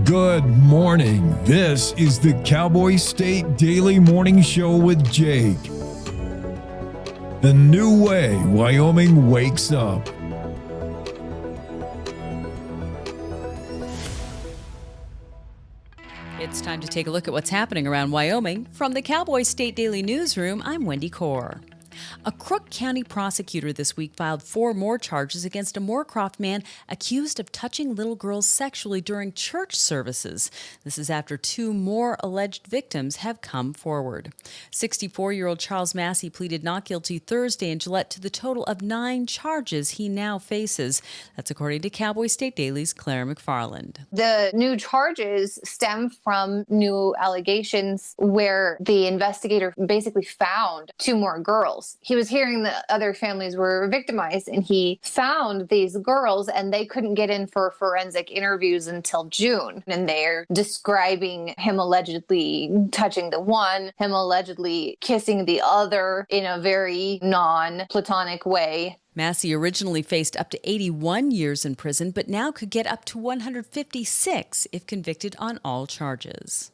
Good morning. This is the Cowboy State Daily Morning Show with Jake. The new way Wyoming wakes up. It's time to take a look at what's happening around Wyoming. From the Cowboy State Daily Newsroom, I'm Wendy Corr. A Crook County prosecutor this week filed 4 more charges against a Moorcroft man accused of touching little girls sexually during church services. This is after 2 more alleged victims have come forward. 64-year-old Charles Massey pleaded not guilty Thursday in Gillette to the total of 9 charges he now faces. That's according to Cowboy State Daily's Claire McFarland. The new charges stem from new allegations where the investigator basically found 2 more girls. He was hearing that other families were victimized, and he found these girls, and they couldn't get in for forensic interviews until June. And they're describing him allegedly touching the one, him allegedly kissing the other in a very non-platonic way. Massey originally faced up to 81 years in prison, but now could get up to 156 if convicted on all charges.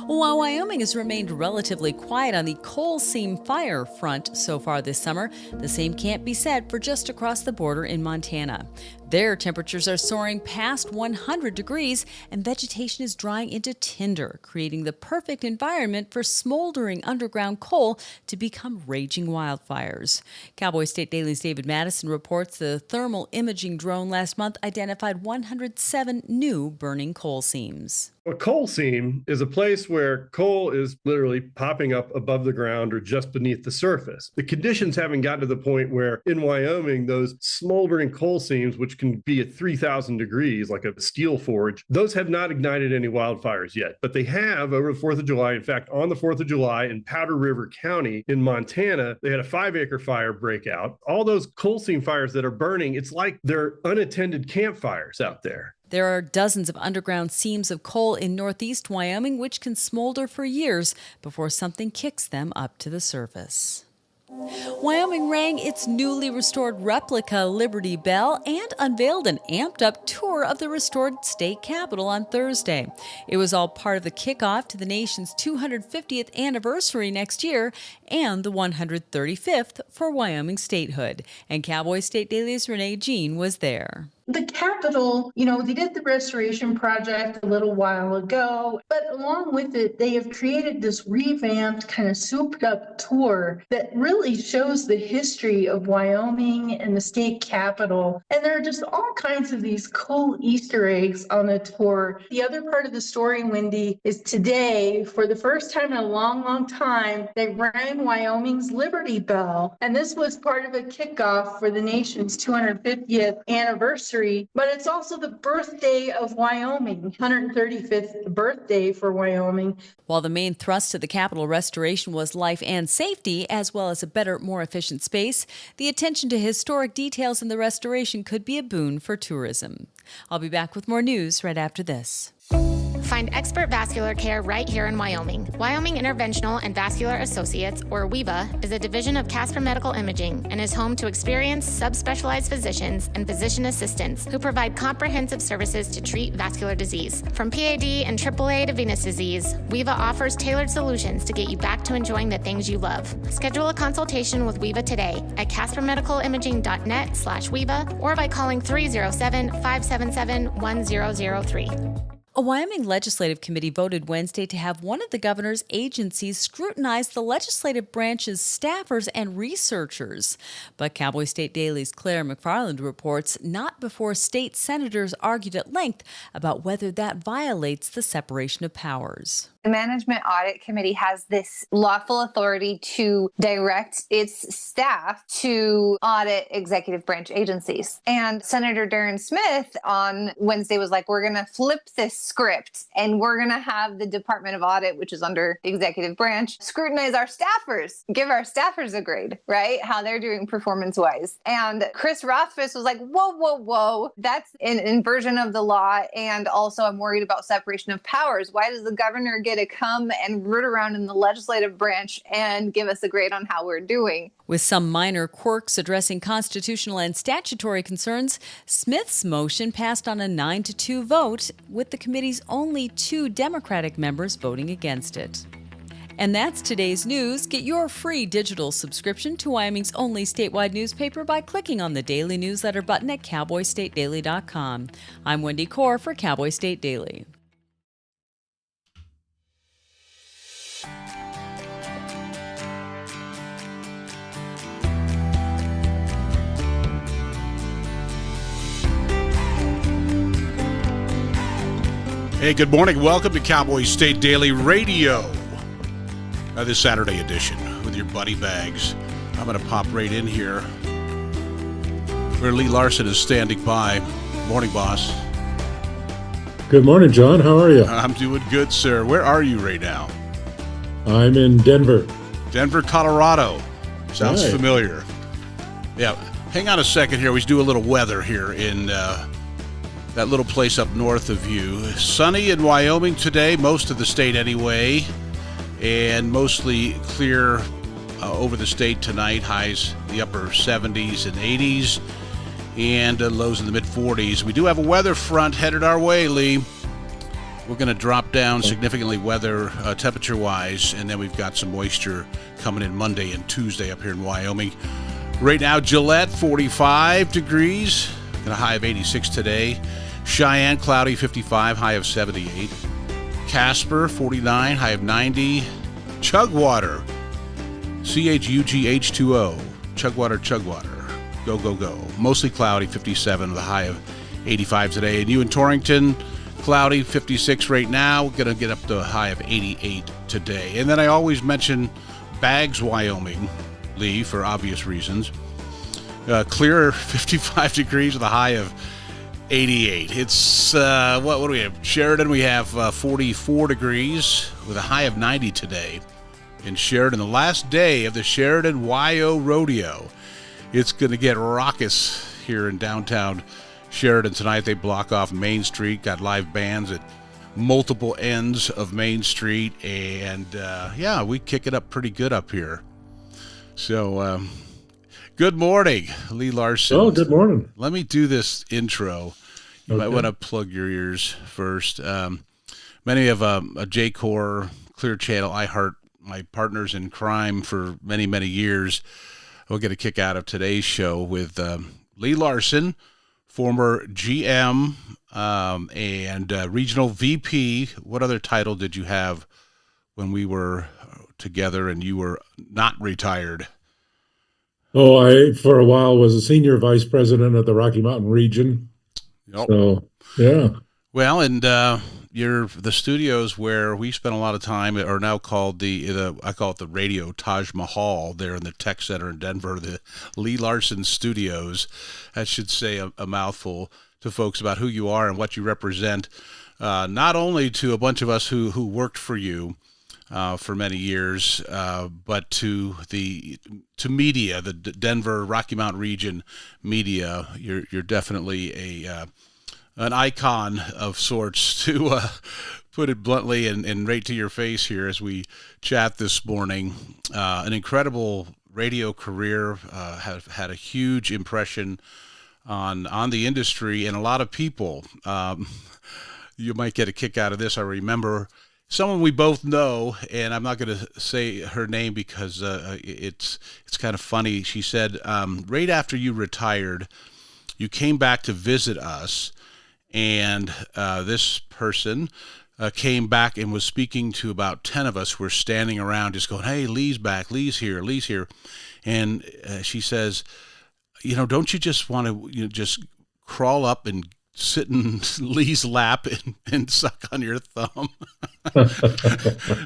While Wyoming has remained relatively quiet on the coal seam fire front so far this summer, the same can't be said for just across the border in Montana. There, temperatures are soaring past 100 degrees and vegetation is drying into tinder, creating the perfect environment for smoldering underground coal to become raging wildfires. Cowboy State Daily's David Madison reports the thermal imaging drone last month identified 107 new burning coal seams. A coal seam is a place where coal is literally popping up above the ground or just beneath the surface. The conditions haven't gotten to the point where in Wyoming, those smoldering coal seams, which can be at 3,000 degrees, like a steel forge, those have not ignited any wildfires yet. But they have over the 4th of July. In fact, on the 4th of July in Powder River County in Montana, they had a 5-acre fire break out. All those coal seam fires that are burning, it's like they're unattended campfires out there. There are dozens of underground seams of coal in northeast Wyoming which can smolder for years before something kicks them up to the surface. Wyoming rang its newly restored replica Liberty Bell and unveiled an amped-up tour of the restored state capitol on Thursday. It was all part of the kickoff to the nation's 250th anniversary next year and the 135th for Wyoming statehood. And Cowboy State Daily's Renee Jean was there. The Capitol, they did the restoration project a little while ago, but along with it, they have created this revamped, kind of souped up tour that really shows the history of Wyoming and the state capitol. And there are just all kinds of these cool Easter eggs on the tour. The other part of the story, Wendy, is today, for the first time in a long, long time, they rang Wyoming's Liberty Bell. And this was part of a kickoff for the nation's 250th anniversary. But it's also the birthday of Wyoming, 135th birthday for Wyoming. While the main thrust of the Capitol restoration was life and safety, as well as a better, more efficient space, the attention to historic details in the restoration could be a boon for tourism. I'll be back with more news right after this. Find expert vascular care right here in Wyoming. Wyoming Interventional and Vascular Associates, or WIVA, is a division of Casper Medical Imaging and is home to experienced subspecialized physicians and physician assistants who provide comprehensive services to treat vascular disease. From PAD and AAA to venous disease, WIVA offers tailored solutions to get you back to enjoying the things you love. Schedule a consultation with WIVA today at caspermedicalimaging.net/WIVA or by calling 307-577-1003. A Wyoming legislative committee voted Wednesday to have one of the governor's agencies scrutinize the legislative branch's staffers and researchers. But Cowboy State Daily's Claire McFarland reports not before state senators argued at length about whether that violates the separation of powers. The Management Audit Committee has this lawful authority to direct its staff to audit executive branch agencies. And Senator Darren Smith on Wednesday was like, we're going to flip this script and we're going to have the Department of Audit, which is under the executive branch, scrutinize our staffers, give our staffers a grade, right? How they're doing performance-wise. And Chris Rothfuss was like, whoa. That's an inversion of the law. And also I'm worried about separation of powers. Why does the governor get get to come and root around in the legislative branch and give us a grade on how we're doing. With some minor quirks addressing constitutional and statutory concerns, Smith's motion passed on a 9-2 vote, with the committee's only 2 Democratic members voting against it. And that's today's news. Get your free digital subscription to Wyoming's only statewide newspaper by clicking on the daily newsletter button at cowboystatedaily.com. I'm Wendy Core for Cowboy State Daily. Hey, good morning. Welcome to Cowboy State Daily Radio. This Saturday edition with your buddy Bags. I'm going to pop right in here where Lee Larson is standing by. Morning, boss. Good morning, John. How are you? I'm doing good, sir. Where are you right now? I'm in Denver. Denver, Colorado. Sounds Right. familiar. Yeah. Hang on a second here. We do a little weather here in that little place up north of you. Sunny in Wyoming today, most of the state anyway. And mostly clear over the state tonight. Highs the upper 70s and 80s, and lows in the mid-40s. We do have a weather front headed our way, Lee. We're going to drop down significantly weather temperature-wise, and then we've got some moisture coming in Monday and Tuesday up here in Wyoming. Right now, Gillette, 45 degrees, and a high of 86 today. Cheyenne, cloudy, 55, high of 78. Casper, 49, high of 90. Chugwater, Chugh2O, Chugwater, go, go, go. Mostly cloudy, 57, with a high of 85 today. And you in Torrington, cloudy, 56 right now. Going to get up to a high of 88 today. And then I always mention Bags, Wyoming, Lee, for obvious reasons. Clear, 55 degrees with a high of 88. It's, what do we have? Sheridan, we have 44 degrees with a high of 90 today. In Sheridan, the last day of the Sheridan YO Rodeo. It's going to get raucous here in downtown Sheridan tonight. They block off Main Street, got live bands at multiple ends of Main Street, and yeah, we kick it up pretty good up here. So, good morning, Lee Larson. Oh, good morning. Let me do this intro. You might Okay. want to plug your ears first. Many of a J-Core, Clear Channel, iHeart, my partners in crime for many, many years, will get a kick out of today's show with Lee Larson, former GM and regional VP. What other title did you have when we were together and you were not retired? Oh, I, for a while, was a senior vice president of the Rocky Mountain region. Yep. So, yeah. Well, and the studios where we spent a lot of time are now called I call it the Radio Taj Mahal there in the Tech Center in Denver, the Lee Larson Studios. That should say a mouthful to folks about who you are and what you represent, not only to a bunch of us who worked for you for many years, but to media, the Denver Rocky Mountain region media. You're definitely an icon of sorts, to put it bluntly and right to your face here as we chat this morning. An incredible radio career, have had a huge impression on the industry and a lot of people. You might get a kick out of this. I remember someone we both know, and I'm not going to say her name because it's kind of funny. She said, right after you retired, you came back to visit us, and this person came back and was speaking to about 10 of us who were standing around just going, hey, Lee's back, Lee's here. And she says, don't you just want to just crawl up and sit in Lee's lap and suck on your thumb?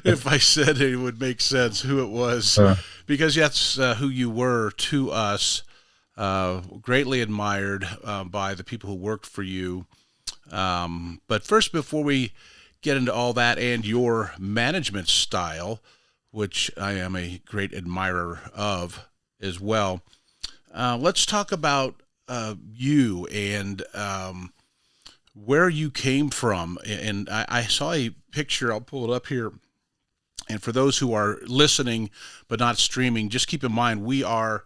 If I said it would make sense who it was, because that's who you were to us, greatly admired by the people who worked for you. But first, before we get into all that and your management style, which I am a great admirer of as well, let's talk about you and where you came from. And I saw a picture, I'll pull it up here. And for those who are listening but not streaming, just keep in mind we are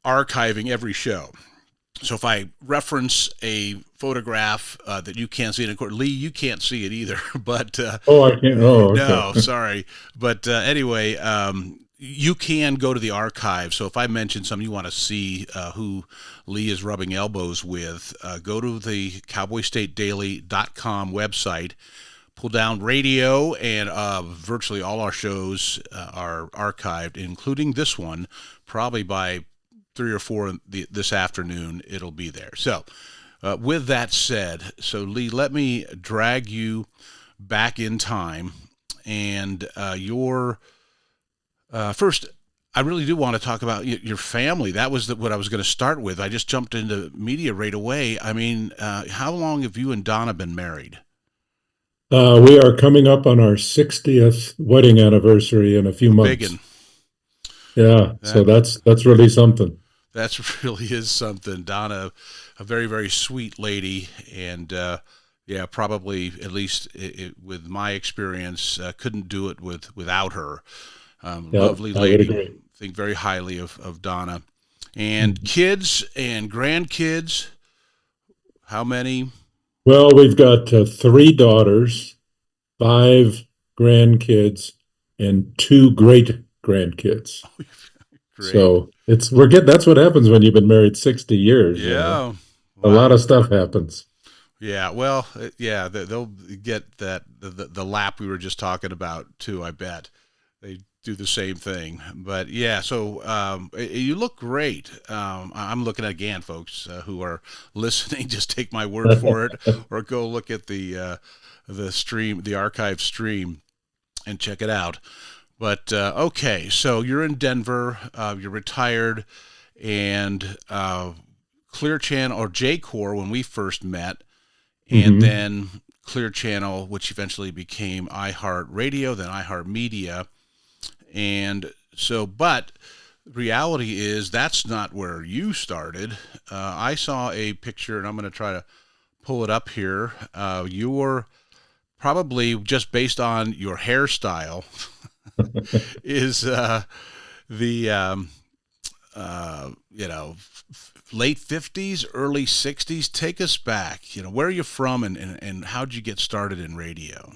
archiving every show. So if I reference a photograph that you can't see, and of course, Lee, you can't see it either, but I can't. Oh, okay. No, sorry. But anyway, you can go to the archive. So if I mention something you want to see who Lee is rubbing elbows with, go to the cowboystatedaily.com website, pull down radio, and virtually all our shows are archived, including this one. Probably by 3 or 4 this afternoon, it'll be there. So with that said, so Lee, let me drag you back in time, and your first, I really do want to talk about your family. That was what I was going to start with. I just jumped into media right away. I mean, how long have you and Donna been married? We are coming up on our 60th wedding anniversary in a few months. Biggin. Yeah, so that's really something. That really is something. Donna, a very, very sweet lady, and yeah, probably, at least with my experience, couldn't do it without her. Lovely lady. Think very highly of Donna. And kids and grandkids, how many? Well, we've got 3 daughters, 5 grandkids, and 2 great grandkids. Great. So that's what happens when you've been married 60 years. Yeah. You know? Wow. A lot of stuff happens. Yeah, well, yeah, they'll get the lap we were just talking about too, I bet. They do the same thing. But yeah, so you look great. I'm looking at, again, folks who are listening, just take my word for it, or go look at the stream, the archive stream, and check it out. But okay, so you're in Denver, you're retired, and Clear Channel, or J-Core when we first met, and then Clear Channel, which eventually became iHeartRadio, then iHeartMedia. And so, but reality is that's not where you started. I saw a picture, and I'm going to try to pull it up here. You were probably, just based on your hairstyle, is the late 50s, early 60s. Take us back. Where are you from, and how'd you get started in radio?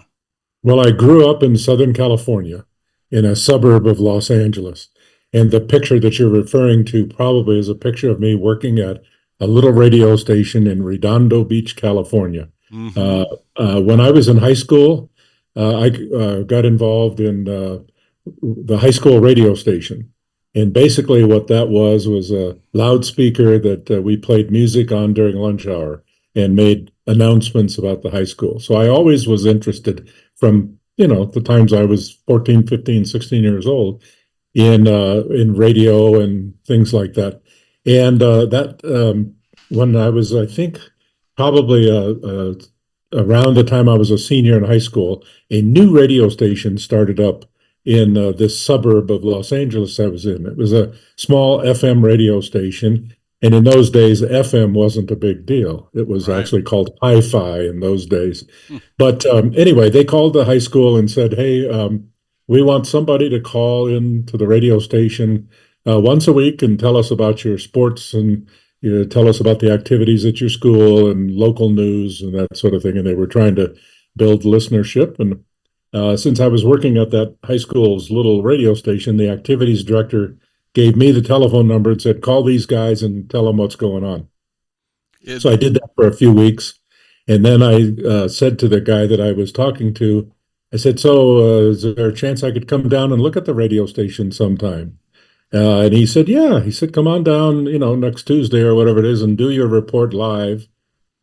Well, I grew up in Southern California, in a suburb of Los Angeles. And the picture that you're referring to probably is a picture of me working at a little radio station in Redondo Beach, California. When I was in high school, I got involved in the high school radio station. And basically what that was a loudspeaker that we played music on during lunch hour and made announcements about the high school. So I always was interested from, the times I was 14, 15, 16 years old in radio and things like that. And when I was, I think, probably around the time I was a senior in high school, a new radio station started up in this suburb of Los Angeles I was in. It was a small FM radio station. And in those days, FM wasn't a big deal. It was actually called hi-fi in those days. But anyway, they called the high school and said, hey, we want somebody to call in to the radio station once a week and tell us about your sports and tell us about the activities at your school and local news and that sort of thing. And they were trying to build listenership. And since I was working at that high school's little radio station, the activities director gave me the telephone number and said, call these guys and tell them what's going on. So I did that for a few weeks. And then I said to the guy that I was talking to, I said, so is there a chance I could come down and look at the radio station sometime? And he said, yeah. He said, come on down, next Tuesday or whatever it is and do your report live.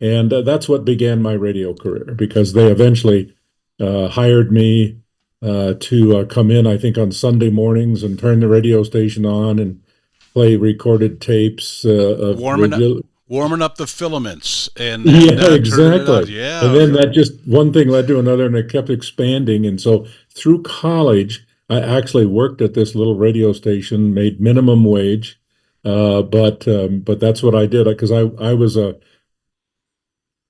And that's what began my radio career, because they eventually hired me to come in, I think, on Sunday mornings and turn the radio station on and play recorded tapes of warming up the filaments and exactly. Yeah, and then that just one thing led to another, and it kept expanding. And so through college, I actually worked at this little radio station, made minimum wage, but that's what I did, because I was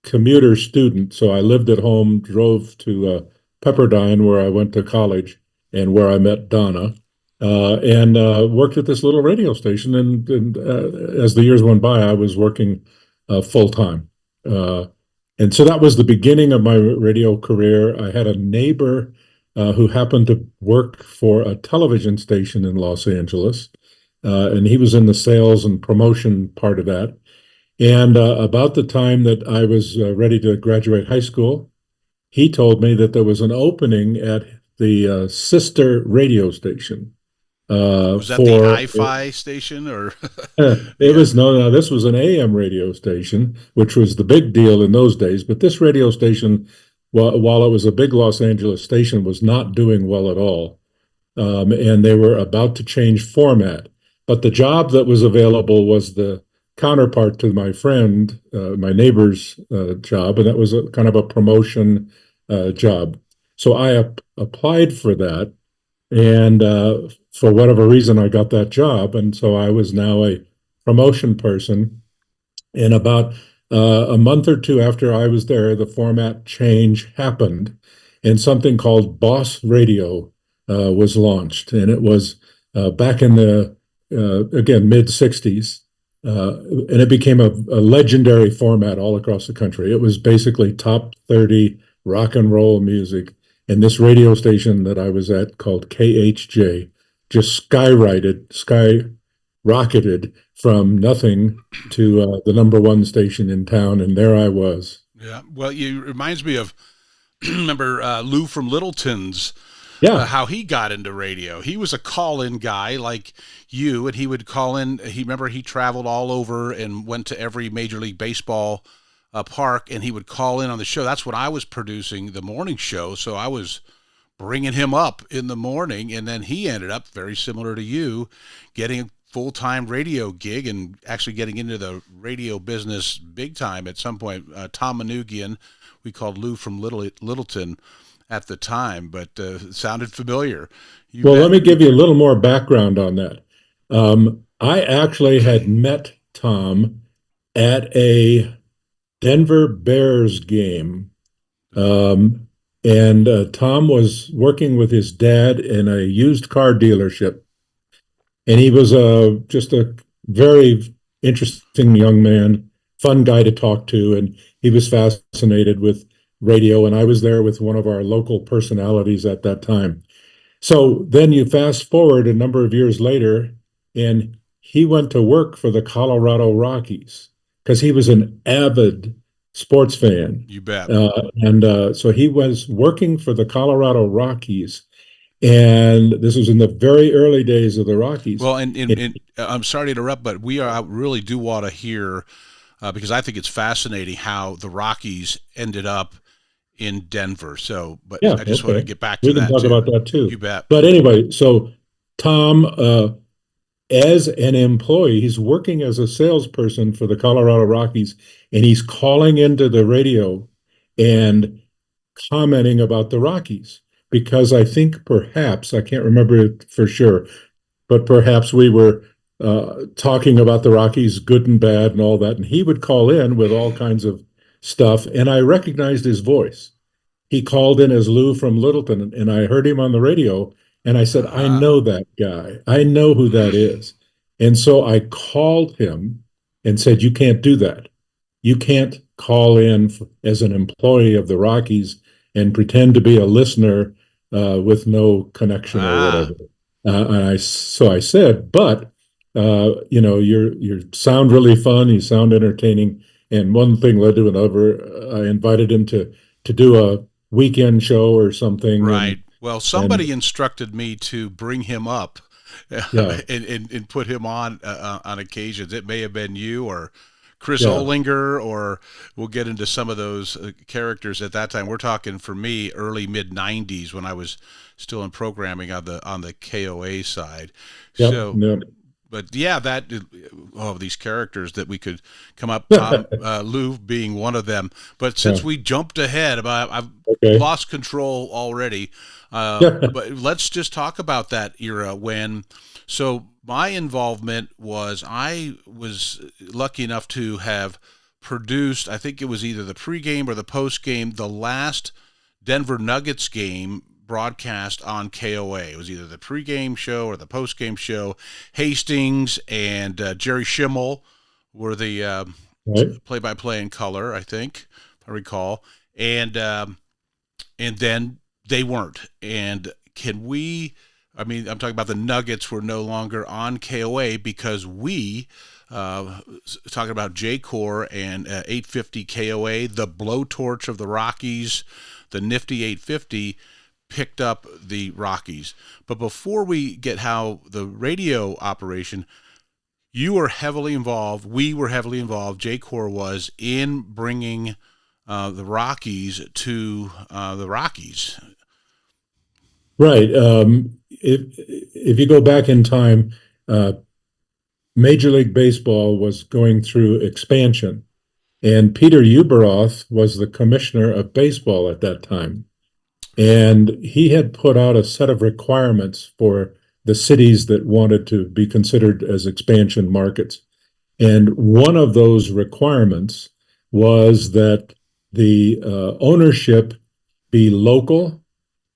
commuter student, so I lived at home, drove to Pepperdine, where I went to college and where I met Donna, and worked at this little radio station. And as the years went by, I was working full time. And so that was the beginning of my radio career. I had a neighbor who happened to work for a television station in Los Angeles, and he was in the sales and promotion part of that. And about the time that I was ready to graduate high school, he told me that there was an opening at the sister radio station. Was that the hi-fi station, or? It was no. This was an AM radio station, which was the big deal in those days. But this radio station, while it was a big Los Angeles station, was not doing well at all, and they were about to change format. But the job that was available was the counterpart to my friend, my neighbor's job, and that was a kind of a promotion job. So I applied for that, and for whatever reason, I got that job, and so I was now a promotion person. And about a month or two after I was there, the format change happened, and something called Boss Radio was launched, and it was back in the again mid '60s. And it became a legendary format all across the country. It was basically top 30 rock and roll music. And this radio station that I was at, called KHJ, just skyrocketed from nothing to the number one station in town. And there I was. Yeah. Well, it reminds me of, remember Lou from Littleton's, how he got into radio. He was a call-in guy like you, and he would call in. He traveled all over and went to every Major League Baseball park, and he would call in on the show. That's when I was producing the morning show, so I was bringing him up in the morning, and then he ended up, very similar to you, getting a full-time radio gig and actually getting into the radio business big time at some point. Tom Manoogian, we called Lou from Littleton at the time, but it sounded familiar. Let me give you a little more background on that. I actually had met Tom at a Denver Bears game, and Tom was working with his dad in a used car dealership, and he was just a very interesting young man, fun guy to talk to, and he was fascinated with radio, and I was there with one of our local personalities at that time. So then you fast forward a number of years later, and he went to work for the Colorado Rockies because he was an avid sports fan. You bet. So he was working for the Colorado Rockies, and this was in the very early days of the Rockies. Well, and I'm sorry to interrupt, but I really do want to hear, because I think it's fascinating how the Rockies ended up in Denver. So, but yeah, I just want to get back to that. We can talk about that too. You bet. But anyway, so Tom, as an employee, he's working as a salesperson for the Colorado Rockies, and he's calling into the radio and commenting about the Rockies, because I think perhaps, I can't remember for sure, but perhaps we were talking about the Rockies, good and bad and all that, and he would call in with all kinds of stuff, and I recognized his voice. He called in as Lou from Littleton, and I heard him on the radio, and I said, I know that guy. I know who that is. And so I called him and said, you can't do that. You can't call in as an employee of the Rockies and pretend to be a listener with no connection or whatever. So I said, but you sound really fun. You sound entertaining. And one thing led to another. I invited him to do a weekend show or something. Right. Well, somebody instructed me to bring him up and put him on occasions. It may have been you or Chris Olinger, or we'll get into some of those characters at that time. We're talking, for me, early mid-'90s when I was still in programming on the KOA side. But yeah, these characters that we could come up, Tom, Lou being one of them. But since we jumped ahead, I've lost control already. But let's just talk about that era when. So my involvement was, I was lucky enough to have produced, I think it was either the pregame or the postgame, the last Denver Nuggets game broadcast on KOA. It was either the pregame show or the postgame show. Hastings and Jerry Schimmel were the play-by-play in color, I think, if I recall. And then they weren't. And I'm talking about the Nuggets were no longer on KOA because we, talking about J-Core and 850 KOA, the blowtorch of the Rockies, the nifty 850, picked up the Rockies. But before we get how the radio operation, you were heavily involved, we were heavily involved, J-Core was, in bringing the Rockies to the Rockies. Right. If you go back in time, Major League Baseball was going through expansion, and Peter Uberoth was the commissioner of baseball at that time. And he had put out a set of requirements for the cities that wanted to be considered as expansion markets. And one of those requirements was that the ownership be local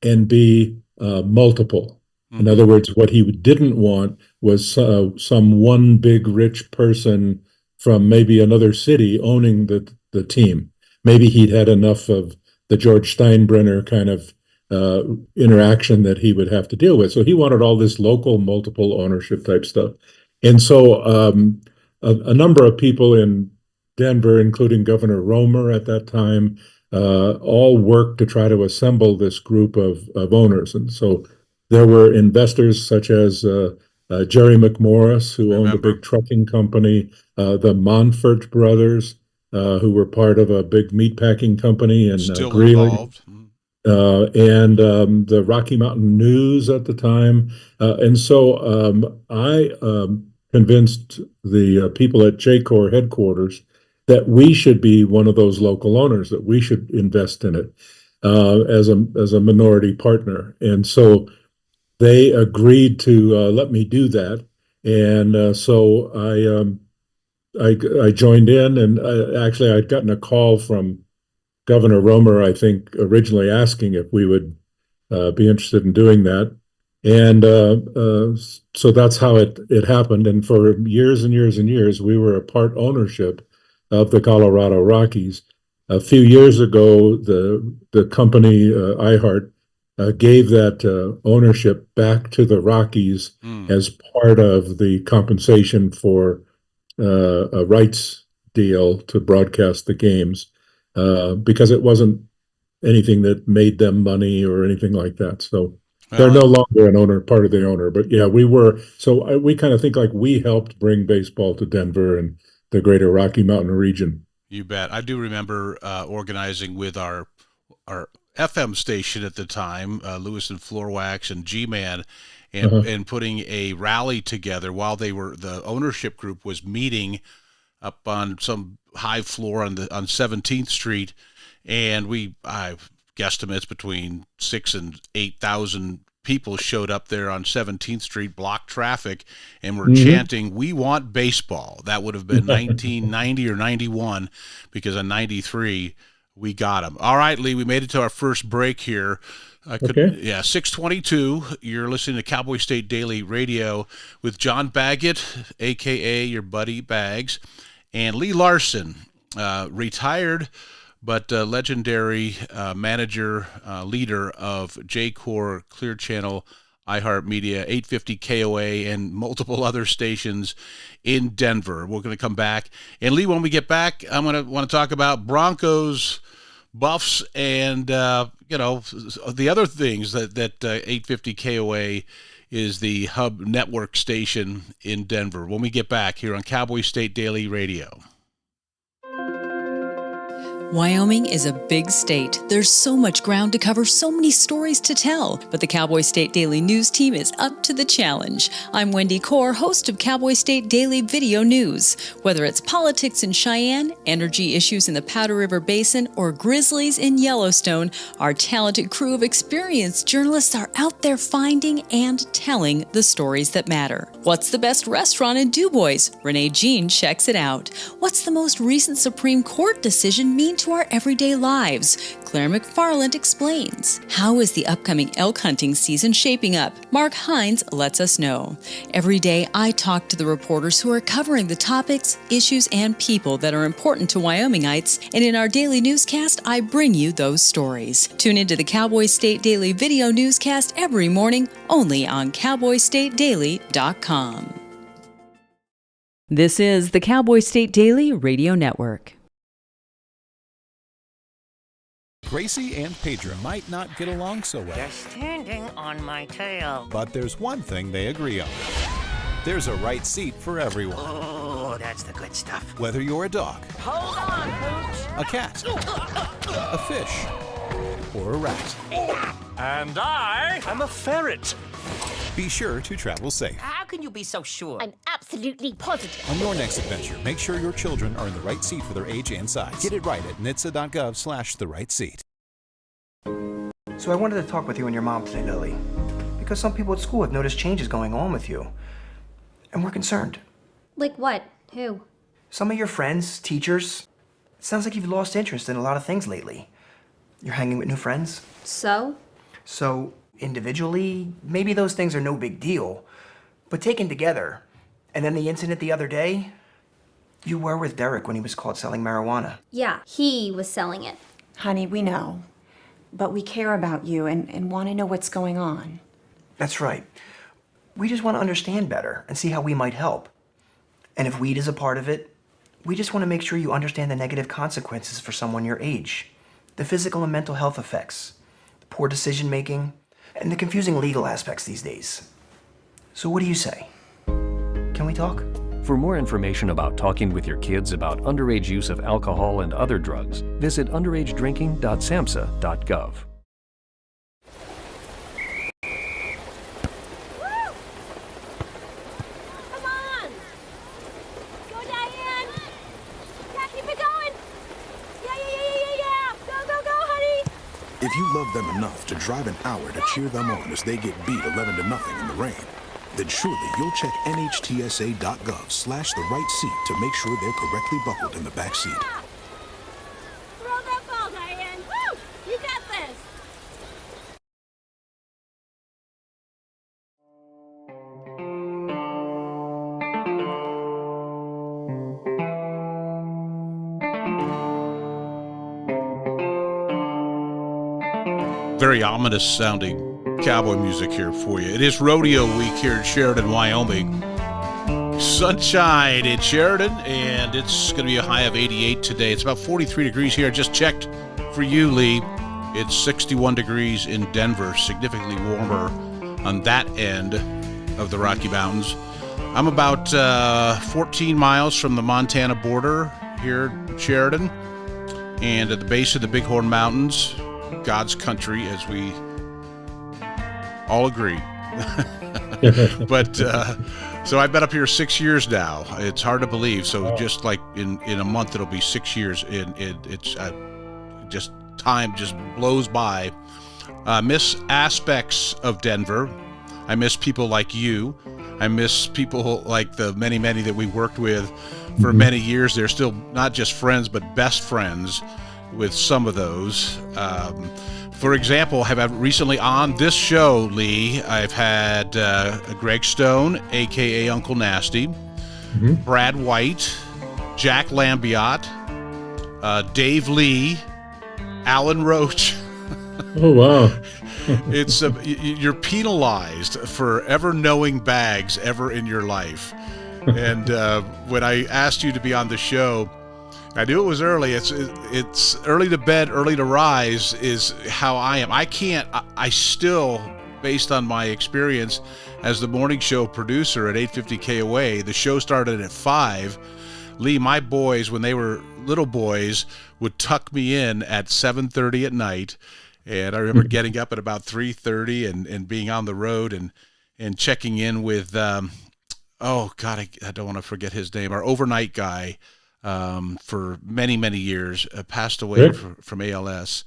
and be multiple. Mm-hmm. In other words, what he didn't want was some one big rich person from maybe another city owning the team. Maybe he'd had enough of the George Steinbrenner kind of interaction that he would have to deal with. So he wanted all this local multiple ownership type stuff. And so a number of people in Denver, including Governor Romer at that time, all worked to try to assemble this group of owners. And so there were investors such as Jerry McMorris, who owned a big trucking company, the Monfort brothers, who were part of a big meatpacking company in Greeley. Involved. And the Rocky Mountain News at the time. And so I convinced the people at J-Corps headquarters that we should be one of those local owners, that we should invest in it as a minority partner. And so they agreed to let me do that. And so I joined in, and actually I'd gotten a call from Governor Romer, I think, originally asking if we would be interested in doing that. And so that's how it happened. And for years and years and years, we were a part ownership of the Colorado Rockies. A few years ago, the company, iHeart, gave that ownership back to the Rockies as part of the compensation for a rights deal to broadcast the games. Because it wasn't anything that made them money or anything like that. So they're no longer an owner, part of the owner. But yeah, we were. So we kind of think like we helped bring baseball to Denver and the greater Rocky Mountain region. You bet. I do remember organizing with our FM station at the time, Lewis and Floorwax and G-Man, and putting a rally together while the ownership group was meeting up on some high floor on 17th Street, and I've guesstimates between 6,000 and 8,000 people showed up there on 17th Street, blocked traffic, and were chanting, "We want baseball." That would have been 1990 or 91, because in 93 we got them. All right, Lee, we made it to our first break here. 6:22. You're listening to Cowboy State Daily Radio with John Baggett, a.k.a. your buddy Bags, and Lee Larson, retired but legendary manager, leader of J-Corps, Clear Channel, iHeartMedia, 850 KOA, and multiple other stations in Denver. We're going to come back. And Lee, when we get back, I'm going to want to talk about Broncos, Buffs, and the other things that 850 KOA is the hub network station in Denver. When we get back here on Cowboy State Daily Radio. Wyoming is a big state. There's so much ground to cover, so many stories to tell. But the Cowboy State Daily News team is up to the challenge. I'm Wendy Core, host of Cowboy State Daily Video News. Whether it's politics in Cheyenne, energy issues in the Powder River Basin, or grizzlies in Yellowstone, our talented crew of experienced journalists are out there finding and telling the stories that matter. What's the best restaurant in DuBois? Renee Jean checks it out. What's the most recent Supreme Court decision mean to our everyday lives? Claire McFarland explains. How is the upcoming elk hunting season shaping up? Mark Hines lets us know. Every day, I talk to the reporters who are covering the topics, issues, and people that are important to Wyomingites, and in our daily newscast, I bring you those stories. Tune into the Cowboy State Daily Video Newscast every morning, only on cowboystatedaily.com. This is the Cowboy State Daily Radio Network. Gracie and Pedro might not get along so well. They're standing on my tail. But there's one thing they agree on. There's a right seat for everyone. Oh, that's the good stuff. Whether you're a dog, Hold on, Pooch. a cat, a fish, or a rat. And I'm a ferret. Be sure to travel safe. How can you be so sure? I'm absolutely positive. On your next adventure, make sure your children are in the right seat for their age and size. Get it right at nhtsa.gov/the-right-seat. So I wanted to talk with you and your mom today, Lily, because some people at school have noticed changes going on with you, and we're concerned. Like what? Who? Some of your friends, teachers. It sounds like you've lost interest in a lot of things lately. You're hanging with new friends. So, individually, maybe those things are no big deal, but taken together, and then the incident the other day, you were with Derek when he was caught selling marijuana. yeah, he was selling it. Honey, we know. But we care about you and want to know what's going on. That's right. We just want to understand better and see how we might help. And if weed is a part of it, we just want to make sure you understand the negative consequences for someone your age, the physical and mental health effects, the poor decision making, and the confusing legal aspects these days. So what do you say? Can we talk? For more information about talking with your kids about underage use of alcohol and other drugs, visit underagedrinking.samhsa.gov. Come on! Go, Diane! Yeah, keep it going! Yeah! Go, honey! If you love them enough to drive an hour to cheer them on as they get beat 11-0 in the rain, then surely you'll check nhtsa.gov/the-right-seat to make sure they're correctly buckled in the back seat. Throw that ball, Diane! Woo! You got this! Very ominous sounding cowboy music here for you. It is rodeo week here in Sheridan, Wyoming. Sunshine in Sheridan, and it's going to be a high of 88 today. It's about 43 degrees here. I just checked for you, Lee. It's 61 degrees in Denver, significantly warmer on that end of the Rocky Mountains. I'm about 14 miles from the Montana border here in Sheridan, and at the base of the Bighorn Mountains, God's country, as we all agree. But so I've been up here 6 years now. It's hard to believe. So just like in a month, it'll be 6 years. It's just time just blows by. Miss aspects of Denver. I miss people like you. I miss people like the many that we worked with for many years. They're still not just friends, but best friends with some of those. For example, have I recently on this show, Lee, I've had Greg Stone, a.k.a. Uncle Nasty, Brad White, Jack Lambiot, Dave Lee, Alan Roach. Oh, wow. It's you're penalized for ever knowing Bags ever in your life. And when I asked you to be on the show, I knew it was early. It's early to bed, early to rise is how I am. I still, based on my experience as the morning show producer at 850 KOA, the show started at 5. Lee, my boys, when they were little boys would tuck me in at 7:30 at night. And I remember getting up at about 3:30 and being on the road and checking in with, oh God, I don't want to forget his name, our overnight guy for many, many years, passed away from ALS.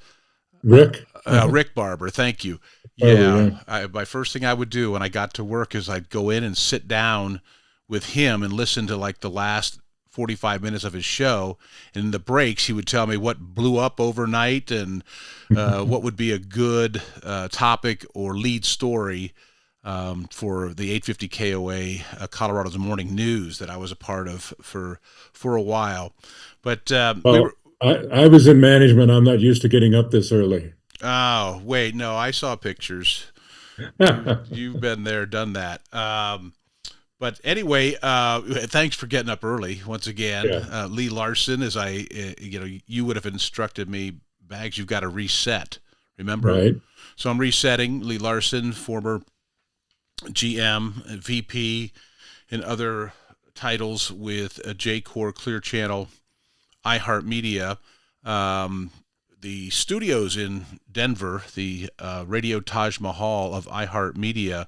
Rick? Rick Barber, thank you. My first thing I would do when I got to work is I'd go in and sit down with him and listen to like the last 45 minutes of his show. And in the breaks, he would tell me what blew up overnight and what would be a good topic or lead story for the 850 KOA Colorado's Morning News that I was a part of for a while. But I was in management. I'm not used to getting up this early. Oh, wait, no, I saw pictures. You've been there, done that. But anyway, thanks for getting up early once again. Yeah. Lee Larson, as you would have instructed me, Bags, you've got to reset. Remember? Right. So I'm resetting. Lee Larson, former GM, VP, and other titles with J-Core, Clear Channel, iHeartMedia. The studios in Denver, the Radio Taj Mahal of iHeartMedia,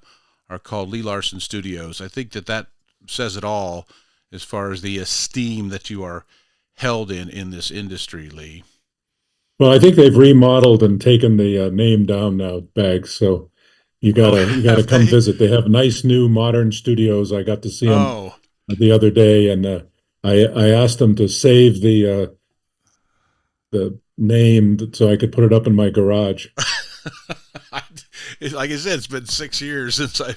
are called Lee Larson Studios. I think that says it all as far as the esteem that you are held in this industry, Lee. Well, I think they've remodeled and taken the name down now, Bags. So you gotta come visit. They have nice new modern studios. I got to see them the other day, and I asked them to save the name so I could put it up in my garage. Like I said, it's been 6 years since I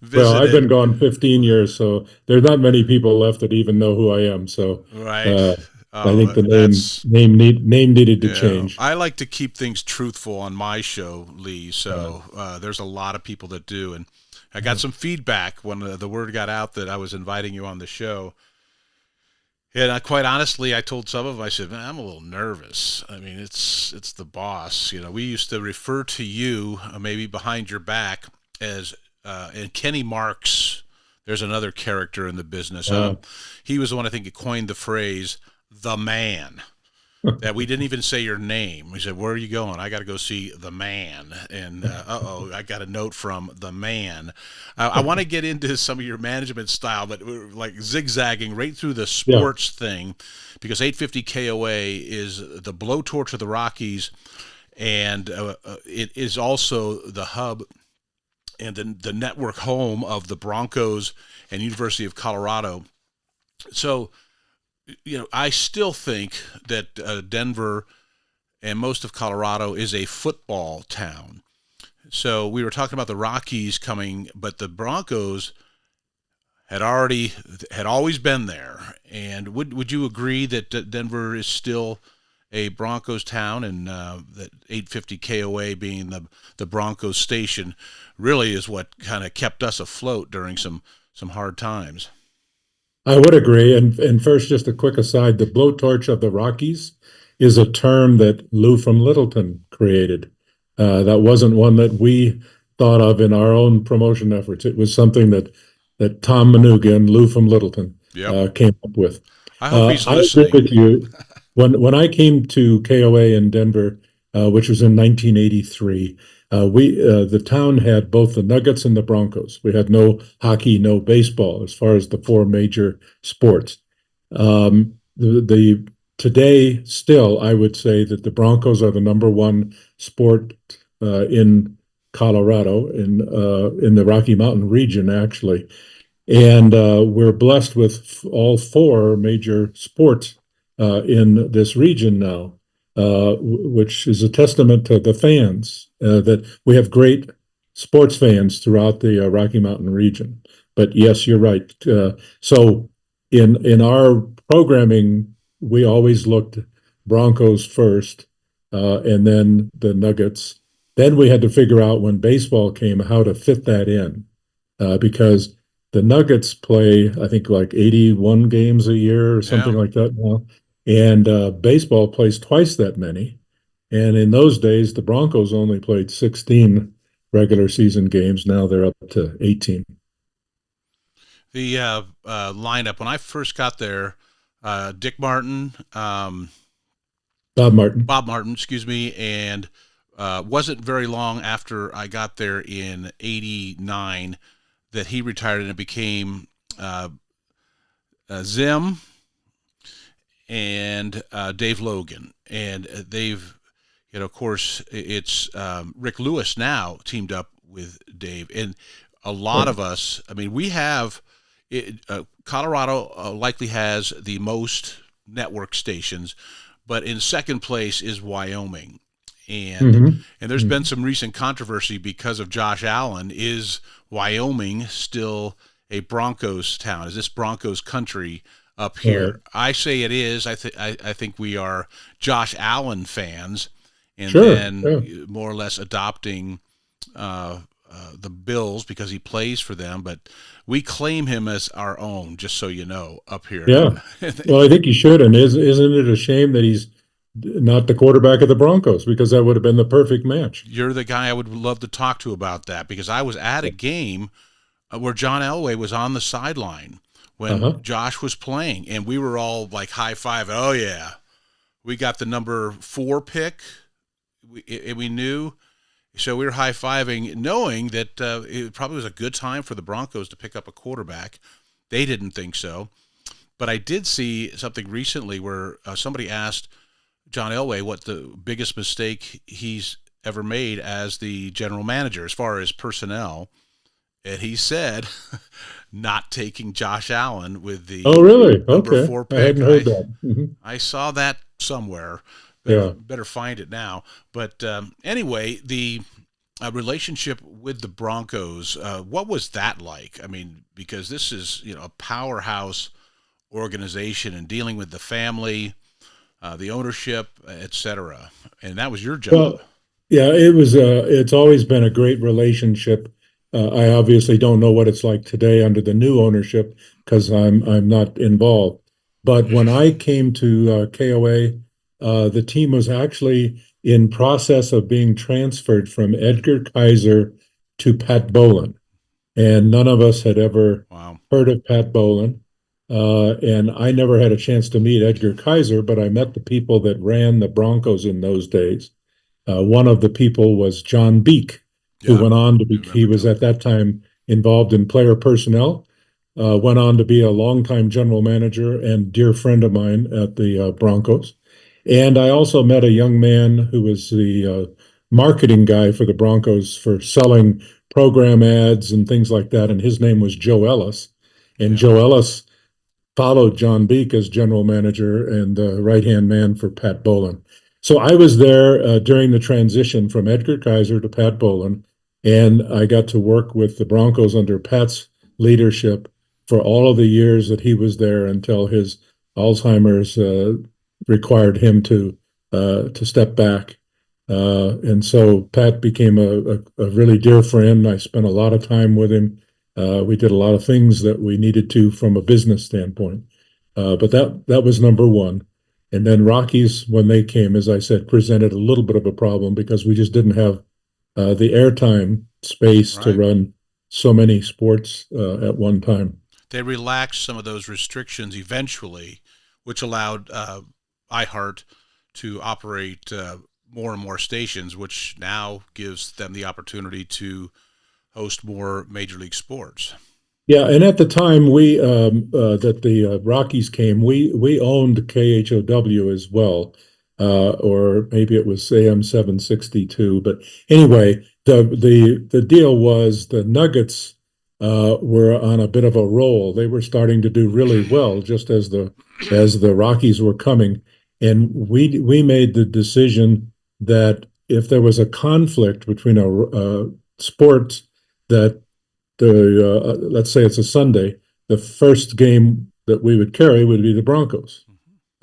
visited. Well, I've been gone 15 years, so there's not many people left that even know who I am. So right. I think the name needed to change. I like to keep things truthful on my show, Lee. So there's a lot of people that do, and I got some feedback when the word got out that I was inviting you on the show. And quite honestly, I told some of them, I said, man, I'm a little nervous. I mean, it's the boss. We used to refer to you, maybe behind your back, as and Kenny Marks. There's another character in the business. He was the one, I think, who coined the phrase, the man. That we didn't even say your name. We said, where are you going? I got to go see the man. And I got a note from the man. I want to get into some of your management style, but we're like zigzagging right through the sports thing, because 850 KOA is the blowtorch of the Rockies, and it is also the hub and the network home of the Broncos and University of Colorado. So, I still think that Denver and most of Colorado is a football town. So we were talking about the Rockies coming, but the Broncos had always been there. And would you agree that Denver is still a Broncos town, and that 850 KOA being the Broncos station really is what kind of kept us afloat during some hard times? I would agree. And first, just a quick aside, the blowtorch of the Rockies is a term that Lou from Littleton created. That wasn't one that we thought of in our own promotion efforts. It was something that Tom Manuga and Lou from Littleton came up with. I hope he's listening. I agree with you. When I came to KOA in Denver, which was in 1983, the town had both the Nuggets and the Broncos. We had no hockey, no baseball, as far as the four major sports. Today, still, I would say that the Broncos are the number one sport in Colorado, in the Rocky Mountain region, actually. And we're blessed with all four major sports in this region now. Which is a testament to the fans, that we have great sports fans throughout the Rocky Mountain region. But yes, you're right. So in our programming, we always looked Broncos first, and then the Nuggets. Then we had to figure out, when baseball came, how to fit that in, because the Nuggets play, I think, like 81 games a year or something like that now. And baseball plays twice that many. And in those days, the Broncos only played 16 regular season games. Now they're up to 18. The lineup, when I first got there, Dick Martin, Bob Martin. Bob Martin, excuse me, and wasn't very long after I got there in '89 that he retired, and it became Zim and Dave Logan, and they've, of course, it's Rick Lewis now teamed up with Dave, and a lot of us. I mean, we have Colorado likely has the most network stations, but in second place is Wyoming. And there's been some recent controversy because of Josh Allen. Is Wyoming still a Broncos town? Is this Broncos country up here? I say it is. I think we are Josh Allen fans, and then more or less adopting the Bills because he plays for them. But we claim him as our own, just so you know, up here. Yeah. Well, I think he should. And isn't it a shame that he's not the quarterback of the Broncos, because that would have been the perfect match? You're the guy I would love to talk to about that, because I was at a game where John Elway was on the sideline when Josh was playing, and we were all like high-fiving. Oh, yeah, we got the number 4 pick. We knew. So we were high-fiving, knowing that it probably was a good time for the Broncos to pick up a quarterback. They didn't think so. But I did see something recently where somebody asked John Elway what the biggest mistake he's ever made as the general manager as far as personnel. And he said not taking Josh Allen with the number 4 pick. I hadn't heard that. I saw that somewhere. Better find it now. But anyway, the relationship with the Broncos, what was that like? I mean, because this is, a powerhouse organization and dealing with the family, the ownership, etc. And that was your job. Well, yeah, it was. It's always been a great relationship. I obviously don't know what it's like today under the new ownership because I'm not involved. But when I came to KOA, the team was actually in process of being transferred from Edgar Kaiser to Pat Bowlen, and none of us had ever heard of Pat Bowlen. And I never had a chance to meet Edgar Kaiser, but I met the people that ran the Broncos in those days. One of the people was John Beek, who went on to be, he was at that time involved in player personnel, went on to be a longtime general manager and dear friend of mine at the Broncos. And I also met a young man who was the marketing guy for the Broncos for selling program ads and things like that. And his name was Joe Ellis. And Joe Ellis followed John Beek as general manager and the right-hand man for Pat Bowlen. So I was there during the transition from Edgar Kaiser to Pat Bowlen, and I got to work with the Broncos under Pat's leadership for all of the years that he was there until his Alzheimer's required him to step back. And so Pat became a really dear friend. I spent a lot of time with him. We did a lot of things that we needed to from a business standpoint. But that was number one. And then Rockies, when they came, as I said, presented a little bit of a problem because we just didn't have the airtime space to run so many sports at one time. They relaxed some of those restrictions eventually, which allowed iHeart to operate more and more stations, which now gives them the opportunity to host more Major League sports. Yeah, and at the time we that the Rockies came, we owned KHOW as well, or maybe it was AM 762. But anyway, the deal was the Nuggets were on a bit of a roll. They were starting to do really well, just as the Rockies were coming, and we made the decision that if there was a conflict between a sports that let's say it's a Sunday, the first game that we would carry would be the Broncos.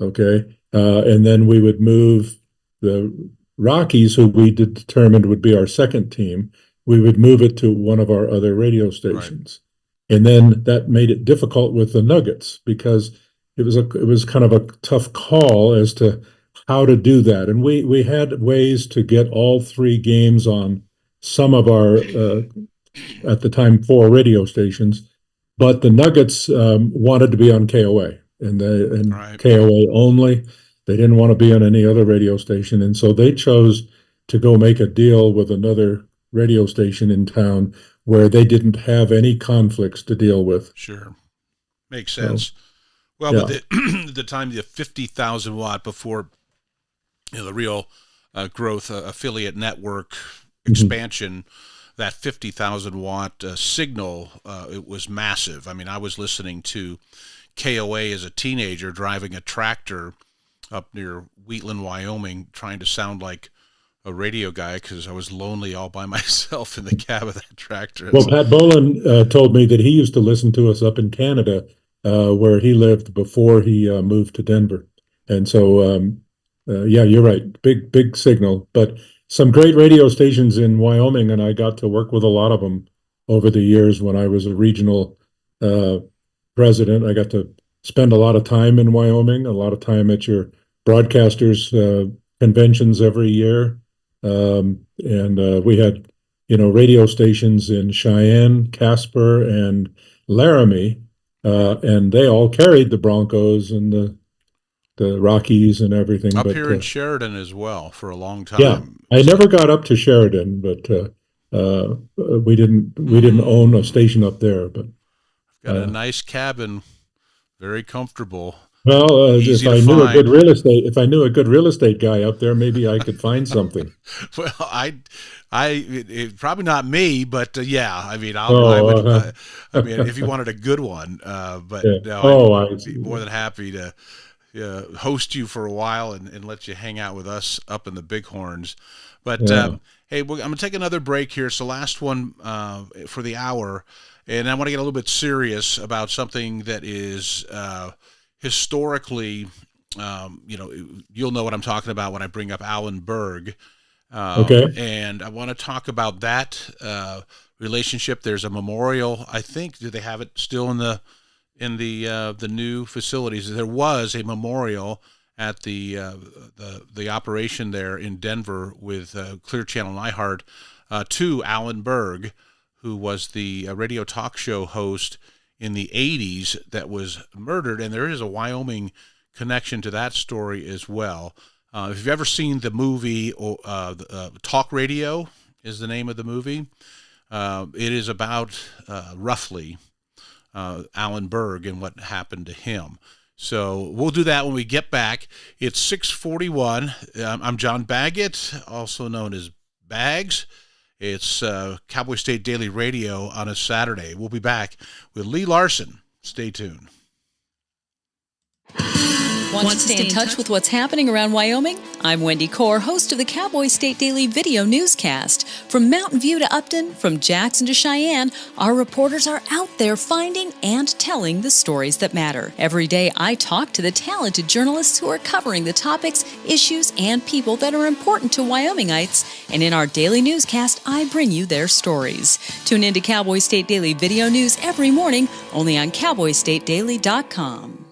Okay. And then we would move the Rockies, who we determined would be our second team. We would move it to one of our other radio stations. Right. And then that made it difficult with the Nuggets because it was kind of a tough call as to how to do that. And we had ways to get all 3 games on some of our at the time 4 radio stations, but the Nuggets wanted to be on KOA. and Right. KOA only. They didn't want to be on any other radio station, and so they chose to go make a deal with another radio station in town where they didn't have any conflicts to deal with. Sure. Makes sense. Well, yeah. but the time the 50,000 watt before the real growth affiliate network expansion, that 50,000 watt signal, it was massive. I mean, I was listening to KOA as a teenager driving a tractor up near Wheatland, Wyoming, trying to sound like a radio guy because I was lonely all by myself in the cab of that tractor. Well, Pat Boland told me that he used to listen to us up in Canada, where he lived before he moved to Denver. And so, yeah, you're right. Big signal, but some great radio stations in Wyoming, and I got to work with a lot of them over the years when I was a regional president. I got to spend a lot of time in Wyoming, a lot of time at your broadcasters conventions every year. And we had, radio stations in Cheyenne, Casper, and Laramie, and they all carried the Broncos and the Rockies and everything. Up here in Sheridan as well for a long time. Yeah, I never got up to Sheridan, but we didn't own a station up there. But got a nice cabin, very comfortable. Well, if I knew a good real estate guy up there, maybe I could find something. Well, probably not me, but yeah, I mean, I mean, if you wanted a good one, but yeah. No, I'd be more than happy to host you for a while and let you hang out with us up in the Bighorns. But hey, I'm going to take another break here. So last one for the hour, and I want to get a little bit serious about something that is historically, you'll know what I'm talking about when I bring up Alan Berg. Okay. And I want to talk about that relationship. There's a memorial. I think, do they have it still in the new facilities? There was a memorial at the operation there in Denver with Clear Channel and iHeart to Alan Berg, who was the radio talk show host in the 80s that was murdered. And there is a Wyoming connection to that story as well. If you've ever seen the movie Talk Radio is the name of the movie. It is about roughly Alan Berg and what happened to him. So we'll do that when we get back. It's 6:41. I'm John Baggett, also known as Bags. It's Cowboy State Daily Radio on a Saturday. We'll be back with Lee Larson. Stay tuned. Want to stay in touch with what's happening around Wyoming? I'm Wendy Core, host of the Cowboy State Daily video newscast. From Mountain View to Upton, from Jackson to Cheyenne, our reporters are out there finding and telling the stories that matter. Every day, I talk to the talented journalists who are covering the topics, issues, and people that are important to Wyomingites. And in our daily newscast, I bring you their stories. Tune in to Cowboy State Daily video news every morning, only on cowboystatedaily.com.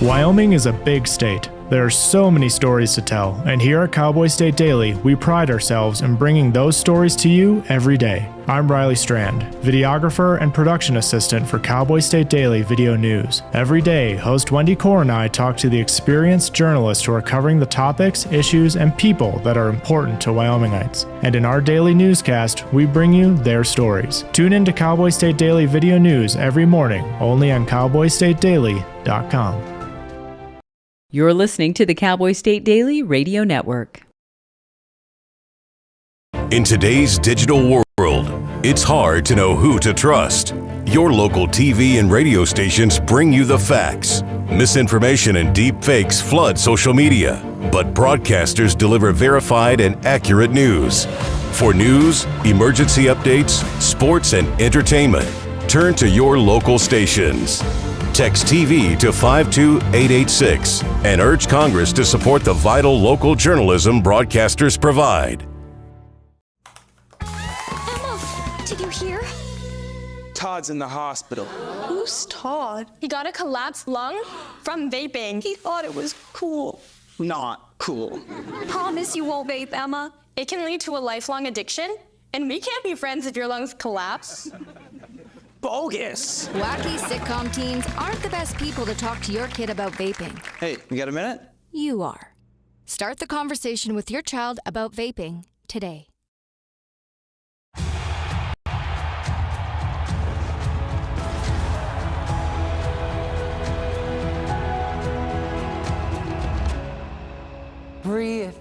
Wyoming is a big state. There are so many stories to tell, and here at Cowboy State Daily, we pride ourselves in bringing those stories to you every day. I'm Riley Strand, videographer and production assistant for Cowboy State Daily Video News. Every day, host Wendy Core and I talk to the experienced journalists who are covering the topics, issues, and people that are important to Wyomingites. And in our daily newscast, we bring you their stories. Tune in to Cowboy State Daily Video News every morning, only on cowboystatedaily.com. You're listening to the Cowboy State Daily Radio Network. In today's digital world, it's hard to know who to trust. Your local TV and radio stations bring you the facts. Misinformation and deep fakes flood social media, but broadcasters deliver verified and accurate news. For news, emergency updates, sports, and entertainment, turn to your local stations. Text TV to 52886 and urge Congress to support the vital local journalism broadcasters provide. Emma, did you hear? Todd's in the hospital. Who's Todd? He got a collapsed lung from vaping. He thought it was cool. Not cool. Promise you won't vape, Emma. It can lead to a lifelong addiction, and we can't be friends if your lungs collapse. bogus. Wacky sitcom teens aren't the best people to talk to your kid about vaping. Hey, you got a minute? You are. Start the conversation with your child about vaping today. Breathe.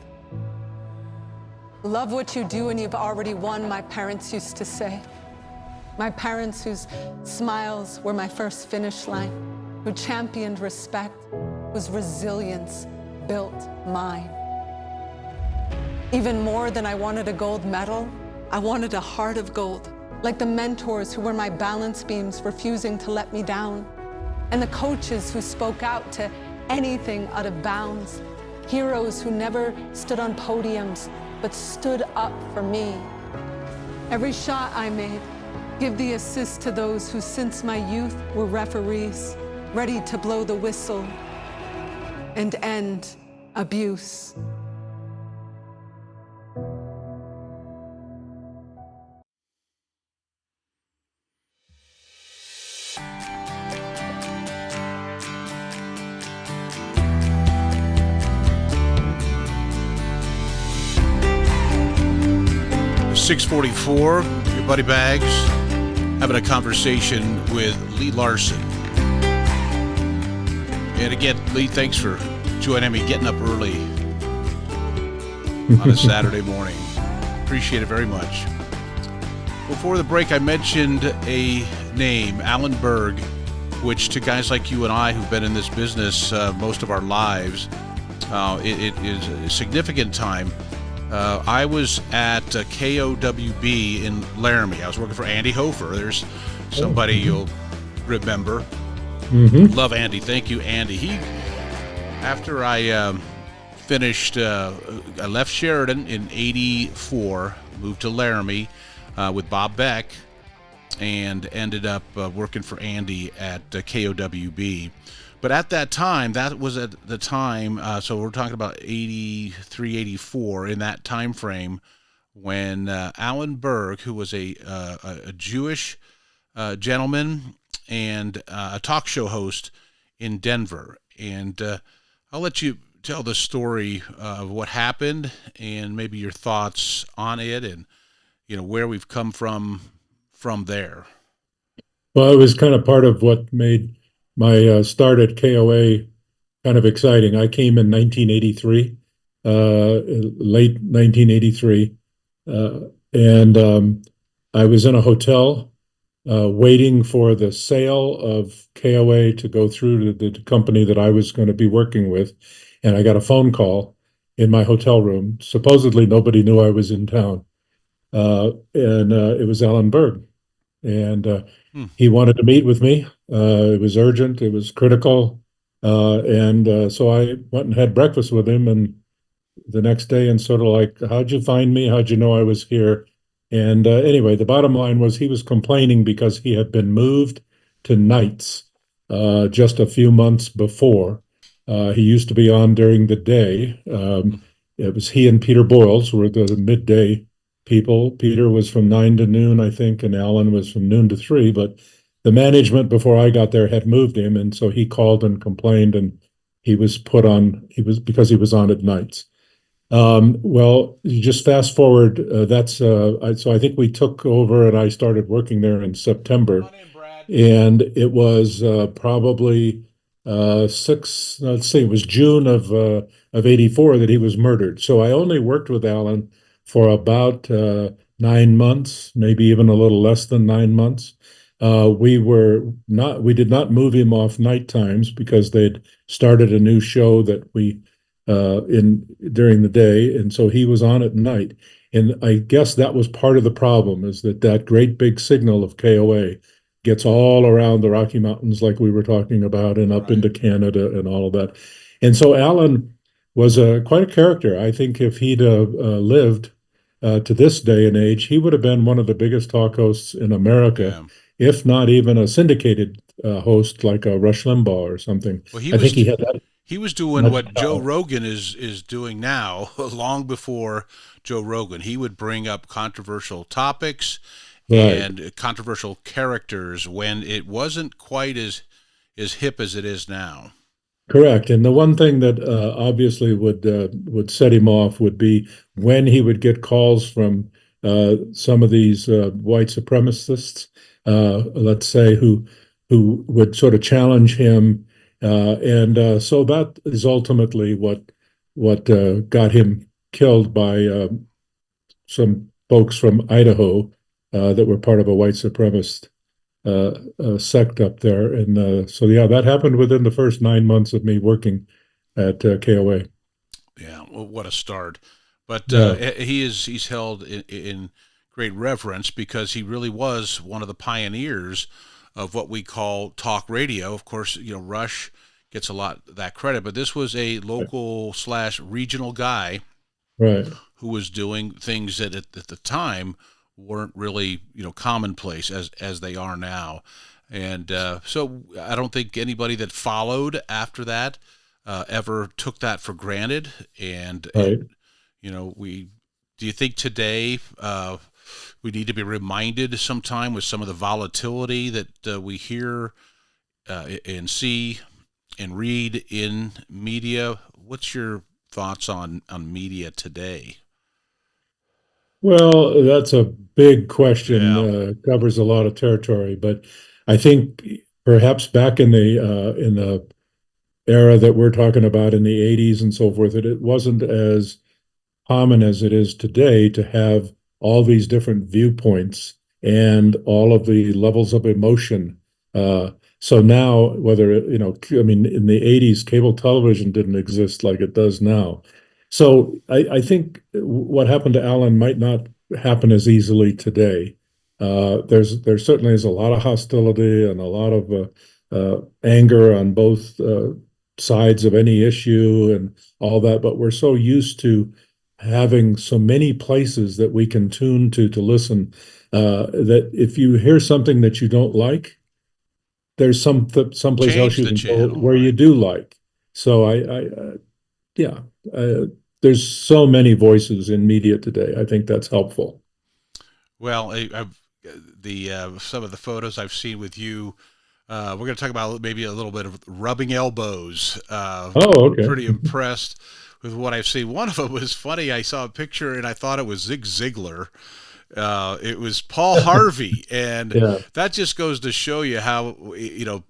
Love what you do and you've already won, my parents used to say. My parents whose smiles were my first finish line, who championed respect, whose resilience built mine. Even more than I wanted a gold medal, I wanted a heart of gold, like the mentors who were my balance beams refusing to let me down, and the coaches who spoke out to anything out of bounds. Heroes who never stood on podiums, but stood up for me. Every shot I made, give the assist to those who since my youth were referees, ready to blow the whistle and end abuse. .644, your buddy Bags, having a conversation with Lee Larson. And again, Lee, thanks for joining me, getting up early on a Saturday morning. Appreciate it very much. Before the break, I mentioned a name, Alan Berg, which to guys like you and I who've been in this business most of our lives, it is a significant time. I was at KOWB in Laramie. I was working for Andy Hofer. There's somebody you'll remember. Love Andy. Thank you, Andy. After I finished, I left Sheridan in '84, moved to Laramie with Bob Beck, and ended up working for Andy at KOWB. But at that time, that was at the time, so we're talking about 83, 84, in that time frame, when Alan Berg, who was a Jewish gentleman and a talk show host in Denver. And I'll let you tell the story of what happened and maybe your thoughts on it and, you know, where we've come from there. Well, it was kind of part of what made my start at KOA kind of exciting. I came in 1983, late 1983, and I was in a hotel waiting for the sale of KOA to go through to the company that I was going to be working with, and I got a phone call in my hotel room. Supposedly nobody knew I was in town, and it was Alan Berg. And he wanted to meet with me. It was urgent. It was critical. And so I went and had breakfast with him and the next day and sort of like, how'd you find me? How'd you know I was here? And anyway, the bottom line was he was complaining because he had been moved to nights just a few months before. He used to be on during the day. It was he and Peter Boyles were the midday people. Peter was from 9 to noon, I think, and Alan was from noon to 3, but the management before I got there had moved him, and so he called and complained, and he was because he was on at nights. Well, you just fast forward, so I think we took over and I started working there in September, and it was probably it was June of '84 that he was murdered. So I only worked with Alan for about 9 months, maybe even a little less than 9 months. We did not move him off night times because they'd started a new show that we during the day, and so he was on at night. And I guess that was part of the problem, is that great big signal of KOA gets all around the Rocky Mountains, like we were talking about, and up into Canada and all of that. And so Alan was quite a character. I think if he'd lived to this day and age, he would have been one of the biggest talk hosts in America, if not even a syndicated host like a Rush Limbaugh or something. Well, I think he had that. He was doing what Joe Rogan is doing now, long before Joe Rogan. He would bring up controversial topics Right. and controversial characters when it wasn't quite as hip as it is now. Correct. And the one thing that obviously would set him off would be when he would get calls from some of these white supremacists, let's say, who would sort of challenge him, and so that is ultimately what got him killed by some folks from Idaho that were part of a white supremacist sect up there. And so, yeah, that happened within the first 9 months of me working at KOA. Yeah, well, what a start. But Yeah. he's held in great reverence because he really was one of the pioneers of what we call talk radio. Of course, Rush gets a lot of that credit, but this was a local / regional guy, Right. who was doing things that at the time weren't really commonplace as they are now. And so I don't think anybody that followed after that ever took that for granted. And, Right. do you think today we need to be reminded sometime with some of the volatility that we hear and see and read in media? What's your thoughts on media today? Well, that's a big question, covers a lot of territory, but I think perhaps back in the era that we're talking about in the 80s and so forth, it wasn't as common as it is today to have all these different viewpoints and all of the levels of emotion. So now, whether, I mean, in the 80s, cable television didn't exist like it does now. So I think what happened to Alan might not happen as easily today. There certainly is a lot of hostility and a lot of anger on both sides of any issue and all that, but we're so used to having so many places that we can tune to listen, that if you hear something that you don't like, there's someplace else you can go where you do like. So there's so many voices in media today. I think that's helpful. Well, some of the photos I've seen with you, we're going to talk about maybe a little bit of rubbing elbows. Okay. Pretty impressed with what I've seen. One of them was funny. I saw a picture and I thought it was Zig Ziglar. It was Paul Harvey, and that just goes to show you how,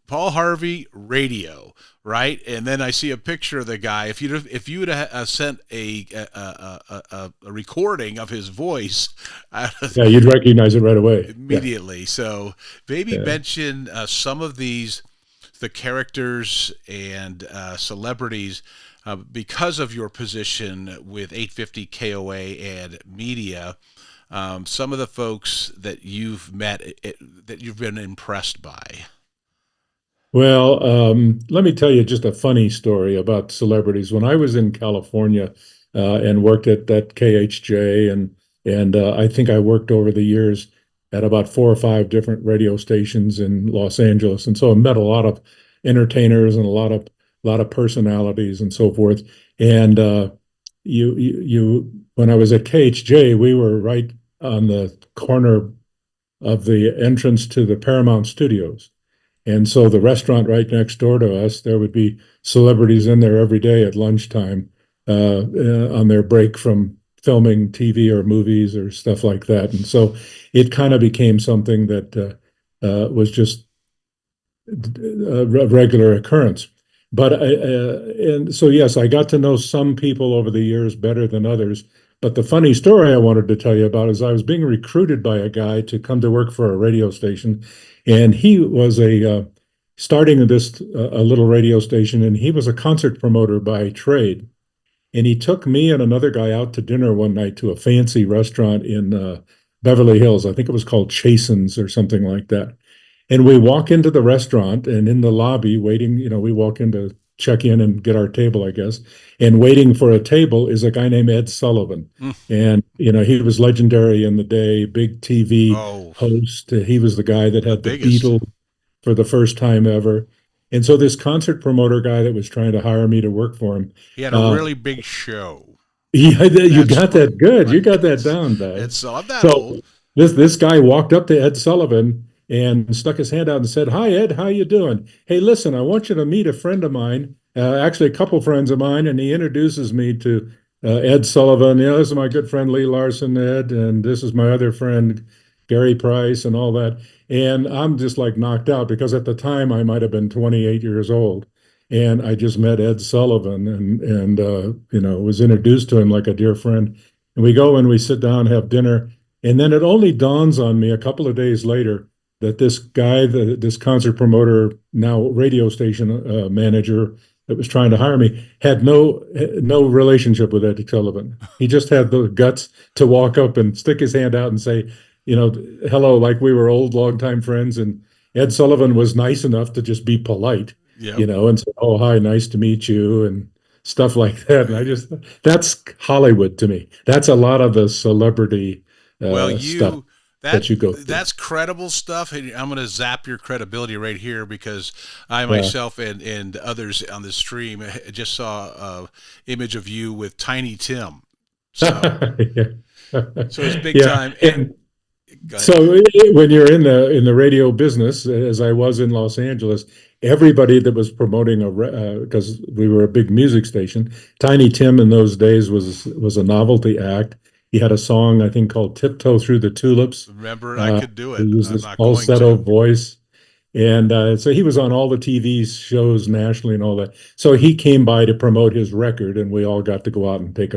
Paul Harvey, radio, right? And then I see a picture of the guy. If you would have sent a recording of his voice, you'd recognize it right away immediately. Yeah. So maybe mention some of the characters and celebrities. Because of your position with 850 KOA and media, some of the folks that you've met that you've been impressed by. Well, let me tell you just a funny story about celebrities. When I was in California and worked at that KHJ, and I think I worked over the years at about 4 or 5 different radio stations in Los Angeles, and so I met a lot of entertainers and a lot of personalities and so forth. And when I was at KHJ, we were right on the corner of the entrance to the Paramount Studios. And so the restaurant right next door to us, there would be celebrities in there every day at lunchtime on their break from filming TV or movies or stuff like that. And so it kind of became something that was just a regular occurrence. But and so, yes, I got to know some people over the years better than others. But the funny story I wanted to tell you about is I was being recruited by a guy to come to work for a radio station. And he was starting a little radio station, and he was a concert promoter by trade. And he took me and another guy out to dinner one night to a fancy restaurant in Beverly Hills. I think it was called Chasen's or something like that. And we walk into the restaurant, and in the lobby waiting, we walk in to check in and get our table, I guess. And waiting for a table is a guy named Ed Sullivan. And, he was legendary in the day, big TV host. He was the guy that had the Beatles for the first time ever. And so this concert promoter guy that was trying to hire me to work for him. He had a really big show. Yeah, you got that good. Right. You got that down, Dad. I'm that old. this guy walked up to Ed Sullivan and stuck his hand out and said, "Hi, Ed, how you doing? Hey, listen, I want you to meet a friend of mine, actually a couple friends of mine," and he introduces me to Ed Sullivan. This is my good friend Lee Larson, Ed, and this is my other friend Gary Price, and all that. And I'm just like knocked out because at the time I might have been 28 years old, and I just met Ed Sullivan and was introduced to him like a dear friend. And we go and we sit down, have dinner, and then it only dawns on me a couple of days later that this guy, this concert promoter, now radio station manager that was trying to hire me, had no relationship with Ed Sullivan. He just had the guts to walk up and stick his hand out and say, hello, like we were old, longtime friends. And Ed Sullivan was nice enough to just be polite, and say, "Oh, hi, nice to meet you," and stuff like that. And that's Hollywood to me. That's a lot of the celebrity stuff that you go through. That's credible stuff. And I'm going to zap your credibility right here because I myself and others on the stream just saw an image of you with Tiny Tim. So, so it's big time. And so when you're in the radio business, as I was in Los Angeles, everybody that was promoting because we were a big music station, Tiny Tim in those days was a novelty act. He had a song, I think, called "Tiptoe Through the Tulips." Remember, I could do it. He used this falsetto voice. And so he was on all the TV shows nationally and all that. So he came by to promote his record, and we all got to go out and take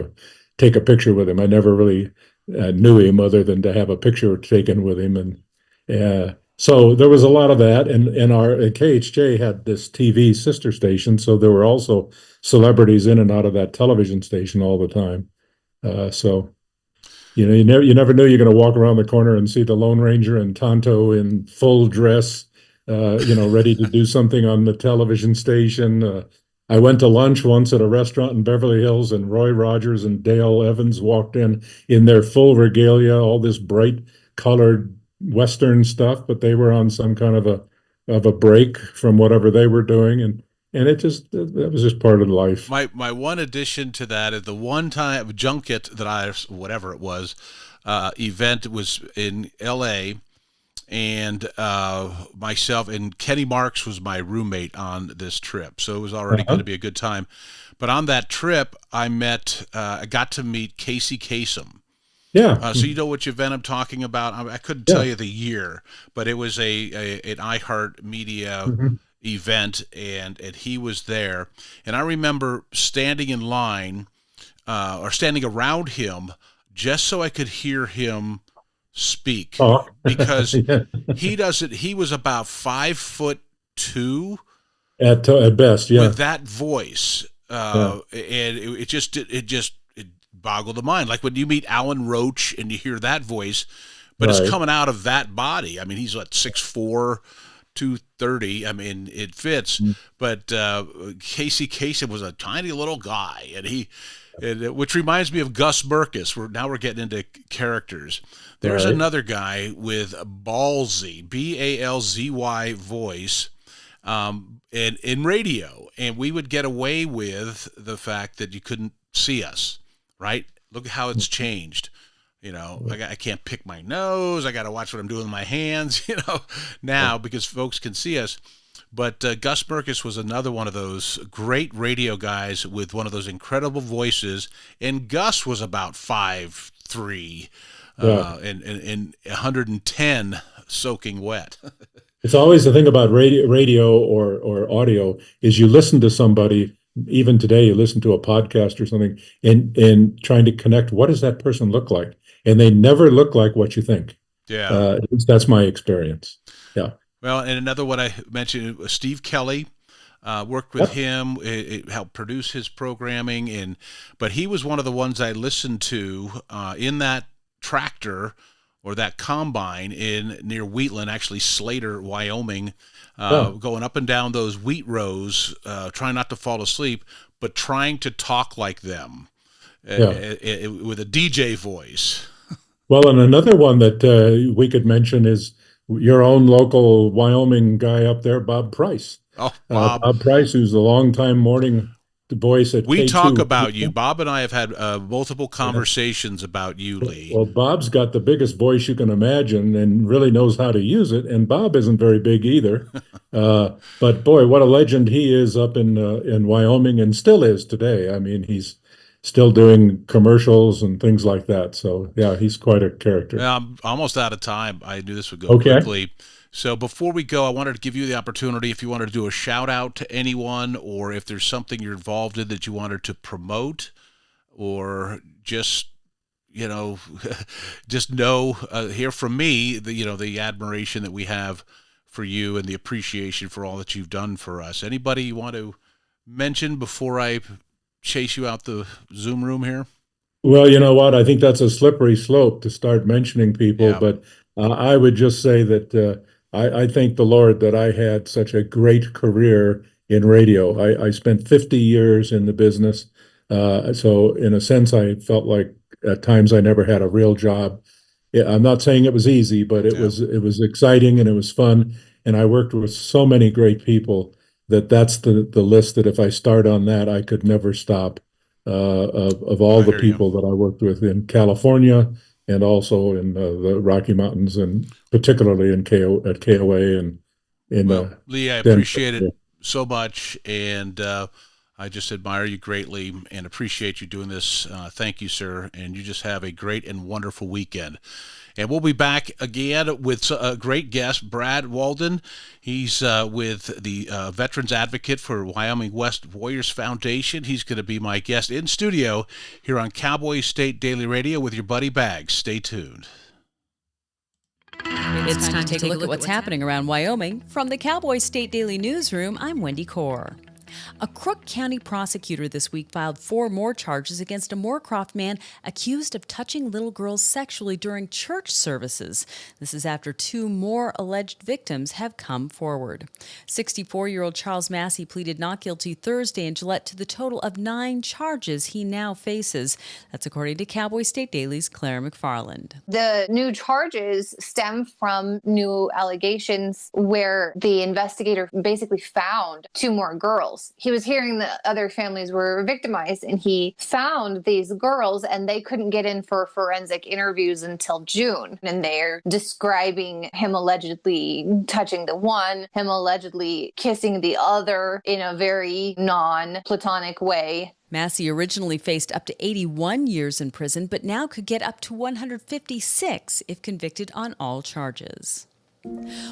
a picture with him. I never really knew him other than to have a picture taken with him. And so there was a lot of that. And our KHJ had this TV sister station, so there were also celebrities in and out of that television station all the time. So you never knew you're going to walk around the corner and see the Lone Ranger and Tonto in full dress, ready to do something on the television station. I went to lunch once at a restaurant in Beverly Hills, and Roy Rogers and Dale Evans walked in their full regalia, all this bright colored Western stuff, but they were on some kind of a break from whatever they were doing, and that was just part of life. My one addition to that is the one time junket that whatever it was, event was in L.A., and myself and Kenny Marks was my roommate on this trip, so it was already going to be a good time. But on that trip, I got to meet Casey Kasem. Yeah. So you know which event I'm talking about. I couldn't tell you the year, but it was an iHeart Media event, and he was there. And I remember standing in line or standing around him just so I could hear him speak, because he was about 5'2" at best, with that voice, and it just boggled the mind. Like when you meet Alan Roach and you hear that voice, but it's coming out of that body. I mean, he's what, 6'4", 230. I mean, it fits. But Casey Kasem was a tiny little guy, which reminds me of Gus Burkus. We're getting into characters. There's another guy with a ballsy, Balzy voice, and in radio, and we would get away with the fact that you couldn't see us. Right? Look at how it's changed. I can't pick my nose. I got to watch what I'm doing with my hands. Now because folks can see us. But Gus Burkus was another one of those great radio guys with one of those incredible voices. And Gus was about 5'3", and 110 soaking wet. It's always the thing about radio or audio is you listen to somebody. Even today, you listen to a podcast or something and trying to connect. What does that person look like? And they never look like what you think. Yeah, at least that's my experience. Yeah. Well, and another one I mentioned, Steve Kelly, worked with him, it helped produce his programming, but he was one of the ones I listened to in that tractor or that combine near Wheatland, actually Slater, Wyoming, going up and down those wheat rows, trying not to fall asleep, but trying to talk like them with a DJ voice. Well, and another one that we could mention is your own local Wyoming guy up there, Bob Price. Oh, Bob. Bob Price, who's a longtime morning voice at We K2. talk about you. Bob and I have had multiple conversations about you, Lee. Well, Bob's got the biggest voice you can imagine and really knows how to use it. And Bob isn't very big either. But boy, what a legend he is up in Wyoming and still is today. I mean, he's still doing commercials and things like that. So yeah, he's quite a character. Yeah, I'm almost out of time. I knew this would go Okay. quickly. So before we go, I wanted to give you the opportunity if you wanted to do a shout out to anyone, or if there's something you're involved in that you wanted to promote, or just, just hear from me, the admiration that we have for you and the appreciation for all that you've done for us. Anybody you want to mention before I chase you out the Zoom room here? Well, you know what? I think that's a slippery slope to start mentioning people, Yeah. but I would just say that I thank the Lord that I had such a great career in radio. I spent 50 years in the business. So in a sense, I felt like at times I never had a real job. Yeah, I'm not saying it was easy, but it was exciting and it was fun. And I worked with so many great people that's the list that if I start on that, I could never stop. Of all the people that I worked with in California and also in the Rocky Mountains, and particularly at KOA and in Lee, I Denver. appreciate it so much, and I just admire you greatly and appreciate you doing this. Thank you, sir, and you just have a great and wonderful weekend. And we'll be back again with a great guest, Brad Walden. He's with the Veterans Advocate for Wyoming West Warriors Foundation. He's going to be my guest in studio here on Cowboy State Daily Radio with your buddy Bags. Stay tuned. It's time to take a look at what's happening around Wyoming. From the Cowboy State Daily Newsroom, I'm Wendy Kaur. A Crook County prosecutor this week filed 4 more charges against a Moorcroft man accused of touching little girls sexually during church services. This is after 2 more alleged victims have come forward. 64-year-old Charles Massey pleaded not guilty Thursday in Gillette to the total of 9 charges he now faces. That's according to Cowboy State Daily's Claire McFarland. The new charges stem from new allegations where the investigator basically found 2 more girls. He was hearing that other families were victimized, and he found these girls, and they couldn't get in for forensic interviews until June. And they're describing him allegedly touching the one, him allegedly kissing the other in a very non-platonic way. Massey originally faced up to 81 years in prison, but now could get up to 156 if convicted on all charges.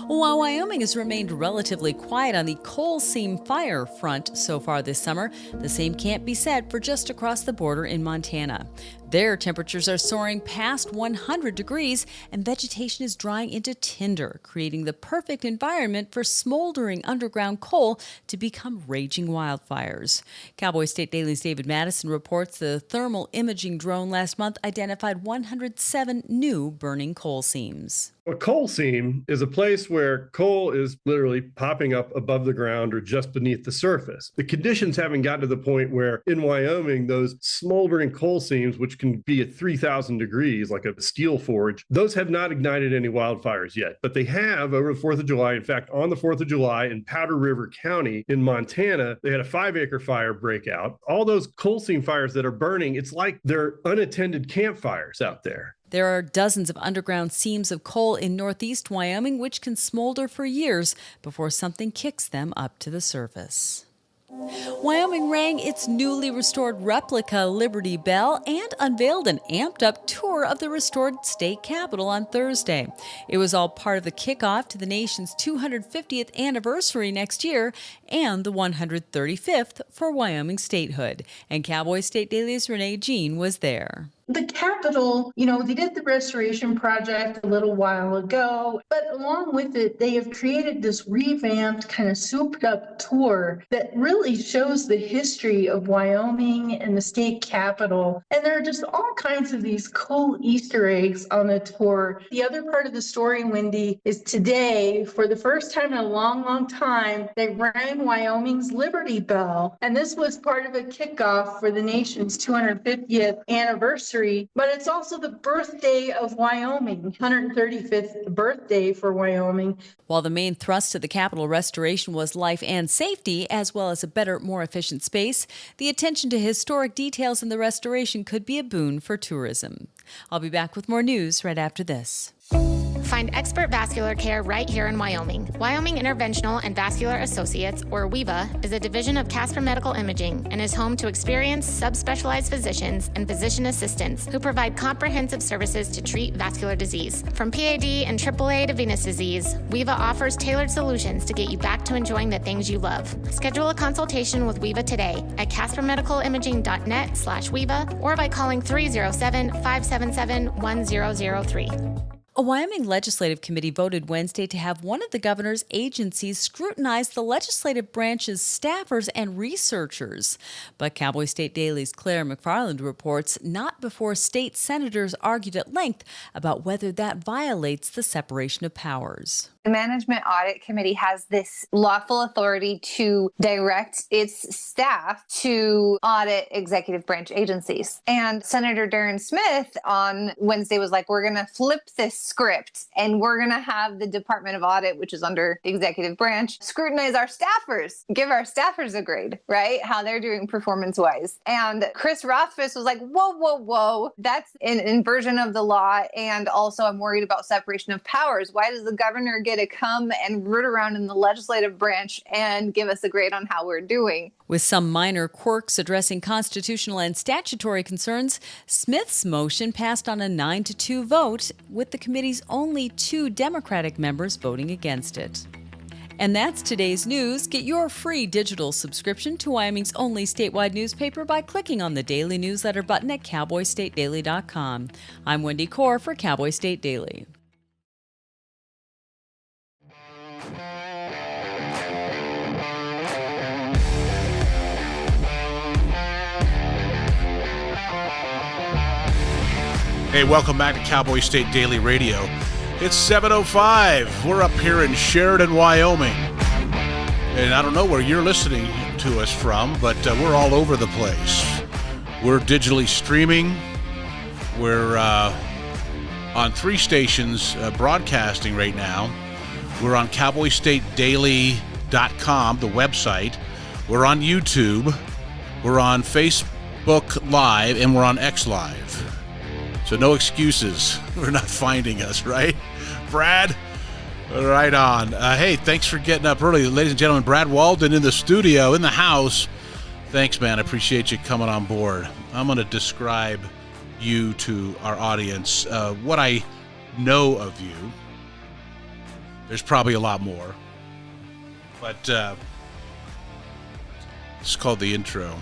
While Wyoming has remained relatively quiet on the coal seam fire front so far this summer, the same can't be said for just across the border in Montana. There, temperatures are soaring past 100 degrees and vegetation is drying into tinder, creating the perfect environment for smoldering underground coal to become raging wildfires. Cowboy State Daily's David Madison reports the thermal imaging drone last month identified 107 new burning coal seams. A coal seam is a place where coal is literally popping up above the ground or just beneath the surface. The conditions haven't gotten to the point where in Wyoming, those smoldering coal seams, which can be at 3,000 degrees, like a steel forge, those have not ignited any wildfires yet. But they have over the 4th of July. In fact, on the 4th of July in Powder River County in Montana, they had a 5-acre fire break out. All those coal seam fires that are burning, it's like they're unattended campfires out there. There are dozens of underground seams of coal in northeast Wyoming which can smolder for years before something kicks them up to the surface. Wyoming rang its newly restored replica Liberty Bell and unveiled an amped-up tour of the restored state capitol on Thursday. It was all part of the kickoff to the nation's 250th anniversary next year and the 135th for Wyoming statehood. And Cowboy State Daily's Renee Jean was there. The Capitol, they did the restoration project a little while ago, but along with it, they have created this revamped, kind of souped up tour that really shows the history of Wyoming and the state capitol. And there are just all kinds of these cool Easter eggs on the tour. The other part of the story, Wendy, is today, for the first time in a long, long time, they rang Wyoming's Liberty Bell. And this was part of a kickoff for the nation's 250th anniversary. anniversary, but it's also the birthday of Wyoming, 135th birthday for Wyoming. While the main thrust of the Capitol restoration was life and safety, as well as a better, more efficient space, the attention to historic details in the restoration could be a boon for tourism. I'll be back with more news right after this. Find expert vascular care right here in Wyoming. Wyoming Interventional and Vascular Associates, or WIVA, is a division of Casper Medical Imaging and is home to experienced subspecialized physicians and physician assistants who provide comprehensive services to treat vascular disease. From PAD and AAA to venous disease, WIVA offers tailored solutions to get you back to enjoying the things you love. Schedule a consultation with WIVA today at caspermedicalimaging.net/WIVA or by calling 307-577-1003. A Wyoming legislative committee voted Wednesday to have one of the governor's agencies scrutinize the legislative branch's staffers and researchers. But Cowboy State Daily's Claire McFarland reports not before state senators argued at length about whether that violates the separation of powers. The Management Audit Committee has this lawful authority to direct its staff to audit executive branch agencies. And Senator Darren Smith on Wednesday was like, we're going to flip this script and we're going to have the Department of Audit, which is under the executive branch, scrutinize our staffers, give our staffers a grade, right? How they're doing performance-wise. And Chris Rothfuss was like, whoa, that's an inversion of the law. And also I'm worried about separation of powers. Why does the governor get to come and root around in the legislative branch and give us a grade on how we're doing? With some minor quirks addressing constitutional and statutory concerns, Smith's motion passed on a 9-2 vote, with the committee's only 2 Democratic members voting against it. And that's today's news. Get your free digital subscription to Wyoming's only statewide newspaper by clicking on the daily newsletter button at cowboystatedaily.com. I'm Wendy Core for Cowboy State Daily. Hey, welcome back to Cowboy State Daily Radio. It's 7:05. We're up here in Sheridan, Wyoming. And I don't know where you're listening to us from, but we're all over the place. We're digitally streaming. We're on 3 stations broadcasting right now. We're on cowboystatedaily.com, the website. We're on YouTube. We're on Facebook Live, and we're on X Live. So no excuses for not finding us, right? Brad? Right on. Hey, thanks for getting up early. Ladies and gentlemen, Brad Walden in the studio, in the house. Thanks, man. I appreciate you coming on board. I'm going to describe you to our audience. What I know of you. There's probably a lot more. But it's called the intro.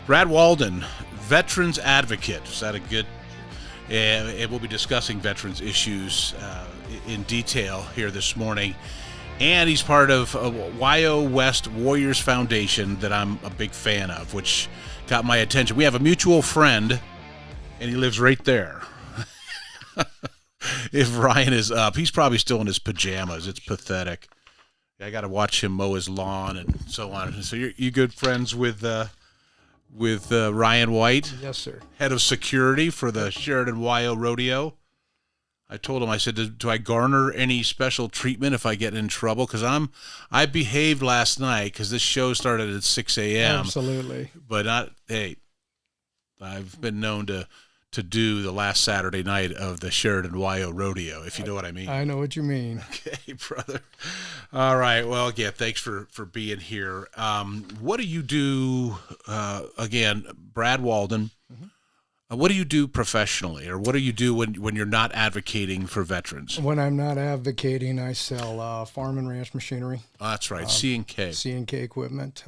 Brad Walden, veterans advocate. Is that a good... And we'll be discussing veterans issues in detail here this morning. And he's part of Wyo West Warriors Foundation that I'm a big fan of, which got my attention. We have a mutual friend, and he lives right there. If Ryan is up, he's probably still in his pajamas. It's pathetic. I got to watch him mow his lawn and so on. So you good friends with Ryan White? Yes, sir. Head of security for the Sheridan Wyo Rodeo. I told him, I said, do I garner any special treatment if I get in trouble? Because I behaved last night because this show started at 6 a.m. Absolutely. But I've been known to do the last Saturday night of the Sheridan Wyo Rodeo, if you know what I mean. I know what you mean. Okay, brother. All right. Well, again, thanks for being here. What do you do, again, Brad Walden, what do you do professionally, or what do you do when you're not advocating for veterans? When I'm not advocating, I sell farm and ranch machinery. Oh, that's right, C&K. C&K equipment.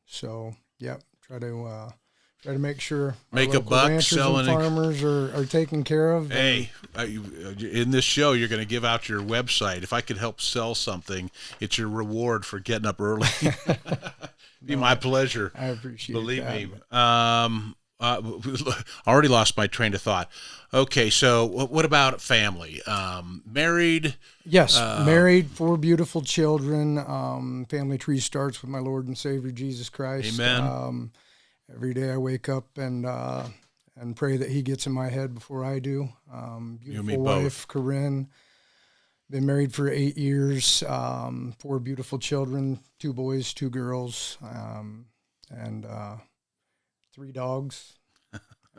So, yep, try to make sure make a buck selling and farmers are taken care of. Hey, in this show, you're going to give out your website. If I could help sell something, it's your reward for getting up early. Be my pleasure. I appreciate Believe that. me. Already lost my train of thought. Okay, so what about family? Married? Yes, married, 4 beautiful children. Family tree starts with my Lord and Savior Jesus Christ. Amen. Every day I wake up and and pray that he gets in my head before I do. Beautiful wife, Corinne. Been married for 8 years, 4 beautiful children, 2 boys, 2 girls, and 3 dogs.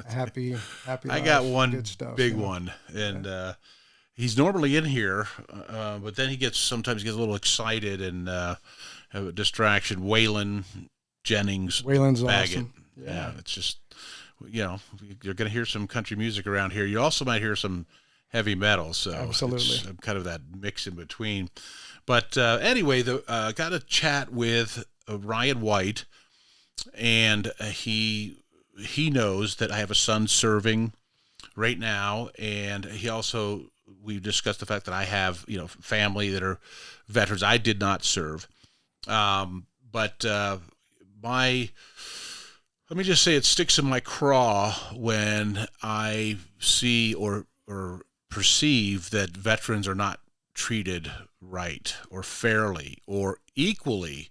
Happy I life, got one good stuff, big one, and he's normally in here, but then sometimes gets a little excited and have a distraction. Waylon Jennings, Waylon's Baggett. awesome. Yeah, it's just, you're going to hear some country music around here. You also might hear some heavy metal, so absolutely, it's kind of that mix in between. But anyway, got a chat with Ryan White, and he knows that I have a son serving right now, and we discussed the fact that I have family that are veterans. I did not serve, but let me just say it sticks in my craw when I see or perceive that veterans are not treated right or fairly or equally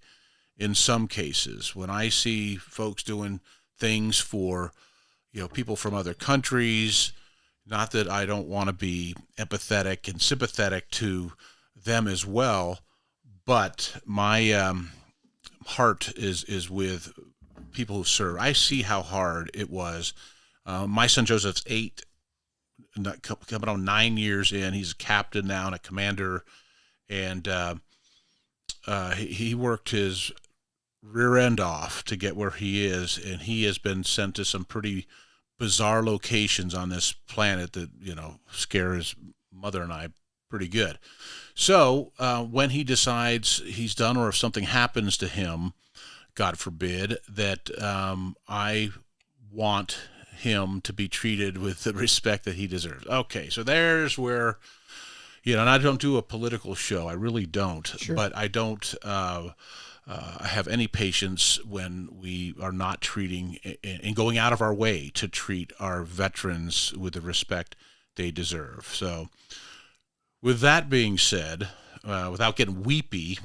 in some cases. When I see folks doing things for people from other countries, not that I don't want to be empathetic and sympathetic to them as well, but my heart is with people who serve. I see how hard it was. My son Joseph's 8, coming on 9 years in. He's a captain now and a commander, and he worked his rear end off to get where he is, and he has been sent to some pretty bizarre locations on this planet that scare his mother and I pretty good. So when he decides he's done, or if something happens to him, God forbid, that I want him to be treated with the respect that he deserves. Okay, so there's where, and I don't do a political show. I really don't. Sure. But I don't have any patience when we are not treating and going out of our way to treat our veterans with the respect they deserve. So with that being said, without getting weepy,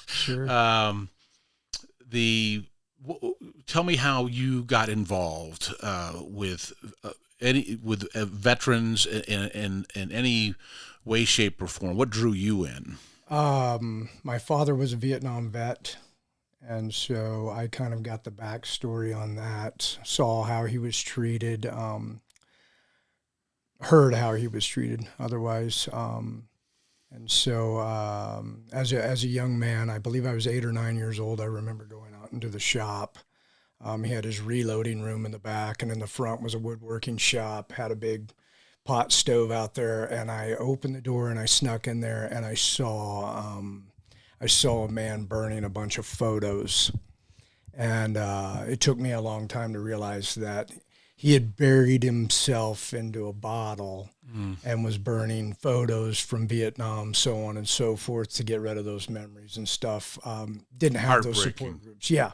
sure. Tell me how you got involved with veterans in any way, shape, or form. What drew you in? My father was a Vietnam vet, and so I kind of got the backstory on that. Saw how he was treated, heard how he was treated. Otherwise. And so as a young man, I believe I was 8 or 9 years old, I remember going out into the shop. He had his reloading room in the back, and in the front was a woodworking shop, had a big pot stove out there, and I opened the door and I snuck in there, and I saw a man burning a bunch of photos. And it took me a long time to realize that he had buried himself into a bottle and was burning photos from Vietnam, so on and so forth, to get rid of those memories and stuff. Didn't have those support groups. Yeah.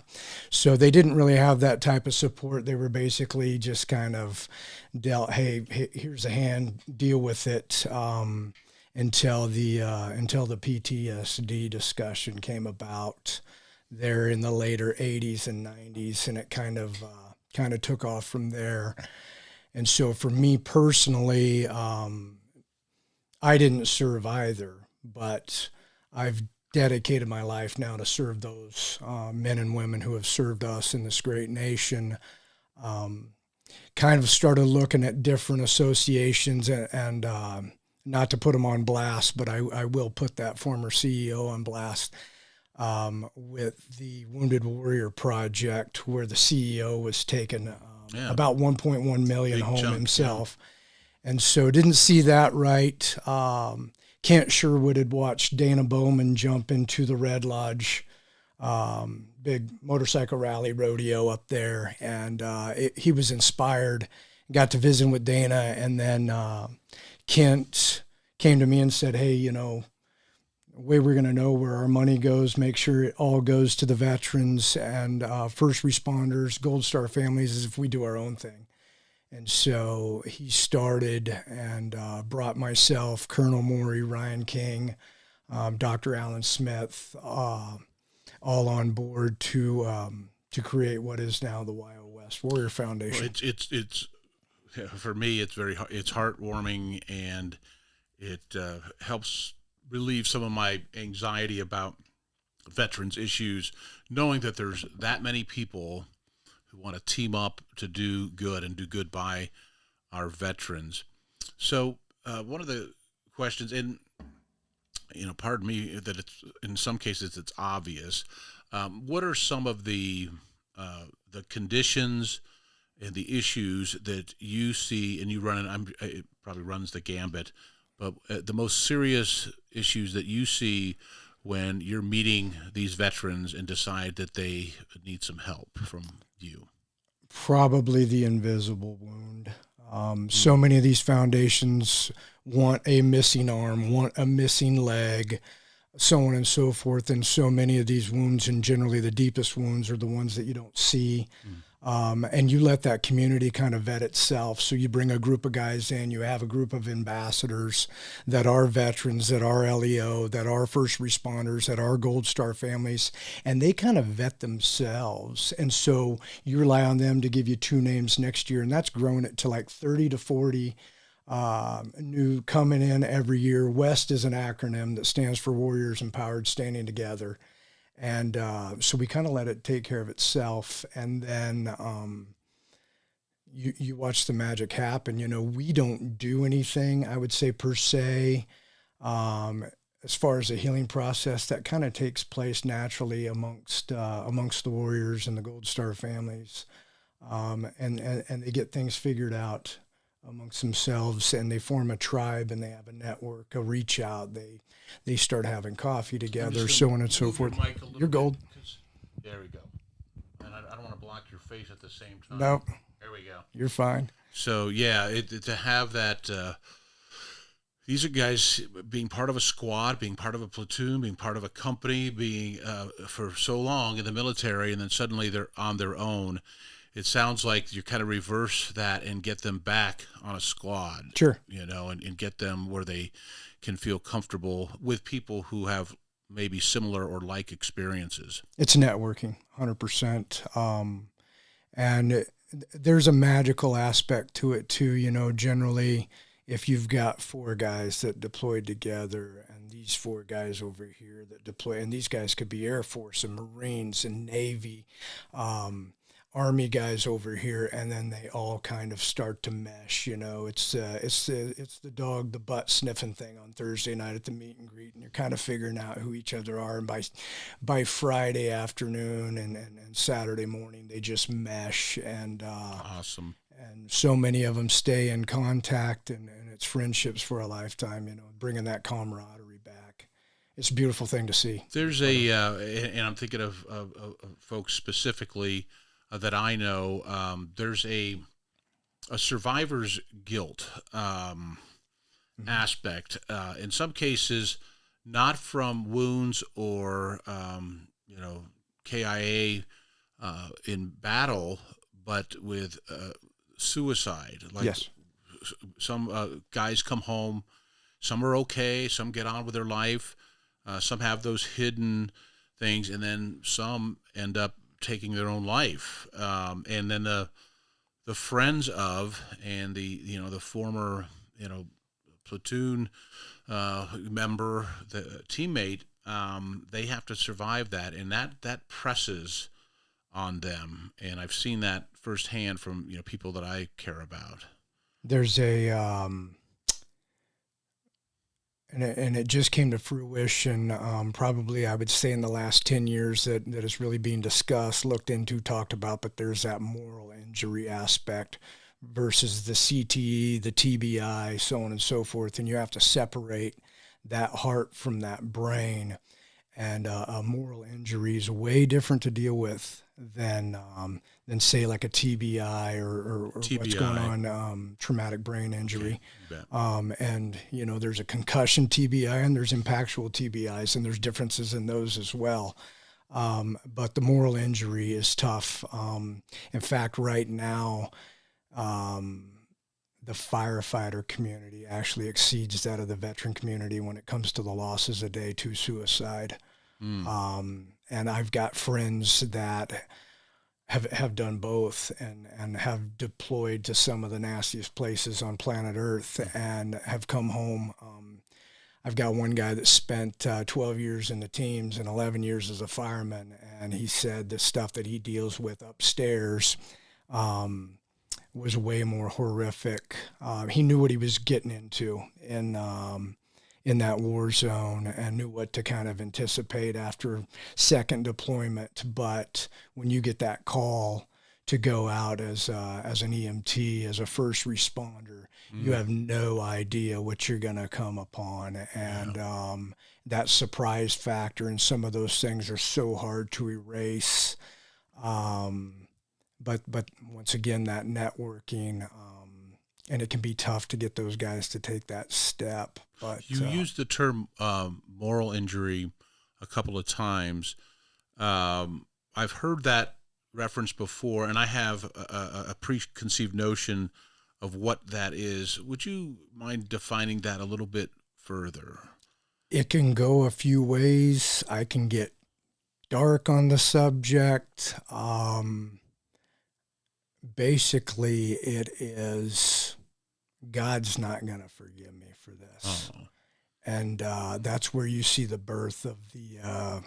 So they didn't really have that type of support. They were basically just kind of dealt, hey, here's a hand, deal with it, until the PTSD discussion came about there in the later 80s and 90s, and it kind of took off from there. And so for me personally, I didn't serve either, but I've dedicated my life now to serve those men and women who have served us in this great nation. Kind of started looking at different associations, and not to put them on blast, but I will put that former CEO on blast. With the Wounded Warrior Project, where the CEO was taking about 1.1 million home himself. Yeah. And so didn't see that right. Kent Sherwood had watched Dana Bowman jump into the Red Lodge, big motorcycle rally rodeo up there. And he was inspired, got to visit with Dana. And then Kent came to me and said, hey, the way we're going to know where our money goes, make sure it all goes to the veterans and first responders, Gold Star families, is if we do our own thing. And so he started and brought myself, Colonel Maury, Ryan King, Dr. Alan Smith, all on board to create what is now the Wild West Warrior Foundation. Well, it's for me, it's it's heartwarming, and it helps relieve some of my anxiety about veterans issues, knowing that there's that many people who want to team up to do good and do good by our veterans. So one of the questions, and pardon me that it's in some cases it's obvious. What are some of the conditions and the issues that you see, and you run, it probably runs the gambit, but the most serious issues that you see when you're meeting these veterans and decide that they need some help from you? Probably the invisible wound. So many of these foundations want a missing arm, want a missing leg, so on and so forth. And so many of these wounds, and generally the deepest wounds, are the ones that you don't see. And you let that community kind of vet itself. So you bring a group of guys in, you have a group of ambassadors that are veterans, that are LEO, that are first responders, that are Gold Star families, and they kind of vet themselves. And so you rely on them to give you 2 names next year, and that's grown it to like 30 to 40 new coming in every year. WEST is an acronym that stands for Warriors Empowered Standing Together. And so we kind of let it take care of itself. And then you watch the magic happen. We don't do anything, I would say, per se, as far as the healing process. That kind of takes place naturally amongst the Warriors and the Gold Star families. And they get things figured out amongst themselves, and they form a tribe, and they have a network, a reach out. They start having coffee together, so on and so forth. You're gold. There we go. And I don't want to block your face at the same time. Nope. There we go. You're fine. So yeah, to have that. These are guys being part of a squad, being part of a platoon, being part of a company, being for so long in the military, and then suddenly they're on their own. It sounds like you kind of reverse that and get them back on a squad. Sure. And get them where they can feel comfortable with people who have maybe similar or like experiences. It's networking, 100%. And there's a magical aspect to it too. Generally, if you've got 4 guys that deployed together, and these 4 guys over here that deploy, and these guys could be Air Force and Marines and Navy, Army guys over here, and then they all kind of start to mesh. It's the dog, the butt sniffing thing on Thursday night at the meet and greet, and you're kind of figuring out who each other are. And by Friday afternoon and Saturday morning, they just mesh. And awesome. And so many of them stay in contact, and it's friendships for a lifetime. Bringing that camaraderie back. It's a beautiful thing to see. There's and I'm thinking of folks specifically that I know. There's a survivor's guilt aspect. In some cases, not from wounds or KIA in battle, but with suicide. Like yes. Some guys come home, some are okay, some get on with their life, some have those hidden things, and then some end up taking their own life. And then the friends of, and the former, platoon member, the teammate, they have to survive that, and that presses on them. And I've seen that firsthand from, people that I care about. There's a, and it just came to fruition, probably I would say in the last 10 years that is really being discussed, looked into, talked about, but there's that moral injury aspect versus the CTE, the TBI, so on and so forth. And you have to separate that heart from that brain. And a moral injury is way different to deal with than say like a TBI or TBI. What's going on, traumatic brain injury. Okay, and there's a concussion TBI and there's impactual TBIs, and there's differences in those as well. But the moral injury is tough. In fact, right now, the firefighter community actually exceeds that of the veteran community when it comes to the losses a day to suicide. And I've got friends that have done both and have deployed to some of the nastiest places on planet Earth and have come home. I've got one guy that spent 12 years in the teams and 11 years as a fireman, and he said the stuff that he deals with upstairs was way more horrific. He knew what he was getting into in that war zone and knew what to kind of anticipate after second deployment. But when you get that call to go out as an EMT, as a first responder, you have no idea what you're going to come upon. And that surprise factor and some of those things are so hard to erase. But once again, that networking, and it can be tough to get those guys to take that step. But you used the term moral injury a couple of times. I've heard that reference before, and I have a preconceived notion of what that is. Would you mind defining that a little bit further? It can go a few ways. I can get dark on the subject. Basically, it is God's not going to forgive me for this. Oh. And that's where you see the birth of the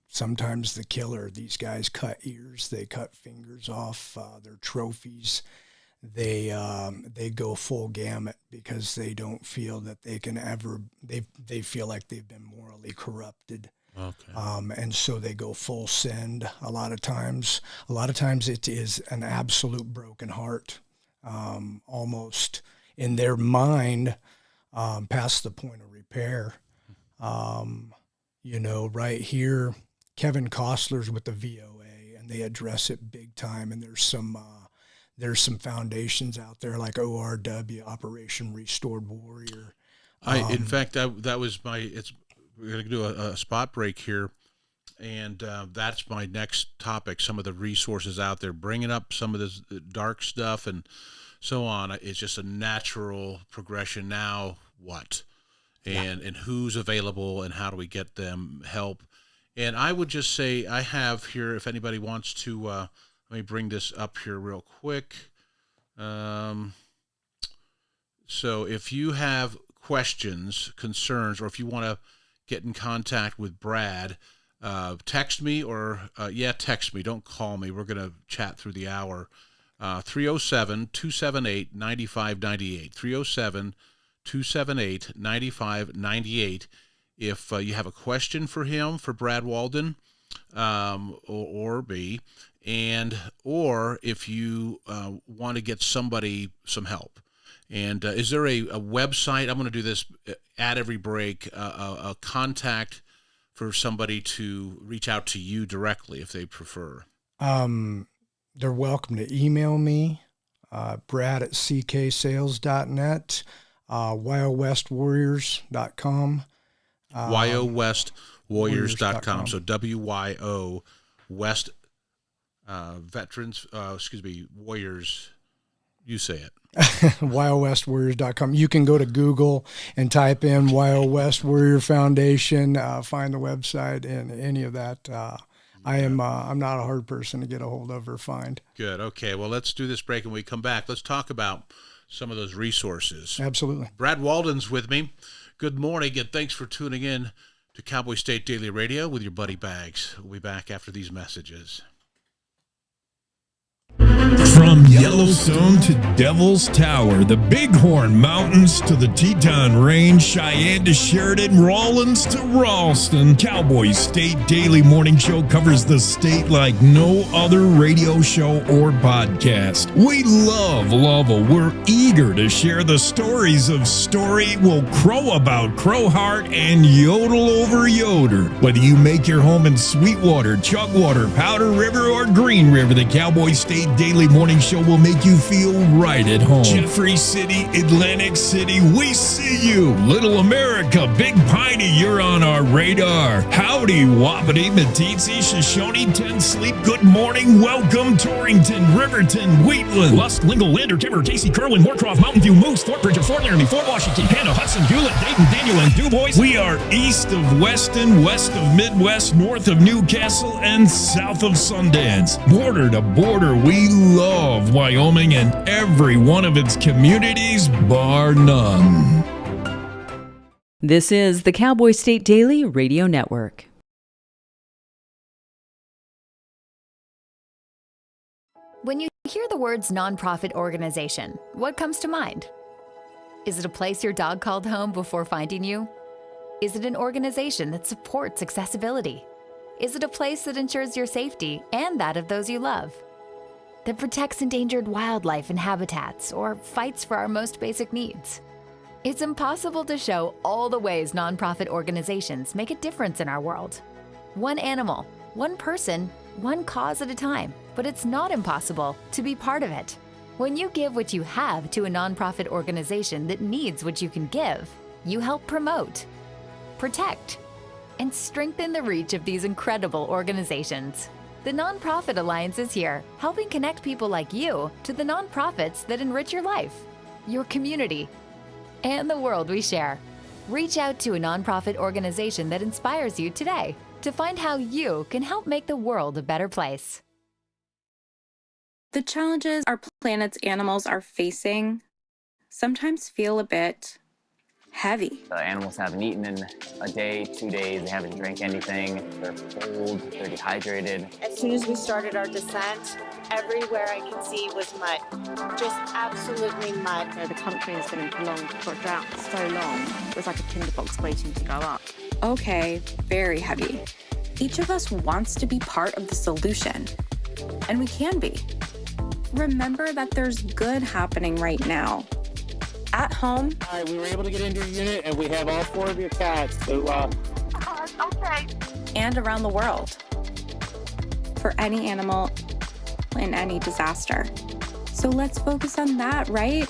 sometimes the killer. These guys cut ears, they cut fingers off their trophies. They go full gamut because they don't feel that they can ever. They feel like they've been morally corrupted. Okay. And so they go full send a lot of times. A lot of times it is an absolute broken heart, almost in their mind, past the point of repair. Right here, Kevin Costler's with the VOA, and they address it big time. And there's some foundations out there like ORW, Operation Restored Warrior. In fact, that was we're going to do a spot break here, and that's my next topic, some of the resources out there, bringing up some of this dark stuff and so on. It's just a natural progression. Now what? And who's available and how do we get them help? And I would just say I have here, if anybody wants to, let me bring this up here real quick. So if you have questions, concerns, or if you want to get in contact with Brad, text me text me. Don't call me. We're going to chat through the hour. 307-278-9598. 307-278-9598. If you have a question for him, for Brad Walden, or me, or if you want to get somebody some help. And is there a website? I'm going to do this at every break, a contact for somebody to reach out to you directly if they prefer. They're welcome to email me, brad@cksales.net, wyowestwarriors.com. wyowestwarriors.com. So WYO West Veterans, Warriors. You say it. wyowestwarriors.com. You can go to Google and type in Wyo West Warrior Foundation, find the website and any of that. I'm not a hard person to get a hold of or find. Good. Okay. Well, let's do this break, and when we come back, let's talk about some of those resources. Absolutely. Brad Walden's with me. Good morning, and thanks for tuning in to Cowboy State Daily Radio with your buddy Bags. We'll be back after these messages. From Yellowstone to Devil's Tower, the Bighorn Mountains to the Teton Range, Cheyenne to Sheridan, Rawlins to Ralston, Cowboy State Daily Morning Show covers the state like no other radio show or podcast. We love Lovell. We're eager to share the stories of Story, We'll Crow About Crowheart, and Yodel Over Yoder. Whether you make your home in Sweetwater, Chugwater, Powder River, or Green River, the Cowboy State Daily Morning Show will make you feel right at home. Jeffrey City, Atlantic City, we see you. Little America, Big Pine Alrighty, you're on our radar. Howdy, Wapiti, Meeteetse, Shoshone, Ten Sleep, good morning, welcome, Torrington, Riverton, Wheatland, Lusk, Lingle, Lander, Timber, Casey, Kerwin, Moorcroft, Mountain View, Moose, Fort Bridger, Fort Laramie, Fort Washington, Hannah, Hudson, Hewlett, Dayton, Daniel, and DuBois. We are east of Weston, west of Midwest, north of Newcastle, and south of Sundance. Border to border, we love Wyoming and every one of its communities, bar none. This is the Cowboy State Daily Radio Network. When you hear the words nonprofit organization, what comes to mind? Is it a place your dog called home before finding you? Is it an organization that supports accessibility? Is it a place that ensures your safety and that of those you love? That protects endangered wildlife and habitats or fights for our most basic needs? It's impossible to show all the ways nonprofit organizations make a difference in our world. One animal, one person, one cause at a time, but it's not impossible to be part of it. When you give what you have to a nonprofit organization that needs what you can give, you help promote, protect, and strengthen the reach of these incredible organizations. The Nonprofit Alliance is here, helping connect people like you to the nonprofits that enrich your life, your community, and the world we share. Reach out to a nonprofit organization that inspires you today to find how you can help make the world a better place. The challenges our planet's animals are facing sometimes feel a bit heavy. The animals haven't eaten in a day, 2 days, they haven't drank anything, they're cold, they're dehydrated. As soon as we started our descent, everywhere I could see was mud, just absolutely mud. The country has been in prolonged drought for so long, it was like a tinderbox waiting to go up. Okay, very heavy. Each of us wants to be part of the solution, and we can be. Remember that there's good happening right now. At home. All right, we were able to get into your unit, and we have all 4 of your cats. So, okay. And around the world. For any animal in any disaster. So let's focus on that, right?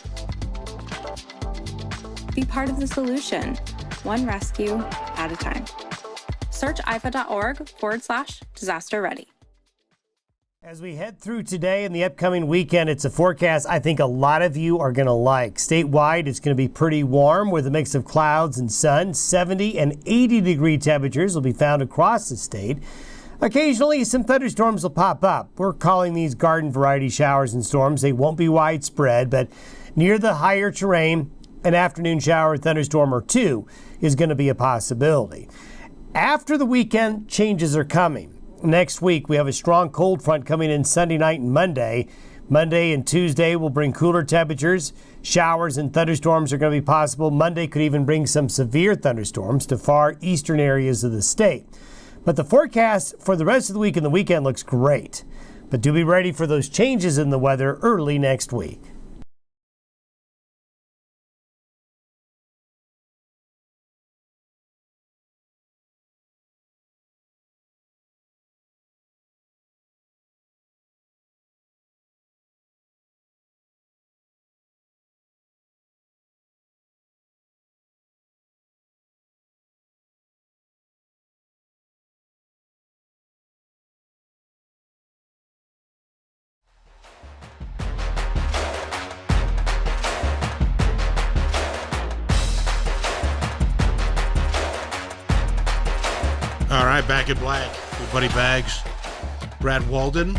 Be part of the solution, one rescue at a time. Search ifa.org/disaster ready. As we head through today and the upcoming weekend, it's a forecast I think a lot of you are going to like. Statewide, it's going to be pretty warm with a mix of clouds and sun. 70 and 80 degree temperatures will be found across the state. Occasionally, some thunderstorms will pop up. We're calling these garden variety showers and storms. They won't be widespread, but near the higher terrain, an afternoon shower or thunderstorm or two is going to be a possibility. After the weekend, changes are coming. Next week, we have a strong cold front coming in Sunday night and Monday. Monday and Tuesday will bring cooler temperatures. Showers and thunderstorms are going to be possible. Monday could even bring some severe thunderstorms to far eastern areas of the state. But the forecast for the rest of the week and the weekend looks great. But do be ready for those changes in the weather early next week. All right, back in black with Buddy Baggs, Brad Walden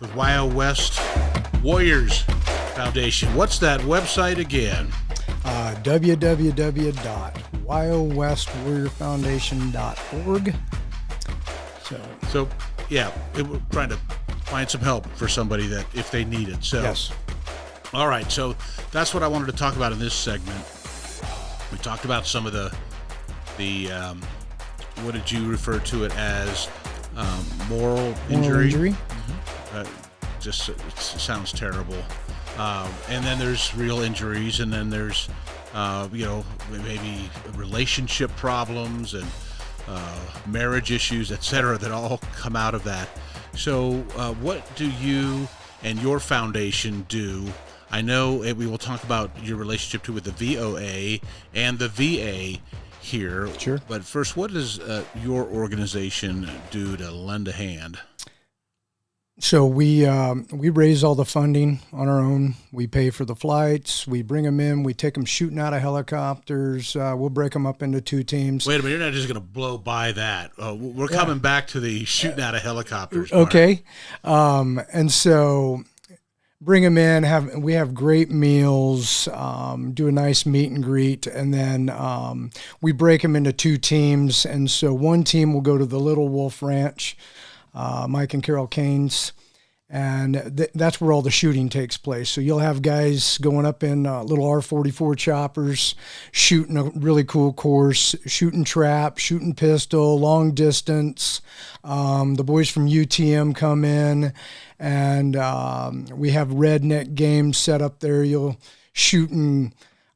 with YO West Warriors Foundation. What's that website again? www.wyowestwarriorfoundation.org. So yeah, we're trying to find some help for somebody that if they need it. So yes. All right, so that's what I wanted to talk about in this segment. We talked about some of the what did you refer to it as? Moral injury. Mm-hmm. Just it sounds terrible. And then there's real injuries, and then there's maybe relationship problems and marriage issues, etc., that all come out of that. So what do you and your foundation do? I know we will talk about your relationship too with the VOA and the VA. here. Sure. But first, what does your organization do to lend a hand? So we raise all the funding on our own. We pay for the flights. We bring them in. We take them shooting out of helicopters. We'll break them up into 2 teams. Wait a minute, you're not just going to blow by that. We're coming back to the shooting out of helicopters part. Okay. And so bring them in. We have great meals. Do a nice meet and greet, and then we break them into 2 teams. And so one team will go to the Little Wolf Ranch. Mike and Carol Kane's, and that's where all the shooting takes place. So you'll have guys going up in little R-44 choppers, shooting a really cool course, shooting trap, shooting pistol, long distance. The boys from UTM come in, and we have redneck games set up there. You'll shooting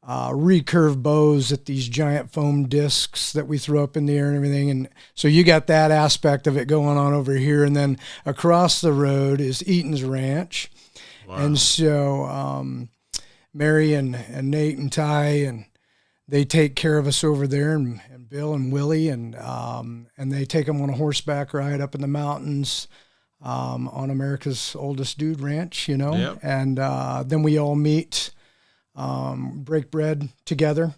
recurve bows at these giant foam discs that we throw up in the air and everything. And so you got that aspect of it going on over here. And then across the road is Eaton's Ranch. Wow. And so Mary and Nate and Ty, and they take care of us over there, and Bill and Willie, and they take them on a horseback ride up in the mountains on America's Oldest Dude Ranch, you know. Yep. And then we all meet, break bread together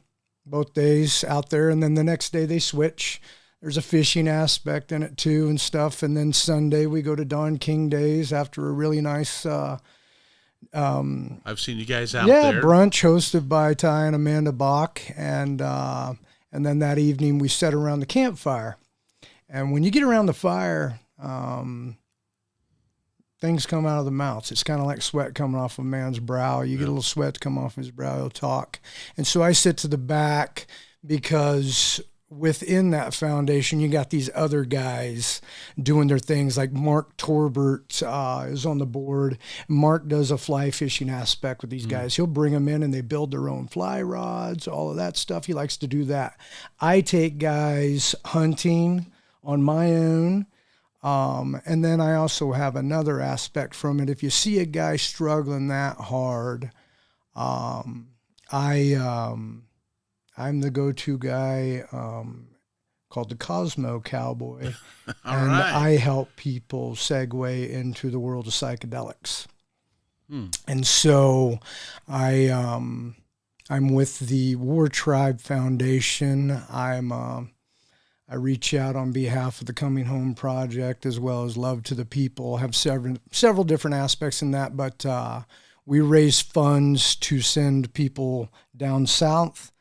both days out there, and then the next day they switch. There's a fishing aspect in it too and stuff. And then Sunday we go to Don King Days after a really nice I've seen you guys out there. Brunch hosted by Ty and Amanda Bach, and then that evening we sat around the campfire. And when you get around the fire, things come out of the mouths. It's kind of like sweat coming off a man's brow. You get a little sweat come off his brow, he'll talk. And so I sit to the back because within that foundation, you got these other guys doing their things. Like Mark Torbert is on the board. Mark does a fly fishing aspect with these guys. He'll bring them in and they build their own fly rods, all of that stuff. He likes to do that. I take guys hunting on my own. And then I also have another aspect from it. If you see a guy struggling that hard, I'm the go-to guy called the Cosmo Cowboy. And right. I help people segue into the world of psychedelics. And so I'm with the War Tribe Foundation. I reach out on behalf of the Coming Home Project as well as Love to the People. Have several different aspects in that, but we raise funds to send people down south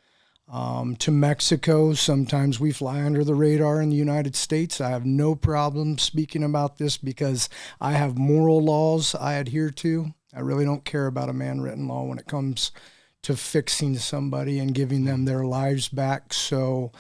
to Mexico. Sometimes we fly under the radar in the United States. I have no problem speaking about this because I have moral laws I adhere to. I really don't care about a man-written law when it comes to fixing somebody and giving them their lives back. So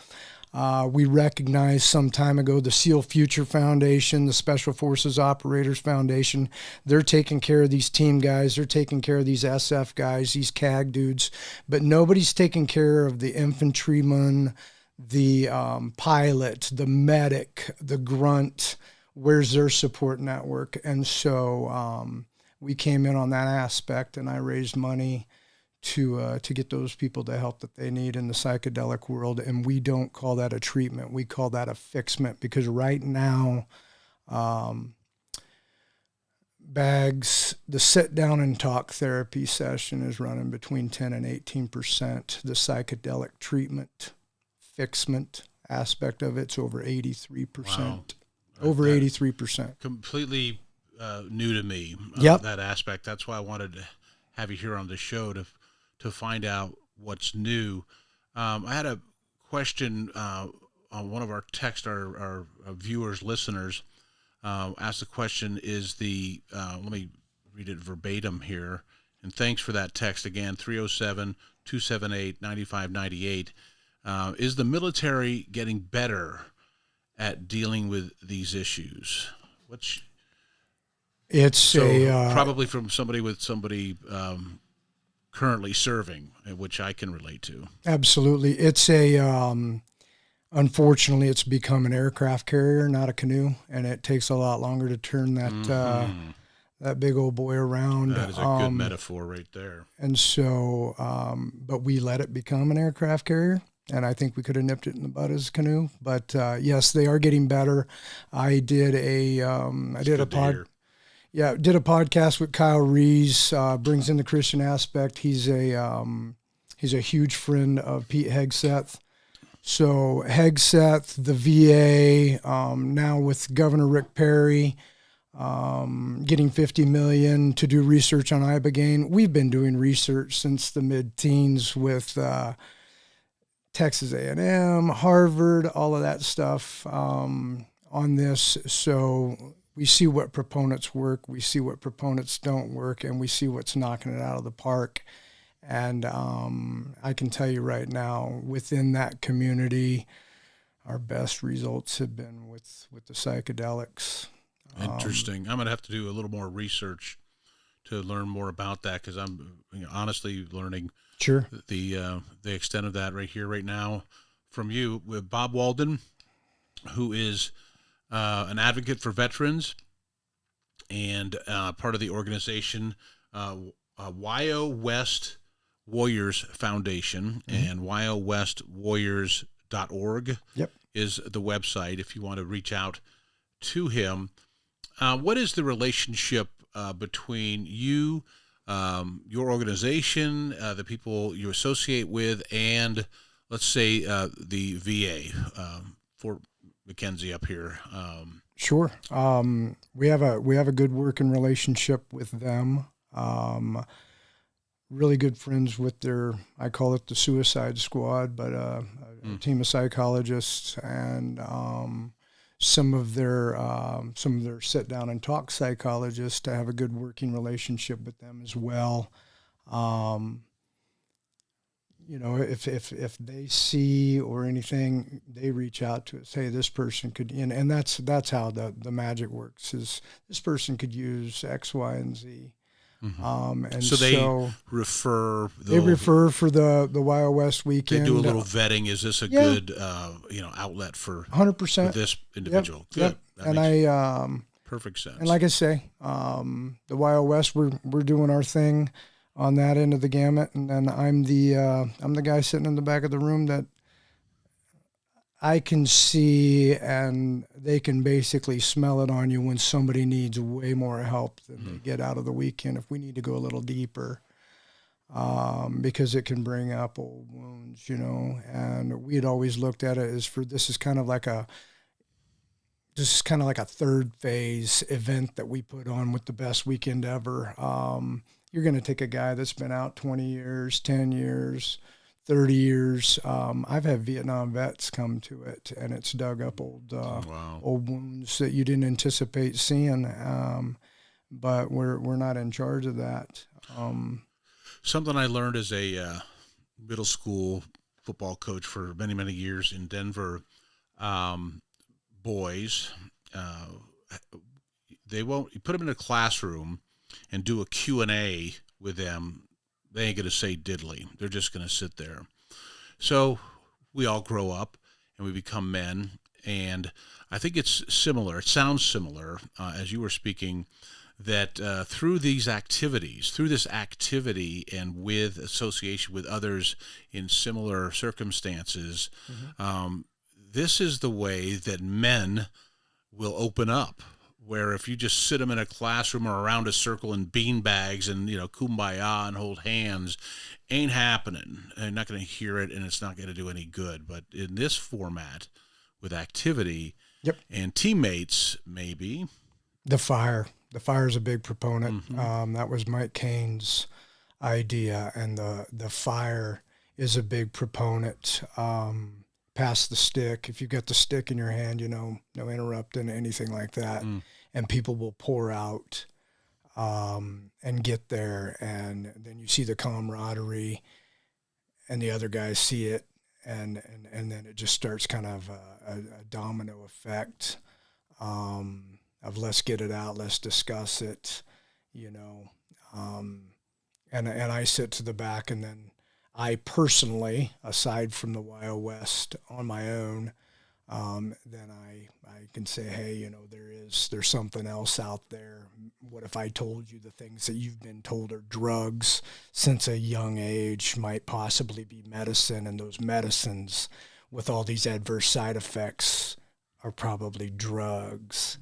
we recognized some time ago the SEAL Future Foundation, the Special Forces Operators Foundation. They're taking care of these team guys. They're taking care of these SF guys, these CAG dudes. But nobody's taking care of the infantryman, the pilot, the medic, the grunt. Where's their support network? And so we came in on that aspect, and I raised money to get those people the help that they need in the psychedelic world. And we don't call that a treatment. We call that a fixment, because right now, Bags, the sit down and talk therapy session is running between 10 and 18%. The psychedelic treatment, fixment aspect of it's over 83%. Wow. Over 83%. Completely new to me, yep. That aspect. That's why I wanted to have you here on the show to find out what's new. I had a question on one of our our viewers, listeners, asked the question, is let me read it verbatim here, and thanks for that text again, 307-278-9598. Is the military getting better at dealing with these issues? Probably from somebody currently serving, which I can relate to. Absolutely. It's unfortunately, it's become an aircraft carrier, not a canoe, and it takes a lot longer to turn that big old boy around. That is a good metaphor right there. And so, but we let it become an aircraft carrier. and I think we could have nipped it in the bud as a canoe. But yes, they are getting better. I did a podcast with Kyle Rees. Brings in the Christian aspect. He's a huge friend of Pete Hegseth. So Hegseth, the VA, now with Governor Rick Perry, getting $50 million to do research on Ibogaine. We've been doing research since the mid-teens with Texas A&M, Harvard, all of that stuff on this. So we see what proponents work, we see what proponents don't work, and we see what's knocking it out of the park. And I can tell you right now, within that community, our best results have been with the psychedelics. Interesting. I'm going to have to do a little more research to learn more about that, because I'm honestly learning the extent of that right here, right now, from you, with Bob Walden, who is an advocate for veterans and part of the organization WYO West Warriors Foundation, and wyowestwarriors.org is the website if you want to reach out to him. What is the relationship between you, your organization, the people you associate with, and let's say the VA, Fort McKenzie up here? Sure. We have a good working relationship with them. Really good friends with I call it the Suicide Squad, but a team of psychologists and some of their sit down and talk psychologists to have a good working relationship with them as well. If they see or anything, they reach out to us. Hey, this person could, and that's how the magic works. Is this person could use X, Y, and Z. Mm-hmm. And so they refer. They refer for the Wild West weekend. They do a little vetting. Is this a good outlet for 100% this individual? Yep. Good. And perfect sense. And like I say, the Wild West, we're doing our thing on that end of the gamut, and then I'm the guy sitting in the back of the room that I can see, and they can basically smell it on you when somebody needs way more help than they get out of the weekend. If we need to go a little deeper, because it can bring up old wounds, and we had always looked at it as this is kind of like a third phase event that we put on with the best weekend ever. You're going to take a guy that's been out 20 years, 10 years, 30 years. I've had Vietnam vets come to it, and it's dug up old wounds that you didn't anticipate seeing. But we're not in charge of that. Something I learned as a middle school football coach for many, many years in Denver, boys, you put them in a classroom and do a Q&A with them, they ain't going to say diddly. They're just going to sit there. So we all grow up and we become men. And I think it's similar. It sounds similar as you were speaking, that through this activity and with association with others in similar circumstances, this is the way that men will open up. Where if you just sit them in a classroom or around a circle in bean bags and, kumbaya and hold hands, ain't happening. They're not going to hear it, and it's not going to do any good. But in this format, with activity and teammates, maybe. The fire is a big proponent. That was Mike Cain's idea, and the fire is a big proponent. Pass the stick. If you've got the stick in your hand, no interrupting, anything like that. And people will pour out and get there. And then you see the camaraderie and the other guys see it. And then it just starts kind of a domino effect of let's get it out, let's discuss it, and I sit to the back, and then I personally, aside from the Wild West on my own, then I can say, hey, there's something else out there. What if I told you the things that you've been told are drugs since a young age might possibly be medicine, and those medicines with all these adverse side effects are probably drugs.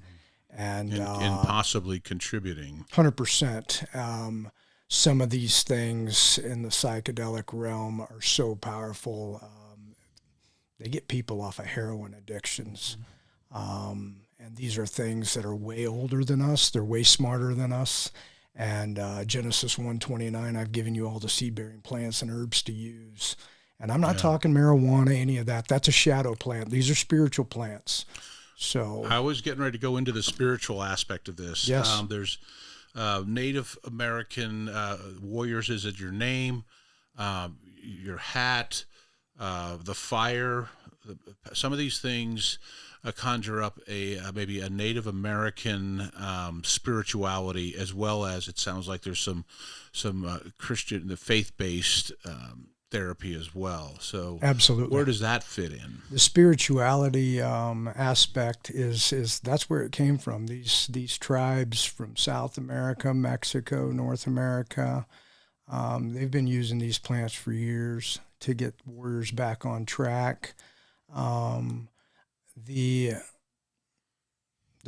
And possibly contributing. 100%. Some of these things in the psychedelic realm are so powerful. They get people off of heroin addictions. And these are things that are way older than us. They're way smarter than us. And Genesis 1:29, I've given you all the seed-bearing plants and herbs to use. And I'm not talking marijuana, any of that. That's a shadow plant. These are spiritual plants. So I was getting ready to go into the spiritual aspect of this. Yes. There's Native American warriors. Is it your name, your hat, the fire? Some of these things conjure up maybe a Native American spirituality, as well as it sounds like there's some Christian, the faith-based therapy as well. So absolutely, where does that fit in? The spirituality aspect is that's where it came from. These tribes from South America, Mexico, North America, they've been using these plants for years to get warriors back on track. The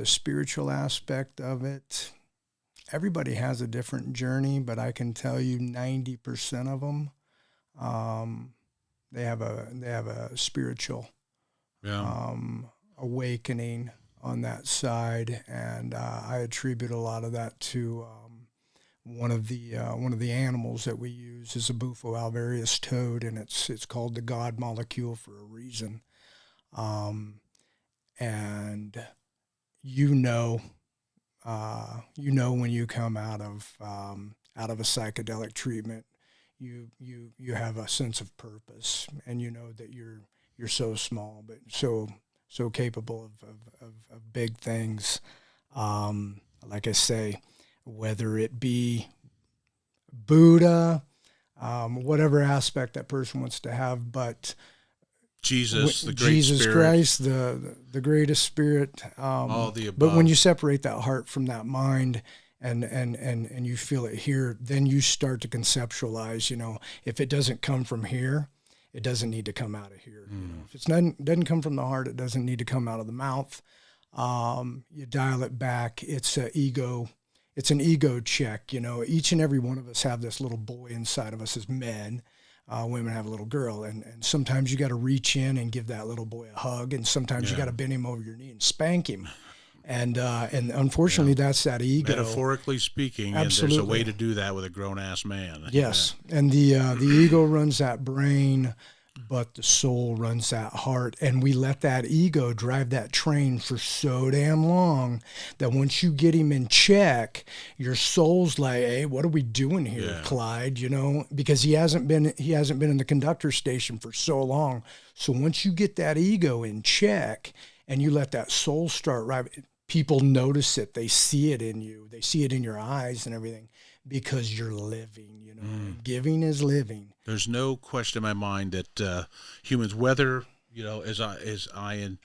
spiritual aspect of it, everybody has a different journey, but I can tell you 90% of them, they have a spiritual awakening on that side, and I attribute a lot of that to one of the animals that we use is a Bufo alvarius toad, and it's called the God molecule for a reason. And when you come out of a psychedelic treatment, you have a sense of purpose, and you know that you're so small but so capable of big things. Like I say, whether it be Buddha, whatever aspect that person wants to have, but Jesus, the great Jesus spirit. Christ, the greatest spirit. All the above. But when you separate that heart from that mind, and you feel it here, then you start to conceptualize. If it doesn't come from here, it doesn't need to come out of here. If it doesn't come from the heart, it doesn't need to come out of the mouth. You dial it back. It's an ego check. Each and every one of us have this little boy inside of us as men. Women have a little girl, and sometimes you got to reach in and give that little boy a hug, and sometimes you got to bend him over your knee and spank him, and unfortunately that's that ego. Metaphorically speaking, absolutely. And there's a way to do that with a grown-ass man. Yes, and the ego runs that brain, but the soul runs that heart, and we let that ego drive that train for so damn long that once you get him in check, your soul's like, hey, what are we doing here, Clyde? Because he hasn't been in the conductor station for so long. So once you get that ego in check and you let that soul start right, people notice it. They see it in you. They see it in your eyes and everything, because you're living. Giving is living. There's no question in my mind that humans, whether as I and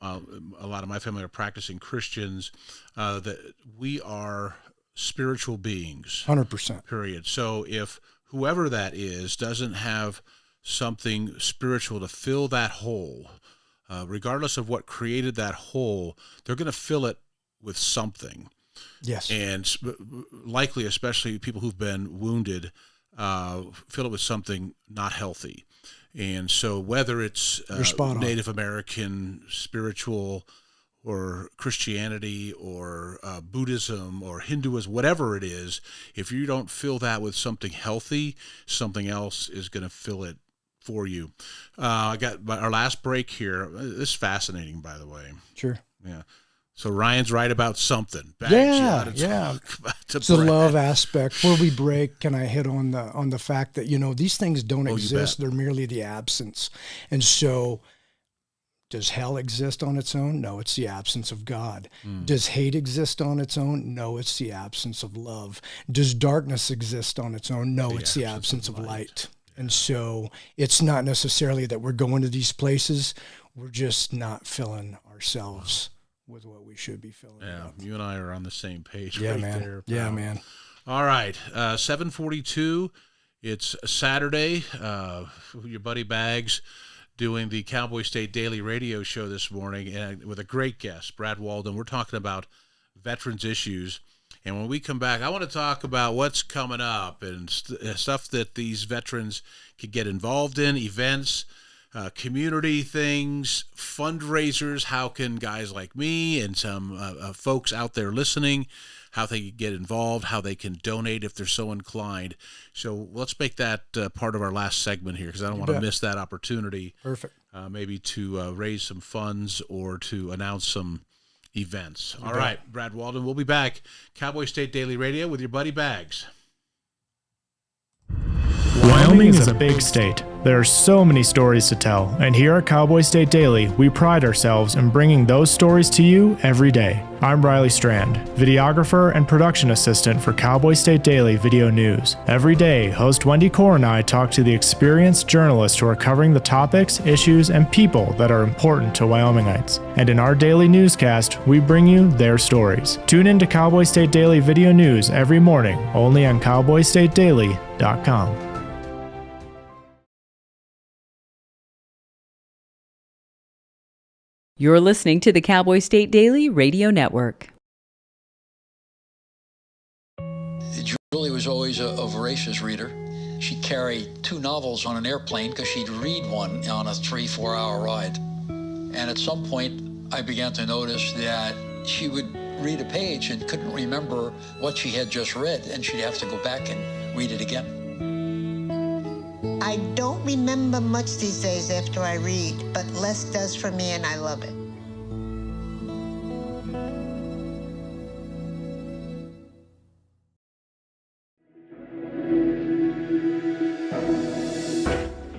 a lot of my family are practicing Christians, that we are spiritual beings. 100%. Period. So if whoever that is doesn't have something spiritual to fill that hole, regardless of what created that hole, they're going to fill it with something. Yes. And likely, especially people who've been wounded, fill it with something not healthy. And so whether it's Native American spiritual or Christianity or Buddhism or Hinduism, whatever it is, if you don't fill that with something healthy, something else is going to fill it for you. I got our last break here. This is fascinating, by the way. Sure. Yeah. So Ryan's right about something. Yeah. It's the love aspect. Where we break, can I hit on the fact that these things don't exist; they're merely the absence. And so, does hell exist on its own? No, it's the absence of God. Does hate exist on its own? No, it's the absence of love. Does darkness exist on its own? No, it's the absence of light. And so, it's not necessarily that we're going to these places. we're just not filling ourselves with what we should be filling. Yeah, you and I are on the same page. Yeah, right man. There, yeah, man. All right, 7:42. It's Saturday. Your buddy Bags doing the Cowboy State Daily radio show this morning, and with a great guest, Brad Walden. We're talking about veterans issues. And when we come back, I want to talk about what's coming up and stuff that these veterans can get involved in, events, community things, fundraisers. How can guys like me and some folks out there listening, how they can get involved, how they can donate if they're so inclined. So let's make that part of our last segment here, because I don't want to miss that opportunity. Perfect. Maybe to raise some funds or to announce some events. All right, Brad Walden. We'll be back. Cowboy State Daily Radio with your buddy Bags. Wyoming is a big state. There are so many stories to tell, and here at Cowboy State Daily, we pride ourselves in bringing those stories to you every day. I'm Riley Strand, videographer and production assistant for Cowboy State Daily Video News. Every day, host Wendy Core and I talk to the experienced journalists who are covering the topics, issues, and people that are important to Wyomingites. And in our daily newscast, we bring you their stories. Tune in to Cowboy State Daily Video News every morning, only on cowboystatedaily.com. You're listening to the Cowboy State Daily Radio Network. Julie was always a voracious reader. She'd carry 2 novels on an airplane because she'd read one on a 3-4 hour ride. And at some point, I began to notice that she would read a page and couldn't remember what she had just read, and she'd have to go back and read it again. I don't remember much these days after I read, but less does for me, and I love it.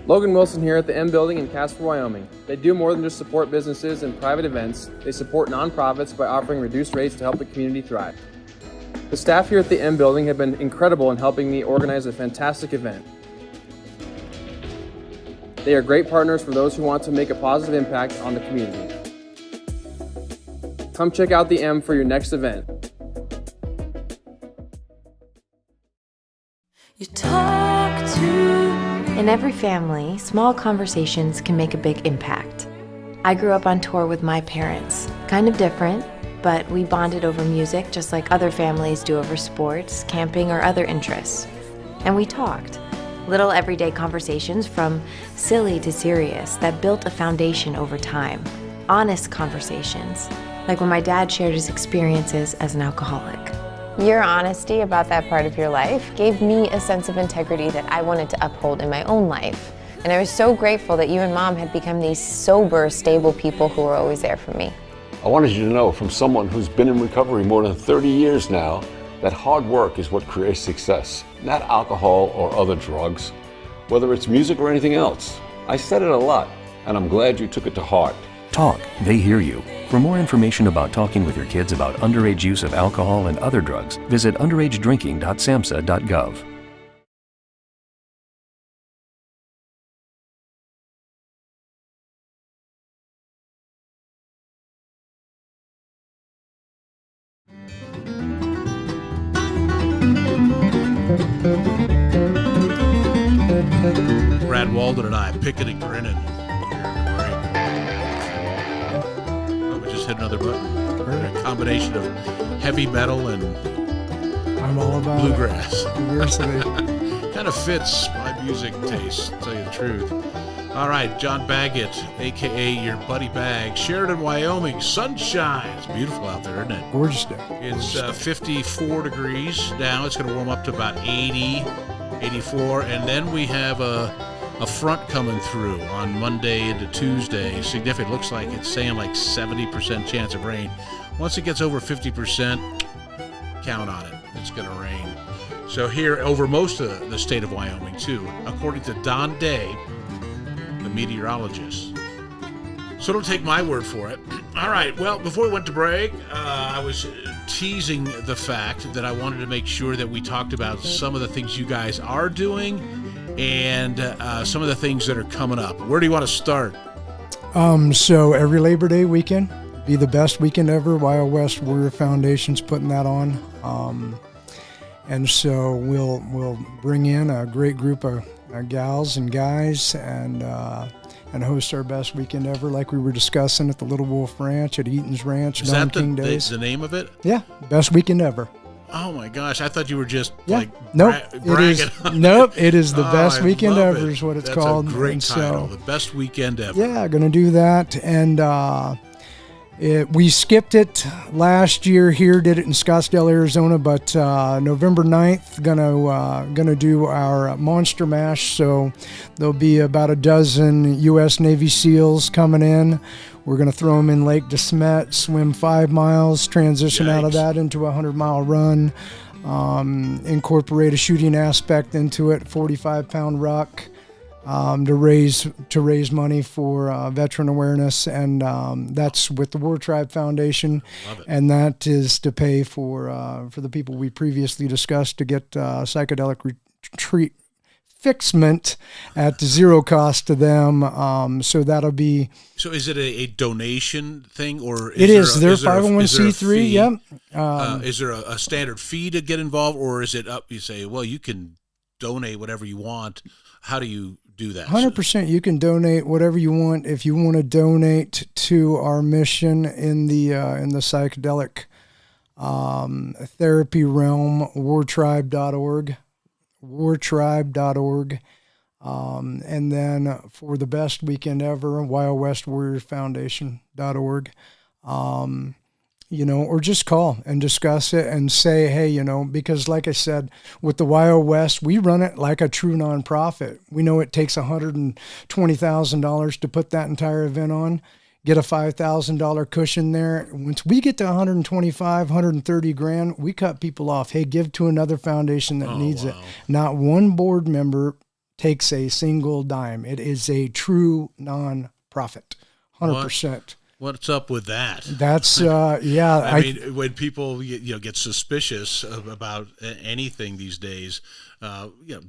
Logan Wilson here at the M Building in Casper, Wyoming. They do more than just support businesses and private events. They support nonprofits by offering reduced rates to help the community thrive. The staff here at the M Building have been incredible in helping me organize a fantastic event. They are great partners for those who want to make a positive impact on the community. Come check out the M for your next event. In every family, small conversations can make a big impact. I grew up on tour with my parents. Kind of different, but we bonded over music just like other families do over sports, camping, or other interests. And we talked. Little everyday conversations from silly to serious that built a foundation over time. Honest conversations, like when my dad shared his experiences as an alcoholic. Your honesty about that part of your life gave me a sense of integrity that I wanted to uphold in my own life. And I was so grateful that you and Mom had become these sober, stable people who were always there for me. I wanted you to know from someone who's been in recovery more than 30 years now that hard work is what creates success, not alcohol or other drugs, whether it's music or anything else. I said it a lot, and I'm glad you took it to heart. Talk, they hear you. For more information about talking with your kids about underage use of alcohol and other drugs, visit underagedrinking.samhsa.gov. Brad Walden and I picking and grinning here in the break. Oh, we just hit another button. A combination of heavy metal and I'm all about bluegrass. Diversity. Kind of fits my music taste, to tell you the truth. All right, John Baggett, a.k.a. your buddy Bag, Sheridan, Wyoming. Sunshine. It's beautiful out there, isn't it? Gorgeous day. It's 54 degrees now. It's going to warm up to about 80, 84. And then we have a front coming through on Monday into Tuesday. Significant. Looks like it's saying like 70% chance of rain. Once it gets over 50%, count on it. It's going to rain. So here over most of the state of Wyoming, too, according to Don Day, the meteorologist. So don't take my word for it. All right, well, before we went to break, I was teasing the fact that I wanted to make sure that we talked about some of the things you guys are doing and some of the things that are coming up. Where do you want to start? So every Labor Day weekend, be the best weekend ever. Wild West Warrior Foundation's putting that on. And so we'll bring in a great group of gals and guys and host our best weekend ever, like we were discussing at the Little Wolf Ranch at Eaton's Ranch. Is Don that King Days. the name of it? Yeah, best weekend ever. Oh my gosh! I thought you were just nope. bragging. It is the best weekend ever is what it's That's called. That's a great and title. The best weekend ever. Yeah, going to do that. And we skipped it last year here, did it in Scottsdale, Arizona, but November 9th, gonna do our Monster Mash. So there'll be about a dozen U.S. Navy SEALs coming in. We're going to throw them in Lake DeSmet, swim 5 miles, transition out of that into a 100-mile run, incorporate a shooting aspect into it, 45-pound ruck. To raise money for veteran awareness, and that's with the War Tribe Foundation, and that is to pay for the people we previously discussed to get psychedelic retreat fixment at zero cost to them. So that'll be. So is it a donation thing, or it is? They're 501c3. Yep. Is there a standard fee to get involved, or is it up? You say, well, you can donate whatever you want. How do you do that? 100%. You can donate whatever you want. If you want to donate to our mission in the psychedelic therapy realm, wartribe.org, and then for the best weekend ever, wildwestwarriorfoundation.org. Or just call and discuss it and say, hey, because like I said, with the Wild West, we run it like a true nonprofit. We know it takes $120,000 to put that entire event on, get a $5,000 cushion there. Once we get to 125, 130 grand, we cut people off. Hey, give to another foundation that needs it. Not one board member takes a single dime. It is a true nonprofit, 100%. What's up with that? That's yeah. I mean, when people get suspicious about anything these days,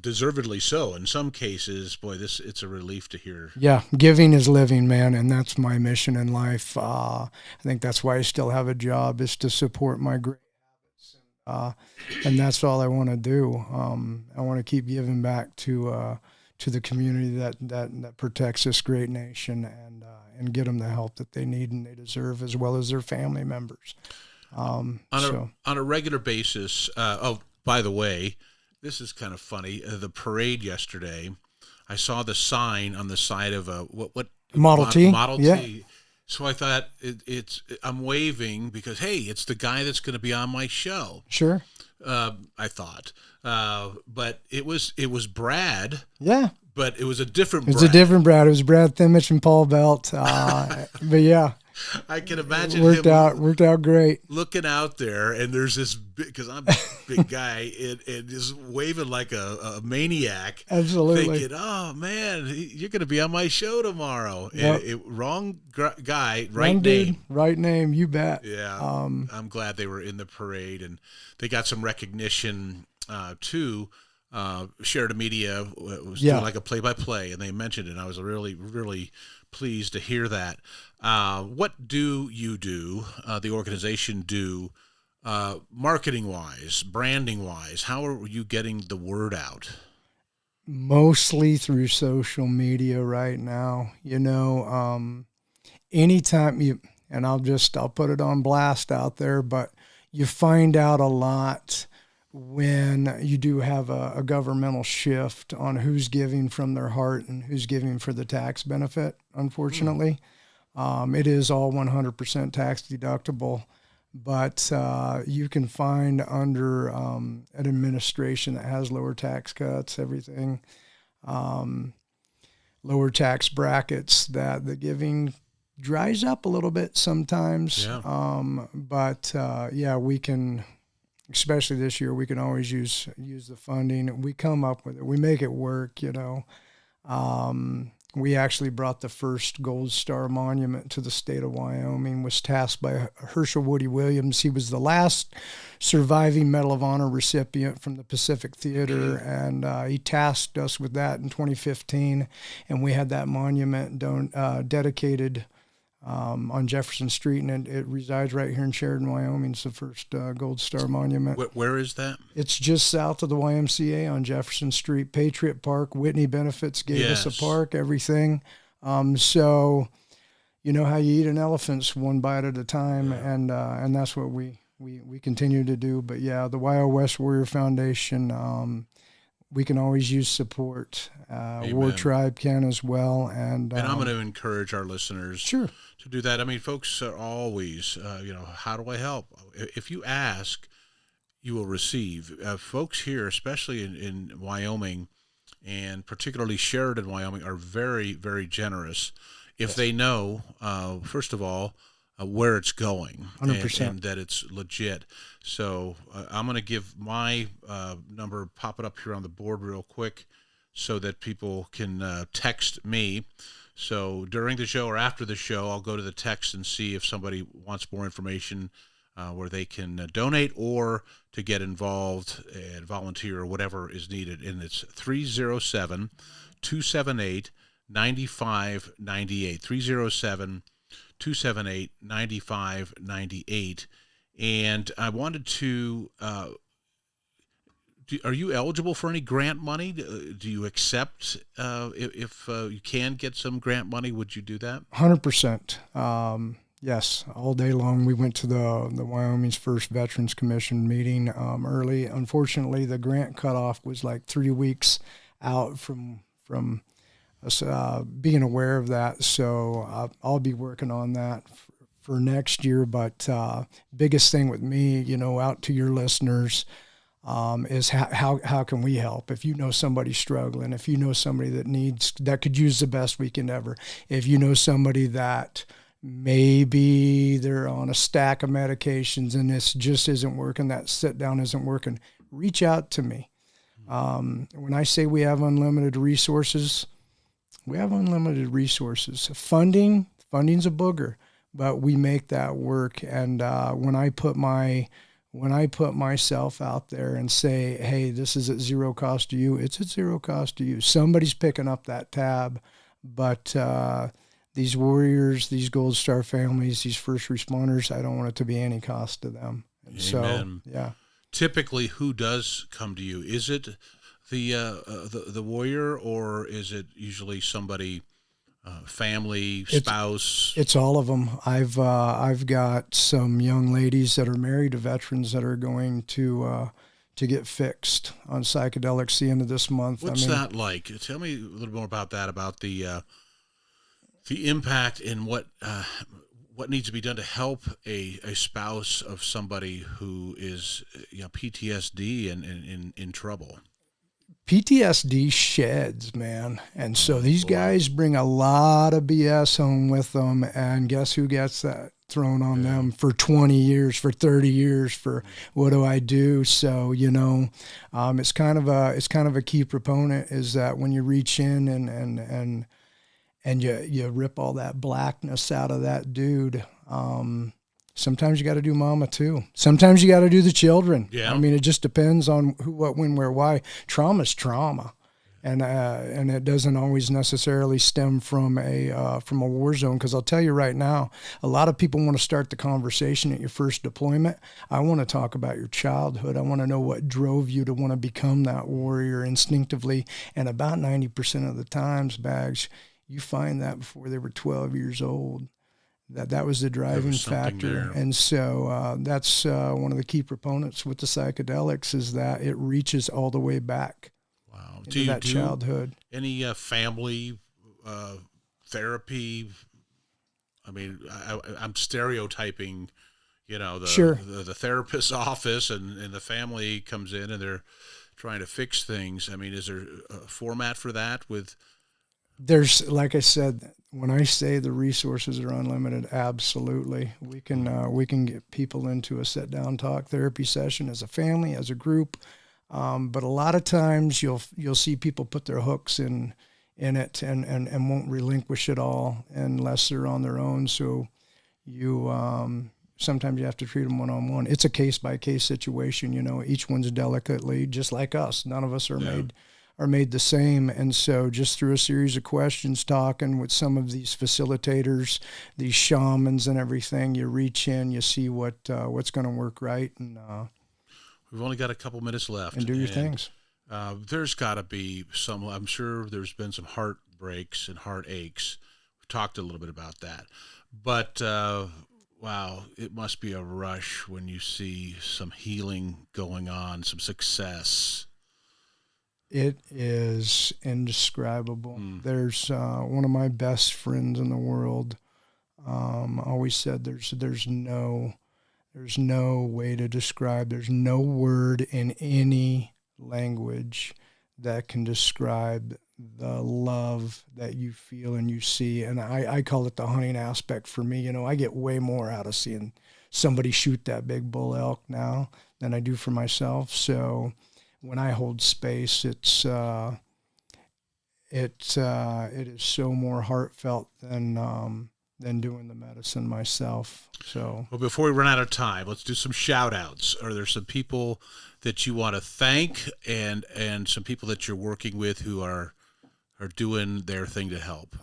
deservedly so. In some cases, boy, it's a relief to hear. Yeah, giving is living, man, and that's my mission in life. I think that's why I still have a job, is to support my great habits, and that's all I want to do. I want to keep giving back to the community that protects this great nation, and get them the help that they need and they deserve, as well as their family members. On a regular basis. By the way, this is kind of funny. The parade yesterday, I saw the sign on the side of a what Model T. Model yeah. T. So I thought I'm waving because, hey, it's the guy that's going to be on my show. Sure. I thought, but it was Brad. Yeah. But it was a different Brad. It was a different Brad. It was Brad Thimich and Paul Belt. But yeah. I can imagine worked out great. Looking out there, and there's this because I'm a big guy, and just waving like a maniac. Absolutely. Thinking, oh man, you're going to be on my show tomorrow. Yep. Wrong guy, right name. Dude, right name. You bet. Yeah. I'm glad they were in the parade, and they got some recognition too. Sheridan Media was doing like a play-by-play, and they mentioned it, and I was really, really pleased to hear that. What do you do, the organization do, marketing-wise, branding-wise? How are you getting the word out? Mostly through social media right now. Anytime and I'll put it on blast out there, but you find out a lot when you do have a governmental shift on who's giving from their heart and who's giving for the tax benefit, unfortunately. It is all 100% tax deductible, but you can find under an administration that has lower tax cuts, everything, lower tax brackets, that the giving dries up a little bit sometimes. Yeah. But we can... Especially this year, we can always use the funding. We come up with it. We make it work, We actually brought the first Gold Star monument to the state of Wyoming, was tasked by Herschel Woody Williams. He was the last surviving Medal of Honor recipient from the Pacific Theater, and he tasked us with that in 2015, and we had that monument dedicated on Jefferson Street, and it resides right here in Sheridan, Wyoming. It's the first Gold Star monument. Where is that? It's just south of the YMCA on Jefferson Street. Patriot Park, Whitney Benefits gave us a park, everything. So you know how you eat an elephant's one bite at a time, and that's what we continue to do. But yeah, the Wild West Warrior Foundation, we can always use support. War Tribe can as well. And I'm going to encourage our listeners to do that. I mean, folks are always, how do I help? If you ask, you will receive. Folks here, especially in Wyoming, and particularly Sheridan, Wyoming, are very, very generous if they know, first of all, where it's going 100%. And that it's legit. So I'm going to give my number, pop it up here on the board real quick so that people can text me. So during the show or after the show, I'll go to the text and see if somebody wants more information where they can donate or to get involved and volunteer or whatever is needed. And it's 307-278-9598, 307-278-9598. And I wanted to, are you eligible for any grant money? Do you accept, if you can get some grant money, would you do that? 100%. Yes, all day long. We went to the Wyoming's first Veterans Commission meeting early. Unfortunately, the grant cutoff was like 3 weeks out from us being aware of that. So I'll be working on that for next year. But biggest thing with me, out to your listeners, is how can we help? If you know somebody struggling, if you know somebody that could use the best weekend ever, if you know somebody that maybe they're on a stack of medications and this just isn't working, that sit down isn't working, reach out to me. When I say we have unlimited resources, we have unlimited resources. Funding's a booger, but we make that work. And when I put myself out there and say, hey, this is at zero cost to you, it's at zero cost to you. Somebody's picking up that tab, but these warriors, these Gold Star families, these first responders, I don't want it to be any cost to them. And Amen. So, yeah. Typically, who does come to you? Is it the warrior, or is it usually somebody, family, spouse? It's all of them. I've got some young ladies that are married to veterans that are going to get fixed on psychedelics the end of this month. What's that like? Tell me a little more about that, about the impact and what needs to be done to help a spouse of somebody who is PTSD and in trouble. PTSD sheds, man. And so these guys bring a lot of BS home with them, and guess who gets that thrown on them for 20 years, for 30 years, for what do I do? So, it's kind of a key proponent is that when you reach in and you rip all that blackness out of that dude, sometimes you got to do mama too. Sometimes you got to do the children. Yeah. I mean, it just depends on who, what, when, where, why. Trauma's trauma. And it doesn't always necessarily stem from a war zone. Because I'll tell you right now, a lot of people want to start the conversation at your first deployment. I want to talk about your childhood. I want to know what drove you to want to become that warrior instinctively. And about 90% of the times, Bags, you find that before they were 12 years old. That was the driving factor. There. And so that's one of the key proponents with the psychedelics is that it reaches all the way back. Wow. Do you do childhood. Any family therapy? I mean, I'm stereotyping, the therapist's office and the family comes in and they're trying to fix things. I mean, is there a format for that with... There's, like I said, when I say the resources are unlimited, absolutely. We can get people into a sit-down talk therapy session as a family, as a group. But a lot of times you'll see people put their hooks in in it and won't relinquish it all unless they're on their own. So you sometimes you have to treat them one-on-one. It's a case-by-case situation, you know. Each one's delicately, just like us. None of us are made the same. And so just through a series of questions, talking with some of these facilitators, these shamans and everything, you reach in, you see what's going to work right. And we've only got a couple minutes left. And do your things. There's got to be some, I'm sure there's been some heartbreaks and heartaches. We've talked a little bit about that. But, wow, it must be a rush when you see some healing going on, some success. It is indescribable. There's one of my best friends in the world always said there's no way to describe, there's no word in any language that can describe the love that you feel and you see. And I call it the hunting aspect for me. You know, I get way more out of seeing somebody shoot that big bull elk now than I do for myself. So when I hold space, it is so more heartfelt than doing the medicine myself. So, well, before we run out of time, let's do some shout outs. Are there some people that you want to thank and some people that you're working with who are doing their thing to help?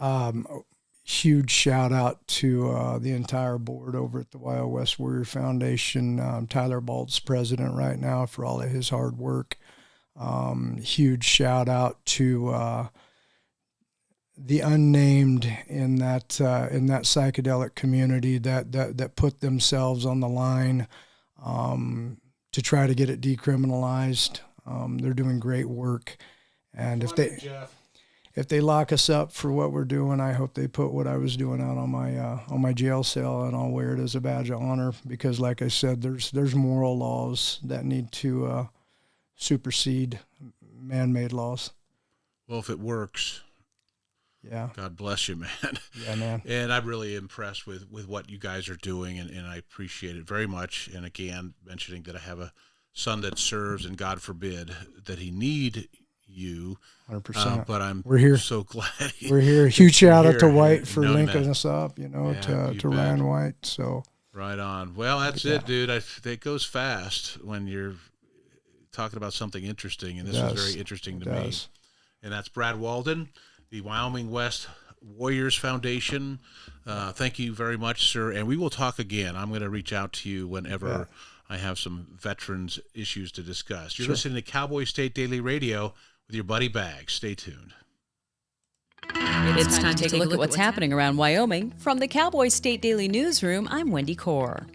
Huge shout out to the entire board over at the Wild West Warrior Foundation. Tyler Balt's president right now for all of his hard work. Huge shout out to the unnamed in that psychedelic community that put themselves on the line to try to get it decriminalized. They're doing great work, and if they lock us up for what we're doing, I hope they put what I was doing out on my jail cell, and I'll wear it as a badge of honor, because like I said, there's moral laws that need to supersede man-made laws. Well, if it works, yeah. God bless you, man. Yeah, man. And I'm really impressed with what you guys are doing, and I appreciate it very much. And again, mentioning that I have a son that serves, and God forbid that he need you. 100%. But we're here. So glad we're here. Huge shout out to White for linking us up, you know, to Ryan White. So right on. Well, that's it, dude. It goes fast when you're talking about something interesting, and this is very interesting to me. And that's Brad Walden, the Wyoming West Warriors Foundation. Thank you very much, sir. And we will talk again. I'm going to reach out to you whenever I have some veterans issues to discuss. You're listening to Cowboy State Daily Radio with your buddy Bags. Stay tuned. It's time to take a look at what's happening around Wyoming. From the Cowboy State Daily Newsroom, I'm Wendy Corr.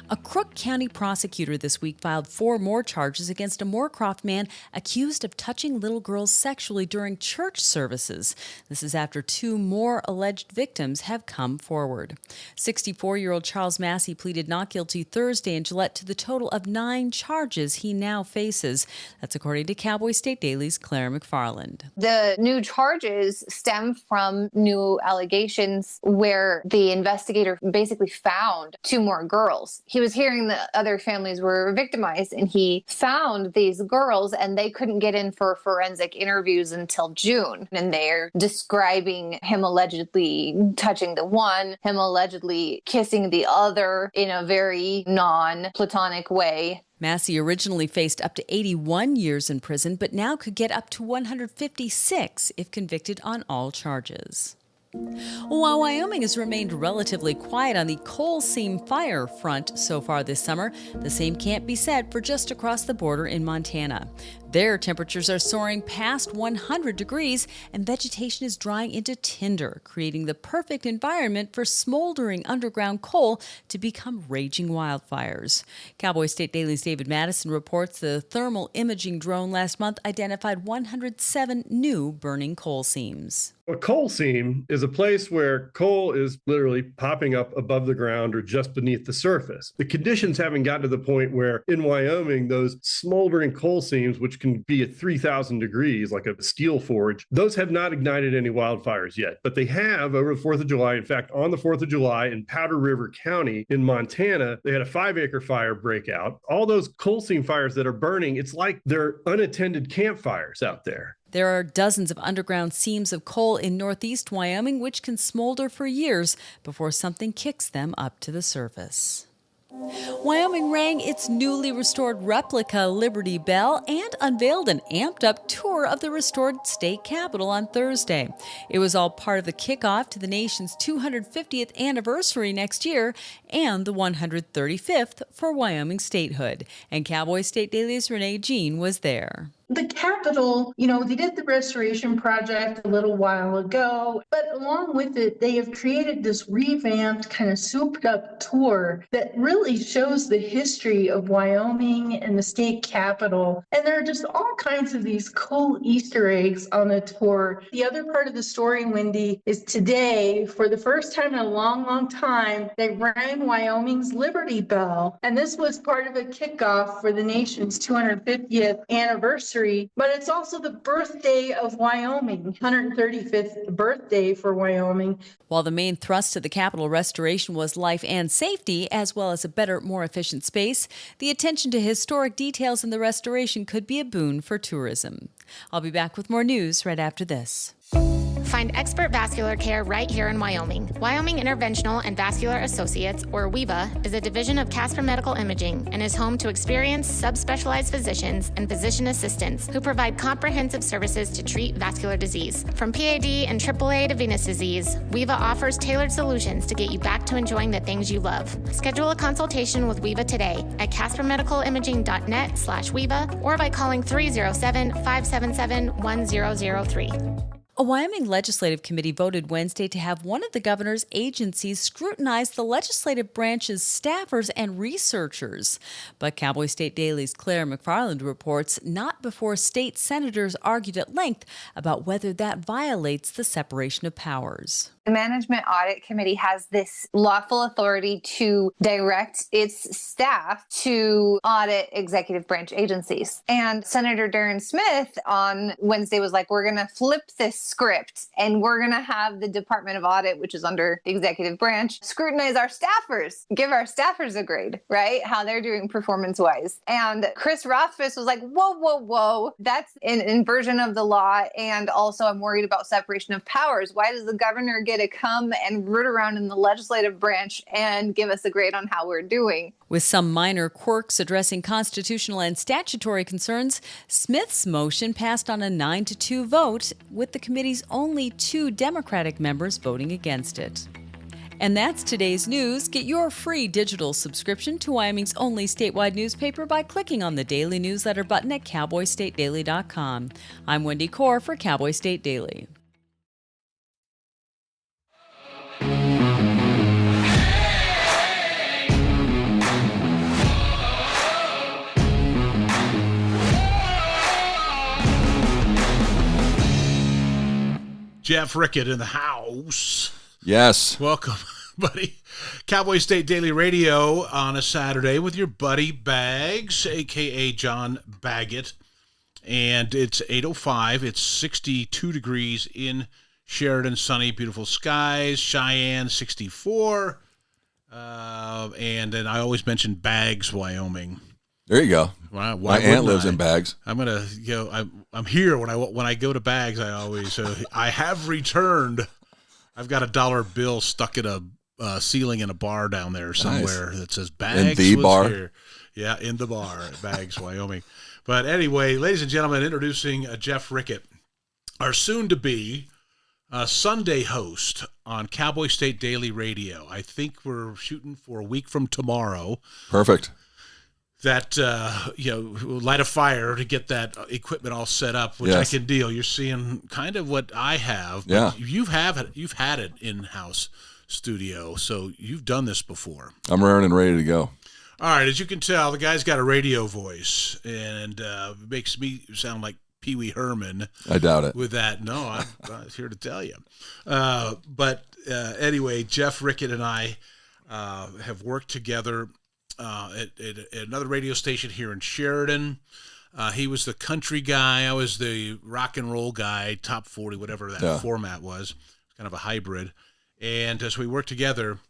A Crook County prosecutor this week filed 4 more charges against a Moorcroft man accused of touching little girls sexually during church services. This is after 2 more alleged victims have come forward. 64-year-old Charles Massey pleaded not guilty Thursday in Gillette to the total of 9 charges he now faces. That's according to Cowboy State Daily's Claire McFarland. The new charges stem from new allegations where the investigator basically found 2 more girls. He was hearing that other families were victimized, and he found these girls, and they couldn't get in for forensic interviews until June. And they're describing him allegedly touching the one, him allegedly kissing the other in a very non-platonic way. Massey originally faced up to 81 years in prison, but now could get up to 156 if convicted on all charges. While Wyoming has remained relatively quiet on the coal seam fire front so far this summer, the same can't be said for just across the border in Montana. There, temperatures are soaring past 100 degrees and vegetation is drying into tinder, creating the perfect environment for smoldering underground coal to become raging wildfires. Cowboy State Daily's David Madison reports the thermal imaging drone last month identified 107 new burning coal seams. A coal seam is a place where coal is literally popping up above the ground or just beneath the surface. The conditions haven't gotten to the point where in Wyoming, those smoldering coal seams, which can be at 3,000 degrees, like a steel forge, those have not ignited any wildfires yet. But they have over the 4th of July. In fact, on the 4th of July in Powder River County in Montana, they had a 5-acre fire break out. All those coal seam fires that are burning, it's like they're unattended campfires out there. There are dozens of underground seams of coal in northeast Wyoming which can smolder for years before something kicks them up to the surface. Wyoming rang its newly restored replica Liberty Bell and unveiled an amped-up tour of the restored state capitol on Thursday. It was all part of the kickoff to the nation's 250th anniversary next year and the 135th for Wyoming statehood. And Cowboy State Daily's Renee Jean was there. The Capitol, they did the restoration project a little while ago, but along with it, they have created this revamped, kind of souped up tour that really shows the history of Wyoming and the state capitol. And there are just all kinds of these cool Easter eggs on the tour. The other part of the story, Wendy, is today, for the first time in a long, long time, they rang Wyoming's Liberty Bell. And this was part of a kickoff for the nation's 250th anniversary. But it's also the birthday of Wyoming, 135th birthday for Wyoming. While the main thrust of the Capitol restoration was life and safety, as well as a better, more efficient space, the attention to historic details in the restoration could be a boon for tourism. I'll be back with more news right after this. Find expert vascular care right here in Wyoming. Wyoming Interventional and Vascular Associates, or WIVA, is a division of Casper Medical Imaging and is home to experienced subspecialized physicians and physician assistants who provide comprehensive services to treat vascular disease. From PAD and AAA to venous disease, WIVA offers tailored solutions to get you back to enjoying the things you love. Schedule a consultation with WIVA today at caspermedicalimaging.net/WIVA or by calling 307-577-1003. A Wyoming legislative committee voted Wednesday to have one of the governor's agencies scrutinize the legislative branch's staffers and researchers. But Cowboy State Daily's Claire McFarland reports not before state senators argued at length about whether that violates the separation of powers. The Management Audit Committee has this lawful authority to direct its staff to audit executive branch agencies. And Senator Darren Smith on Wednesday was like, we're going to flip this script and we're going to have the Department of Audit, which is under the executive branch, scrutinize our staffers, give our staffers a grade, right? How they're doing performance-wise. And Chris Rothfuss was like, whoa. That's an inversion of the law. And also I'm worried about separation of powers. Why does the governor get to come and root around in the legislative branch and give us a grade on how we're doing? With some minor quirks addressing constitutional and statutory concerns, Smith's motion passed on a 9-2 vote, with the committee's only 2 Democratic members voting against it. And that's today's news. Get your free digital subscription to Wyoming's only statewide newspaper by clicking on the daily newsletter button at cowboystatedaily.com. I'm Wendy Core for Cowboy State Daily. Jeff Rickett in the house. Yes. Welcome, buddy. Cowboy State Daily Radio on a Saturday with your buddy Bags, a.k.a. John Baggett. And it's 8:05. It's 62 degrees in Sheridan, sunny, beautiful skies. Cheyenne, 64. And then I always mention Bags, Wyoming. There you go. Why My aunt lives in Bags. I'm gonna I'm here when I go to Bags. I always I have returned. I've got a dollar bill stuck in a ceiling in a bar down there somewhere that says Bags. In the was bar. Here. Yeah, in the bar at Bags, Wyoming. But anyway, ladies and gentlemen, introducing Jeff Rickett, our soon-to-be Sunday host on Cowboy State Daily Radio. I think we're shooting for a week from tomorrow. Perfect. That light a fire to get that equipment all set up, which I can deal. You're seeing kind of what I have. But you've had it in-house studio, so you've done this before. I'm raring and ready to go. All right, as you can tell, the guy's got a radio voice, and it makes me sound like Pee Wee Herman. I doubt it. With that, no, I'm here to tell you. But anyway, Jeff Rickett and I have worked together at another radio station here in Sheridan. He was the country guy. I was the rock and roll guy, top 40, whatever that format was. Kind of a hybrid. And as we worked together,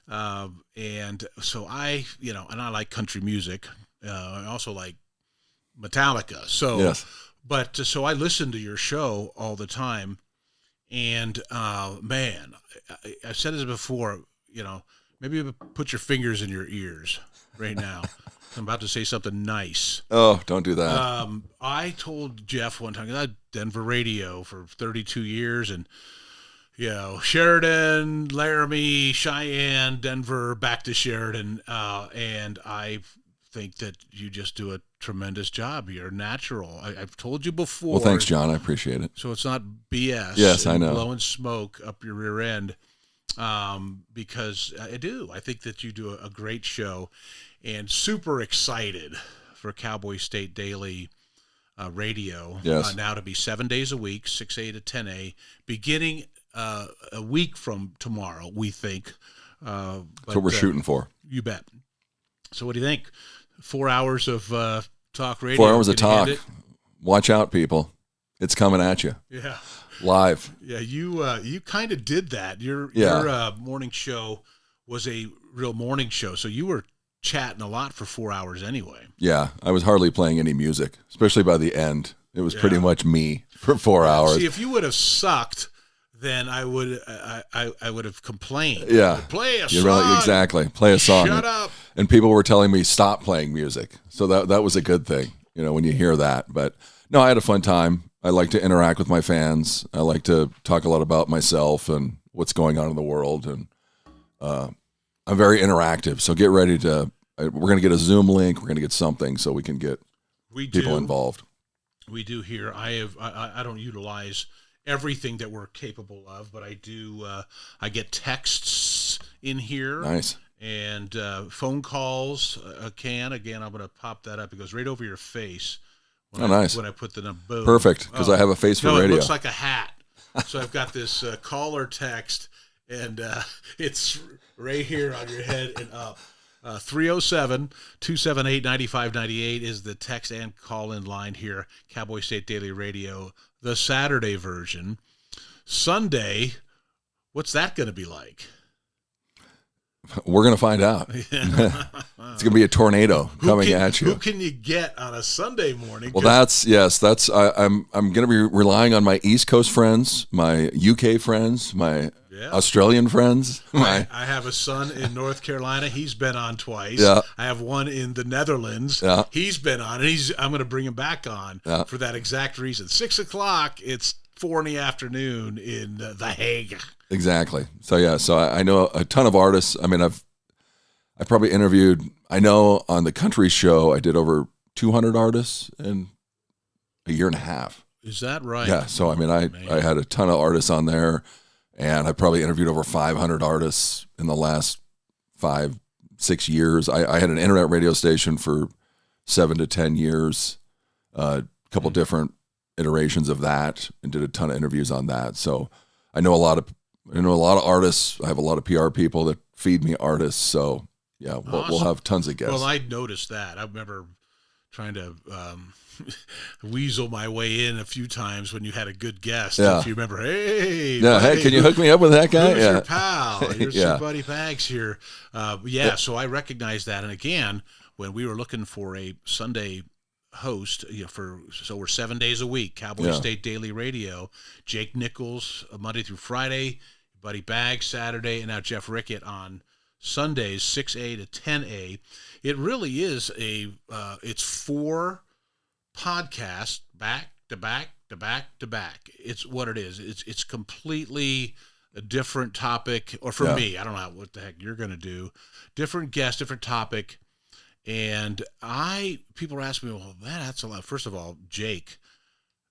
and so I like country music. I also like Metallica. So But so I listen to your show all the time, and man, I've said this before. Maybe put your fingers in your ears right now. I'm about to say something nice. Oh, don't do that. I told Jeff one time, 'cause I had Denver radio for 32 years, and Sheridan, Laramie, Cheyenne, Denver, back to Sheridan, and I think that you just do a tremendous job. You're natural. I've told you before. Well, thanks, John. I appreciate it. So it's not BS. Yes, I know. Blowing smoke up your rear end, because I do. I think that you do a great show, and super excited for Cowboy State Daily radio. Yes. Now to be 7 days a week, 6A to 10A, beginning a week from tomorrow, we think. That's what we're shooting for. You bet. So what do you think? 4 hours of talk radio. 4 hours of Can you hand talk. it? Watch out, people. It's coming at you. Yeah. Live. Yeah, you kind of did that. Your morning show was a real morning show, so you were chatting a lot for 4 hours anyway. Yeah, I was hardly playing any music, especially by the end. It was pretty much me for 4 hours. See, if you would have sucked, then I would have complained. Yeah. Play a You're song. Really, exactly. Play a song. Shut up. And people were telling me stop playing music. So that was a good thing, when you hear that. But no, I had a fun time. I like to interact with my fans. I like to talk a lot about myself and what's going on in the world. And I'm very interactive. So get ready we're going to get a Zoom link. We're going to get something so we can get people involved. We do here. I don't utilize everything that we're capable of, but I do. I get texts in here. Nice. And phone calls. Again, I'm going to pop that up. It goes right over your face. Nice. When I put the boom. Perfect, because I have a face for radio. It looks like a hat. So I've got this caller text, and it's right here on your head and up. 307-278-9598 is the text and call-in line here. Cowboy State Daily Radio, the Saturday version. Sunday, what's that going to be like? We're going to find out. It's going to be a tornado coming at you. Who can you get on a Sunday morning? Well, I'm going to be relying on my East Coast friends, my UK friends, my Australian friends. I have a son in North Carolina. He's been on twice. Yeah. I have one in the Netherlands. Yeah. He's been on, and I'm going to bring him back on for that exact reason. 6 o'clock, it's 4 in the afternoon in The Hague. Exactly. So I know a ton of artists. I mean, I probably interviewed, I know on the country show, I did over 200 artists in a year and a half. Is that right? Yeah. So, I mean, I had a ton of artists on there, and I probably interviewed over 500 artists in the last 5-6 years. I had an internet radio station for 7 to 10 years, a couple different iterations of that, and did a ton of interviews on that. So I know a lot of artists. I have a lot of PR people that feed me artists. So yeah, we'll have tons of guests. Well, I noticed that. I remember trying to weasel my way in a few times when you had a good guest. Yeah. If you remember, hey, can you hook me up with that guy? Who's your pal? Here's your buddy Bags here. So I recognize that. And again, when we were looking for a Sunday host, so we're 7 days a week, Cowboy State Daily Radio, Jake Nichols Monday through Friday, Buddy Baggs Saturday, and now Jeff Rickett on Sundays, 6A to 10A. It really is it's 4 podcasts back to back to back to back. It's what it is. It's completely a different topic, or for me, I don't know what the heck you're going to do. Different guest, different topic. And people are asking me, well, man, that's a lot. First of all, Jake,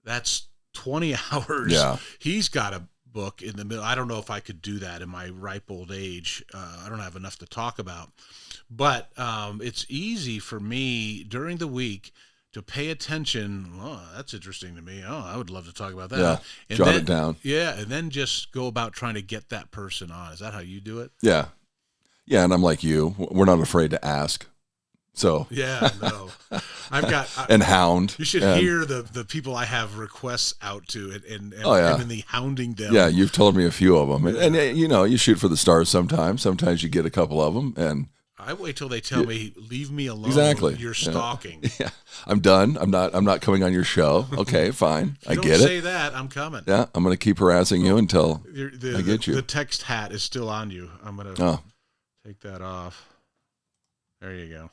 that's 20 hours. Yeah. He's got a book in the middle. I don't know if I could do that in my ripe old age. I don't have enough to talk about. But it's easy for me during the week to pay attention. Oh, that's interesting to me. Oh, I would love to talk about that. Yeah, and jot it down. Yeah, and then just go about trying to get that person on. Is that how you do it? Yeah. Yeah, and I'm like you. We're not afraid to ask. So yeah, no, I've got and hound. You should hear the people I have requests out to, and I'm in the hounding them. Yeah, you've told me a few of them, and you shoot for the stars sometimes. Sometimes you get a couple of them, and I wait till they tell me, leave me alone. Exactly. You're stalking. Yeah. I'm done. I'm not coming on your show. Okay, fine. I get it. Don't say that. I'm coming. Yeah, I'm going to keep harassing you until I get you. The text hat is still on you. I'm going to take that off. There you go.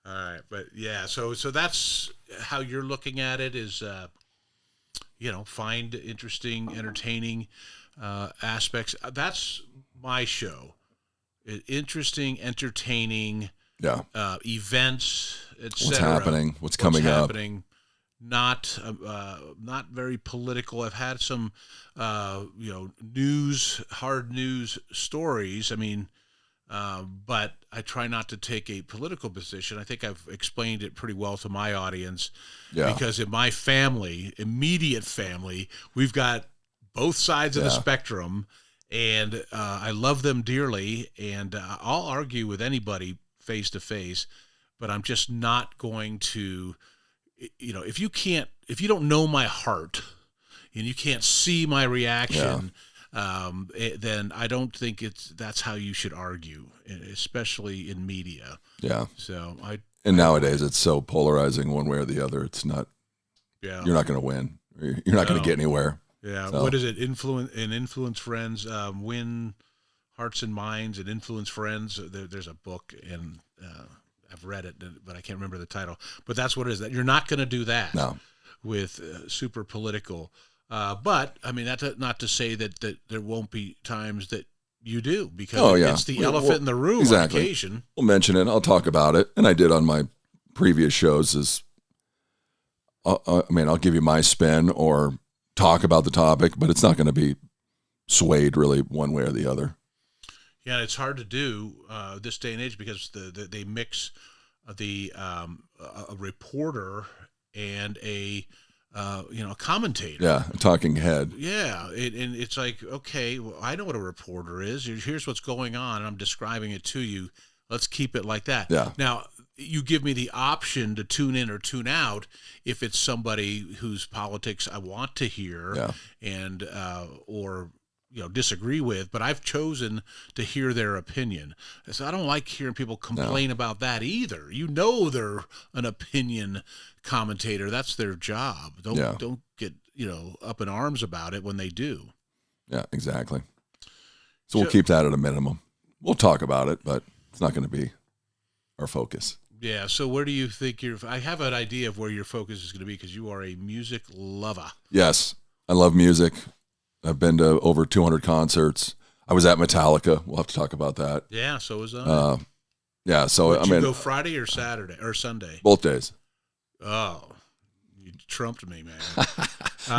All right. But yeah, so that's how you're looking at it is, find interesting, entertaining aspects. That's my show. Interesting, entertaining, events, etc. What's happening? What's coming up? Not very political. I've had some, hard news stories. I mean, but I try not to take a political position. I think I've explained it pretty well to my audience. Yeah. Because in my family, immediate family, we've got both sides of the spectrum. And I love them dearly, and I'll argue with anybody face to face, but I'm just not going to, if you don't know my heart and you can't see my reaction, then I don't think that's how you should argue, especially in media. Yeah. So and nowadays it's so polarizing one way or the other. It's not. Yeah. You're not going to win. You're not going to get anywhere. Yeah, so. What is it? Influence friends, win hearts and minds, and influence friends. There's a book, and I've read it, but I can't remember the title. But that's what it is. That you're not going to do that with super political. But I mean, that's not to say that there won't be times that you do, because it's the elephant in the room on occasion. We'll mention it. I'll talk about it, and I did on my previous shows. I'll give you my spin or talk about the topic, but it's not going to be swayed really one way or the other. Yeah, it's hard to do this day and age because they mix a reporter and a commentator. Yeah, a talking head. Yeah, and it's like, okay, well, I know what a reporter is. Here's what's going on, and I'm describing it to you. Let's keep it like that. Yeah. Now, you give me the option to tune in or tune out if it's somebody whose politics I want to hear and or disagree with, but I've chosen to hear their opinion. So I don't like hearing people complain about that either. They're an opinion commentator. That's their job. Don't get up in arms about it when they do. Yeah, exactly. So we'll keep that at a minimum. We'll talk about it, but it's not going to be our focus. Yeah, so where do you think I have an idea of where your focus is going to be, because you are a music lover. Yes, I love music. I've been to over 200 concerts. I was at Metallica. We'll have to talk about that. Yeah, so was I. Yeah, so Did you go Friday or Saturday or Sunday? Both days. Oh, you trumped me, man.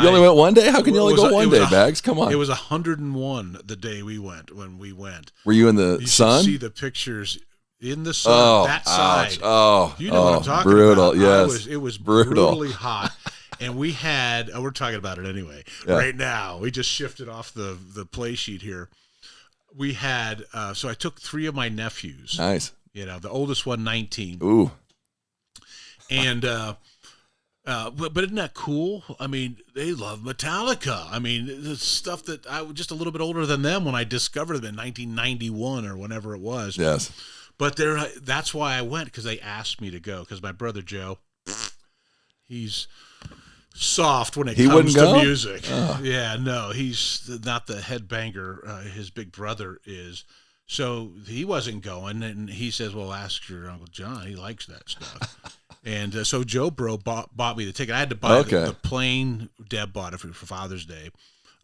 You only went one day? How can you only go one day, Bags? Come on. It was 101 the day we went. Were you in the sun? You should see the pictures. In the sun, that side. Oh, you know what I'm talking brutal, about. Yes. It was brutally hot. And we had, we're talking about it anyway. Yeah. Right now, we just shifted off the play sheet here. We had, so I took 3 of my nephews. Nice. The oldest one, 19. Ooh. And, but isn't that cool? I mean, they love Metallica. I mean, the stuff that I was just a little bit older than them when I discovered them in 1991 or whenever it was. Yes. But that's why I went, because they asked me to go, because my brother Joe, he's soft when it comes to music. Oh. Yeah, no, he's not the headbanger. His big brother is. So he wasn't going, and he says, well, ask your Uncle John. He likes that stuff. And so Joe Bro bought me the ticket. I had to buy the plane. Deb bought it for Father's Day.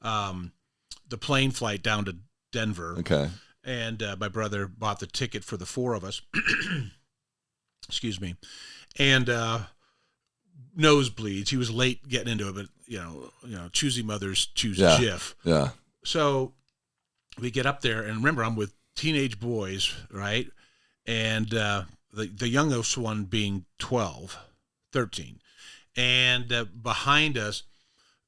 The plane flight down to Denver. Okay. And my brother bought the ticket for the 4 of us. Excuse me. And nosebleeds. He was late getting into it, but choosy mothers choose Jif. Yeah. So we get up there, and remember, I'm with teenage boys, right? And the youngest one being 13. And behind us,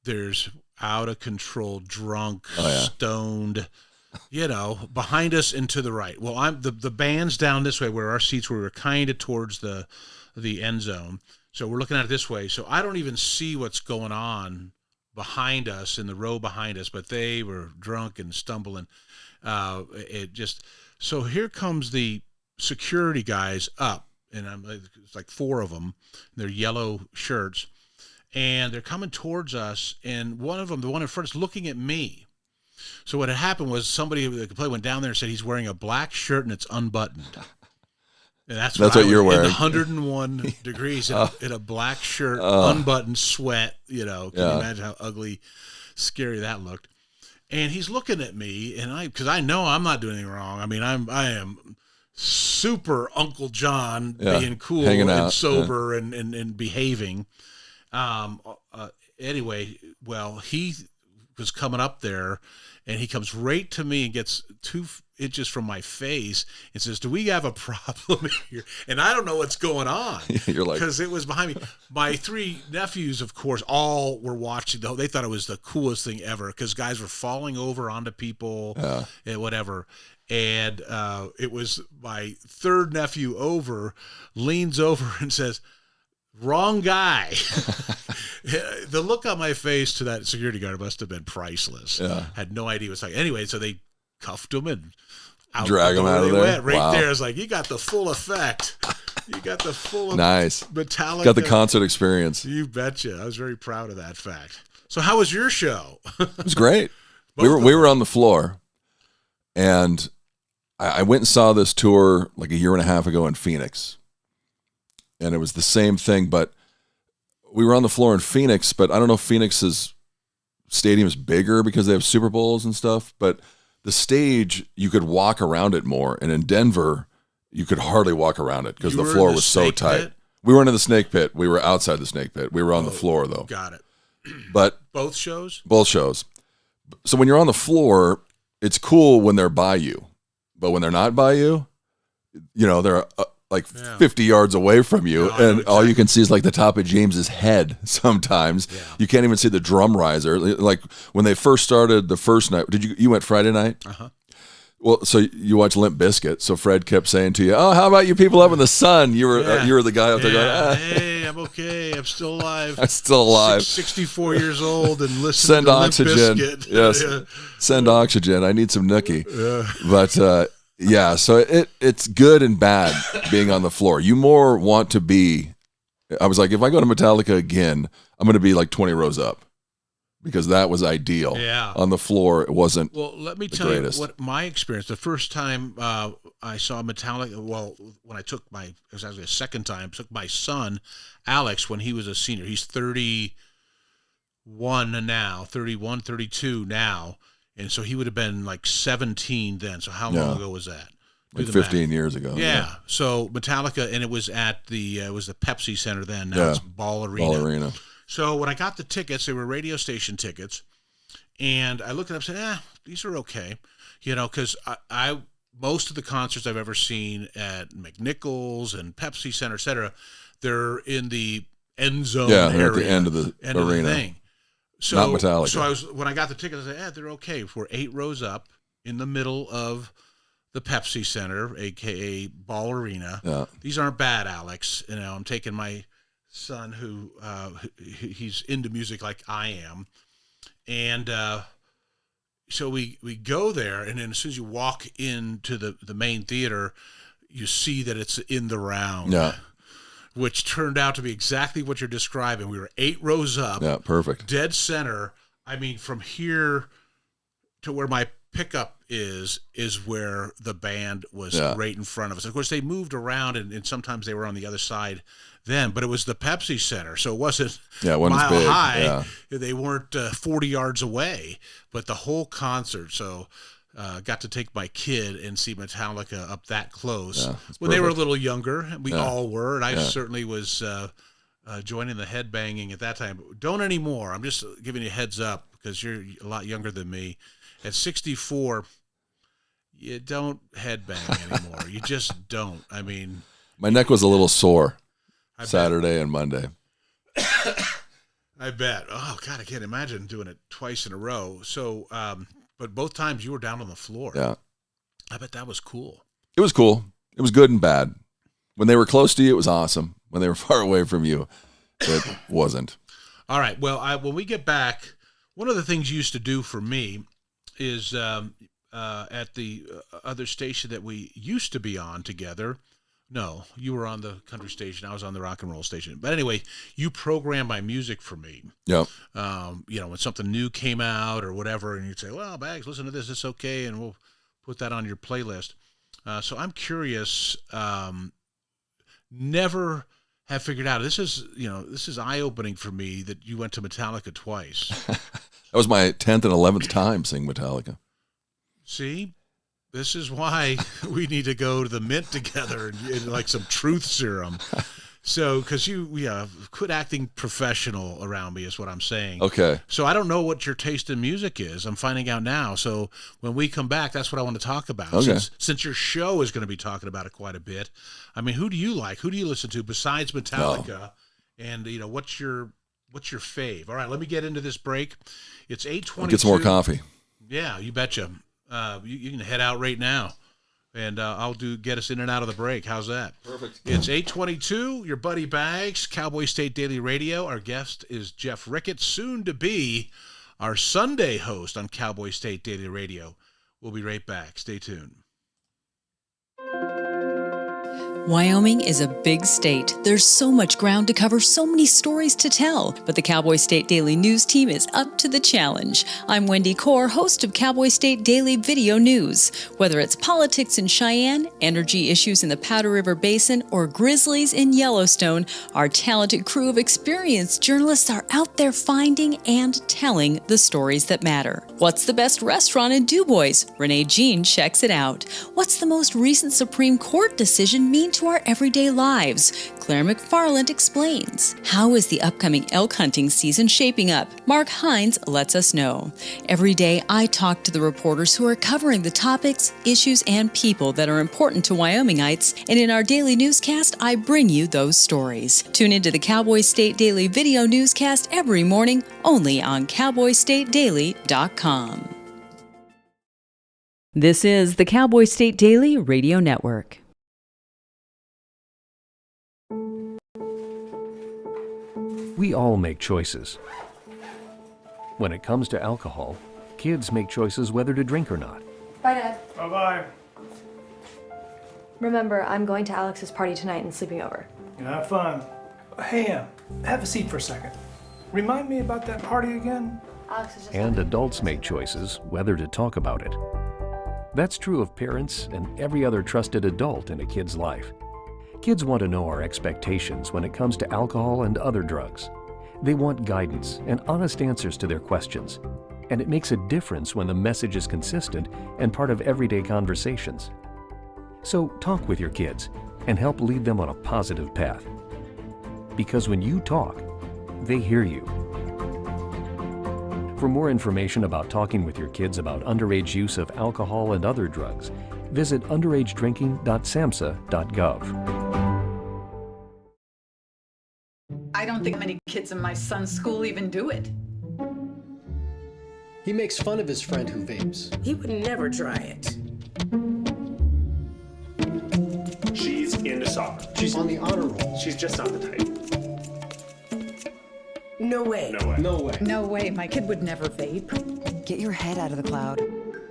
there's out of control, drunk, stoned. Behind us and to the right. Well, I'm the band's down this way where our seats were kind of towards the end zone. So we're looking at it this way. So I don't even see what's going on behind us in the row behind us, but they were drunk and stumbling. So here comes the security guys up, and it's like 4 of them. They're yellow shirts, and they're coming towards us. And one of them, the one in front, is looking at me. So what had happened was somebody who went down there and said he's wearing a black shirt and it's unbuttoned. And that's what you're wearing. In 101 degrees in a black shirt, unbuttoned, sweat. Can you imagine how ugly, scary that looked? And he's looking at me, and because I know I'm not doing anything wrong. I mean, I am super Uncle John, being cool hanging and out, sober and behaving. Anyway, well, he was coming up there, and he comes right to me and gets 2 inches from my face and says, "Do we have a problem here?" And I don't know what's going on. You're like, because it was behind me. My 3 nephews, of course, all were watching. They thought it was the coolest thing ever because guys were falling over onto people and whatever. And it was my 3rd nephew leans over and says, "Wrong guy." The look on my face to that security guard must have been priceless. Had no idea what's like. Anyway, so they cuffed him and drag him out of there. Went right there. It's like, you got the full effect. You got the full nice Metallica. Got the concert experience. You betcha. I was very proud of that fact. So how was your show? It was great. we were on the floor, and I went and saw this tour like a year and a half ago in Phoenix, and it was the same thing, but we were on the floor in Phoenix, but I don't know if Phoenix's stadium is bigger because they have Super Bowls and stuff, but the stage, you could walk around it more. And in Denver, you could hardly walk around it because the floor was so tight. Pit? We weren't in the snake pit. We were outside the snake pit. We were on the floor, though. Got it. But both shows? Both shows. So when you're on the floor, it's cool when they're by you. But when they're not by you, they're like 50 yards away from you, and all you can see is like the top of James's head sometimes. You can't even see the drum riser. Like when they first started the first night, you went Friday night? Uh-huh. Well, so you watched Limp Bizkit. So Fred kept saying to you, "Oh, how about you people up in the sun?" You were the guy up there going, "Hey, I'm okay. I'm still alive. I'm still alive. 64 years old and listening Send to oxygen. Limp Bizkit." Yes, send oxygen. I need some nookie. But yeah, so it's good and bad being on the floor. You more want to be. I was like, if I go to Metallica again, I'm going to be like 20 rows up. Because that was ideal. Yeah. On the floor, it wasn't. Well, let me tell you what my experience. The first time I saw Metallica, when I took it was actually a second time, took my son, Alex, when he was a senior. He's 31 now, 32 now. And so he would have been like 17 then. So how long ago was that? Like 15 years ago. Yeah. So Metallica, and it was at the Pepsi Center then. Now it's Ball Arena. So when I got the tickets, they were radio station tickets, and I looked at them and said, these are okay. Because I most of the concerts I've ever seen at McNichols and Pepsi Center, et cetera, they're in the end zone area. They're at the end of the arena. Thing. So, not Metallica. So when I got the tickets, I said, they're okay. We're 8 rows up in the middle of the Pepsi Center, a.k.a. Ball Arena. Yeah. These aren't bad, Alex. I'm taking my son who he's into music like I am, and so we go there, and then as soon as you walk into the main theater, you see that it's in the round, which turned out to be exactly what you're describing. We were 8 rows up, perfect, dead center. I mean, from here to where my pickup is where the band was right in front of us. Of course, they moved around, and sometimes they were on the other side then, but it was the Pepsi Center, so it wasn't mile big. high. They weren't 40 yards away, but the whole concert. So got to take my kid and see Metallica up that close when they were a little younger. We all were, and I certainly was joining the headbanging at that time. Don't anymore. I'm just giving you a heads up because you're a lot younger than me. At 64, you don't headbang anymore. You just don't. I mean, my neck was a little sore Saturday and Monday. I bet. Oh, God, I can't imagine doing it twice in a row. So, but both times you were down on the floor. Yeah. I bet that was cool. It was cool. It was good and bad. When they were close to you, it was awesome. When they were far away from you, it wasn't. All right. Well, when we get back, one of the things you used to do for me is at the other station that we used to be on together. No, you were on the country station. I was on the rock and roll station. But anyway, you programmed my music for me. Yep. When something new came out or whatever, and you'd say, well, Bags, listen to this. It's okay. And we'll put that on your playlist. So I'm curious, never have figured out, this is eye-opening for me that you went to Metallica twice. That was my 10th and 11th time seeing Metallica. See? This is why we need to go to the Mint together and like some truth serum. So, because you quit acting professional around me is what I'm saying. Okay. So I don't know what your taste in music is. I'm finding out now. So when we come back, that's what I want to talk about. Okay. Since your show is going to be talking about it quite a bit. I mean, who do you like? Who do you listen to besides Metallica? And what's your fave? All right, let me get into this break. It's 8:22. Get some more coffee. Yeah, you betcha. You can head out right now, and I'll get us in and out of the break. How's that? Perfect. It's 8:22. Your buddy Bags, Cowboy State Daily Radio. Our guest is Jeff Rickett, soon to be our Sunday host on Cowboy State Daily Radio. We'll be right back. Stay tuned. Wyoming is a big state. There's so much ground to cover, so many stories to tell. But the Cowboy State Daily News team is up to the challenge. I'm Wendy Core, host of Cowboy State Daily Video News. Whether it's politics in Cheyenne, energy issues in the Powder River Basin, or grizzlies in Yellowstone, our talented crew of experienced journalists are out there finding and telling the stories that matter. What's the best restaurant in DuBois? Renee Jean checks it out. What's the most recent Supreme Court decision mean to our everyday lives? Claire McFarland explains. How is the upcoming elk hunting season shaping up? Mark Hines lets us know. Every day, I talk to the reporters who are covering the topics, issues, and people that are important to Wyomingites, and in our daily newscast, I bring you those stories. Tune into the Cowboy State Daily Video Newscast every morning, only on CowboyStateDaily.com. This is the Cowboy State Daily Radio Network. We all make choices. When it comes to alcohol, kids make choices whether to drink or not. Bye, Dad. Bye-bye. Remember, I'm going to Alex's party tonight and sleeping over. Have fun. Hey, have a seat for a second. Remind me about that party again? Alex is just... And adults make choices whether to talk about it. That's true of parents and every other trusted adult in a kid's life. Kids want to know our expectations when it comes to alcohol and other drugs. They want guidance and honest answers to their questions. And it makes a difference when the message is consistent and part of everyday conversations. So talk with your kids and help lead them on a positive path. Because when you talk, they hear you. For more information about talking with your kids about underage use of alcohol and other drugs, visit underagedrinking.samhsa.gov. I don't think many kids in my son's school even do it. He makes fun of his friend who vapes. He would never try it. She's into soccer. She's on the honor roll. She's just not the type. No way. No way. No way. No way, my kid would never vape. Get your head out of the cloud.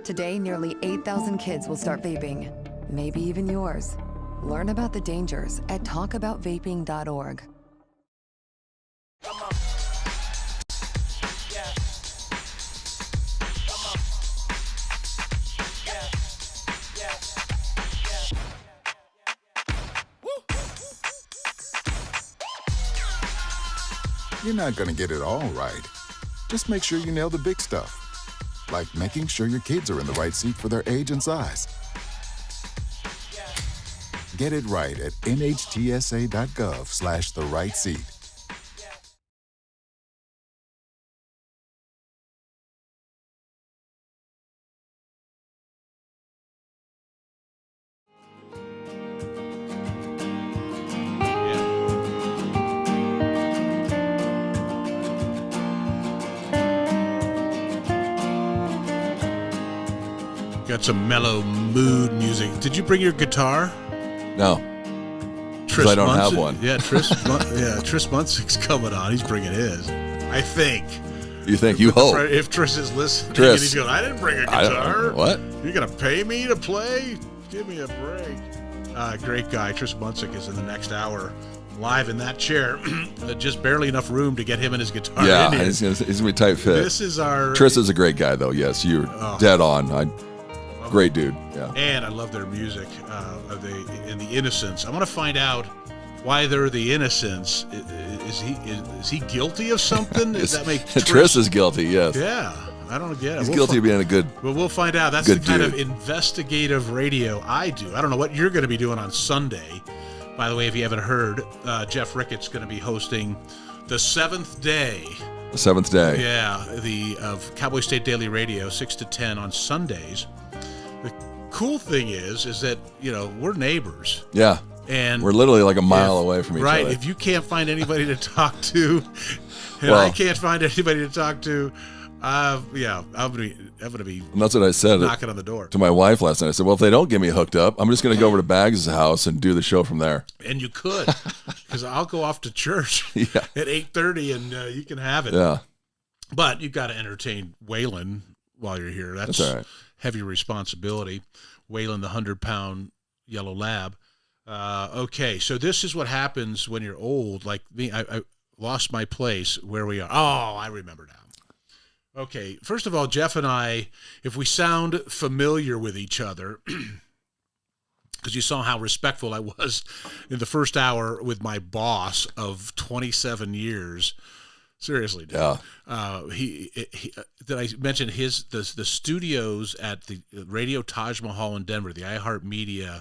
Today, nearly 8,000 kids will start vaping. Maybe even yours. Learn about the dangers at talkaboutvaping.org. You're not going to get it all right. Just make sure you nail the big stuff, like making sure your kids are in the right seat for their age and size. Get it right at nhtsa.gov/the-right-seat. Got some mellow mood music. Did you bring your guitar? No. Because I don't have one. Yeah, Tris Munsick's coming on. He's bringing his. I think. You think? You hope. If Tris is listening, Tris, and he's going, I didn't bring a guitar. What? You're going to pay me to play? Give me a break. Great guy. Tris Munsick is in the next hour. Live in that chair. Just barely enough room to get him and his guitar in here. He's going to be tight fit. This is our... Tris is a great guy, though. Yes, you're dead on. Great dude. Yeah. And I love their music. And the Innocence. I want to find out why they're the Innocence. Is he guilty of something? Does that make Tris is guilty, yes. Yeah. I don't get it. He's guilty of being a good... Well, we'll find out. That's the kind of investigative radio I do. I don't know what you're going to be doing on Sunday. By the way, if you haven't heard, Jeff Rickett's going to be hosting the 7th day. The 7th day. Yeah, of Cowboy State Daily Radio, 6 to 10 on Sundays. The cool thing is that, we're neighbors. Yeah. And we're literally like a mile away from each other. Right. If you can't find anybody to talk to, and I can't find anybody to talk to, I'm gonna be. And that's what I said. Knocking on the door to my wife last night. I said, "Well, if they don't get me hooked up, I'm just gonna go over to Baggs' house and do the show from there." And you could, because I'll go off to church at 8:30, and you can have it. Yeah. But you've got to entertain Waylon while you're here. That's all right. Heavy responsibility. Waylon, the 100-pound yellow lab. Okay, so this is what happens when you're old. Like me, I lost my place where we are. Oh, I remember now. Okay, first of all, Jeff and I, if we sound familiar with each other, because you saw how respectful I was in the first hour with my boss of 27 years. Seriously, dude. Yeah. Did I mention the studios at the Radio Taj Mahal in Denver, the iHeartMedia,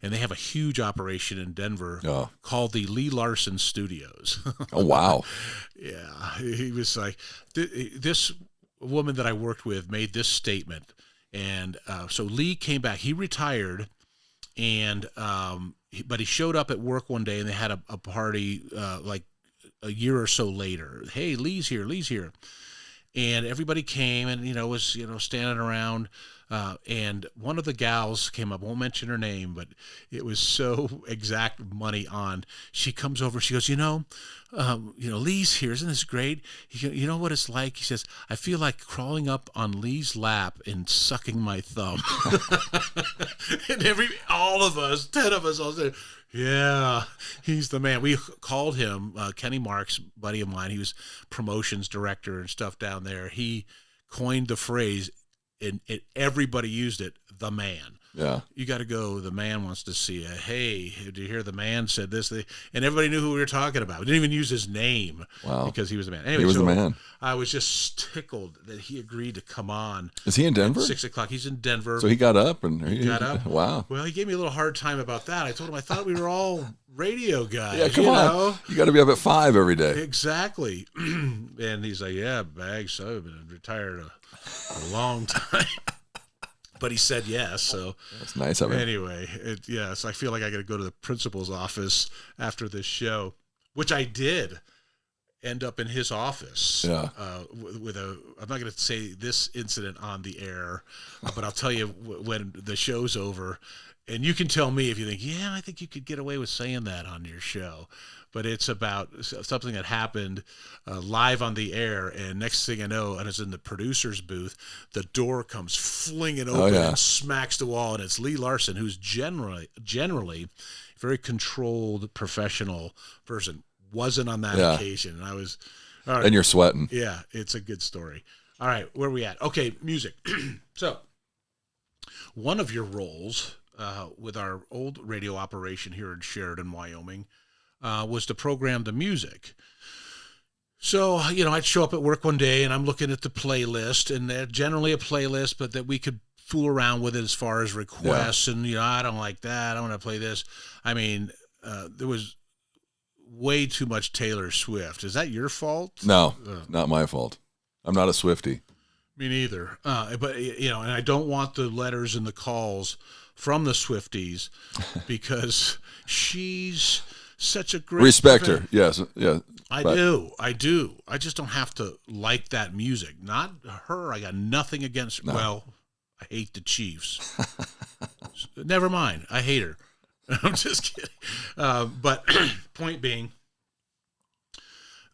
and they have a huge operation in Denver called the Lee Larson Studios. Oh, wow. Yeah. He was like, this woman that I worked with made this statement. And so Lee came back. He retired, and but he showed up at work one day, and they had a party like a year or so later. Hey, Lee's here. And everybody came and, was, standing around. And one of the gals came up, won't mention her name, but it was so exact money on. She comes over, she goes, Lee's here, isn't this great? You know what it's like? He says, I feel like crawling up on Lee's lap and sucking my thumb. And all of us, 10 of us all said, yeah, he's the man. We called him, Kenny Marks, buddy of mine. He was promotions director and stuff down there. He coined the phrase, and everybody used it, the man. Yeah. You got to go, the man wants to see you. Hey, did you hear the man said this? And everybody knew who we were talking about. We didn't even use his name. Wow. Because he was the man. Anyway, he was the man. I was just tickled that he agreed to come on. Is he in Denver? At 6 o'clock. He's in Denver. So he got up and he got up. Wow. Well, he gave me a little hard time about that. I told him I thought we were all radio guys. Yeah, come on. You got to be up at 5 every day. Exactly. And he's like, yeah, Bags, I've been retired a long time. But he said yes, so that's nice of him. Anyway, so I feel like I got to go to the principal's office after this show, which I did end up in his office. Yeah. I'm not going to say this incident on the air, but I'll tell you when the show's over, and you can tell me if you think, yeah, I think you could get away with saying that on your show. But it's about something that happened live on the air, and next thing I know, and it's in the producer's booth, the door comes flinging open and smacks the wall, and it's Lee Larson, who's generally a very controlled, professional person. Wasn't on that occasion, and I was. All right. And you're sweating. Yeah, it's a good story. All right, where are we at? Okay, music. So, one of your roles with our old radio operation here in Sheridan, Wyoming, was to program the music. So, I'd show up at work one day and I'm looking at the playlist, and they're generally a playlist, but that we could fool around with it as far as requests. And, I don't like that. I want to play this. I mean, there was way too much Taylor Swift. Is that your fault? No, not my fault. I'm not a Swiftie. Me neither. But, and I don't want the letters and the calls from the Swifties because she's such a great respect her. Yes. Yeah. I do. I just don't have to like that music. Not her. I got nothing against her. No. Well, I hate the Chiefs. Never mind. I hate her. I'm just kidding. But point being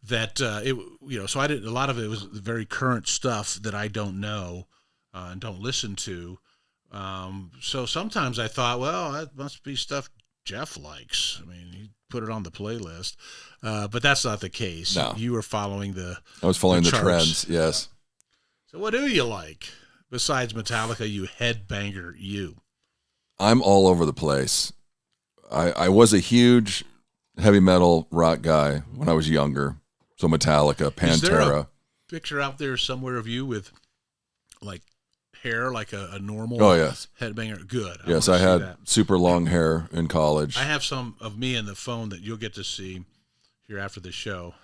that so I did a lot of it was very current stuff that I don't know and don't listen to. So sometimes I thought, well, that must be stuff Jeff likes. I mean, he put it on the playlist, but that's not the case. No. You were following I was following the charts. trends, yes. So what do you like besides Metallica, you headbanger you? I'm all over the place. I was a huge heavy metal rock guy when I was younger. So Metallica, Pantera. Is there a picture out there somewhere of you with like hair like a normal headbanger? Good. Yes, I had super long hair in college. I have some of me in the phone that you'll get to see here after the show.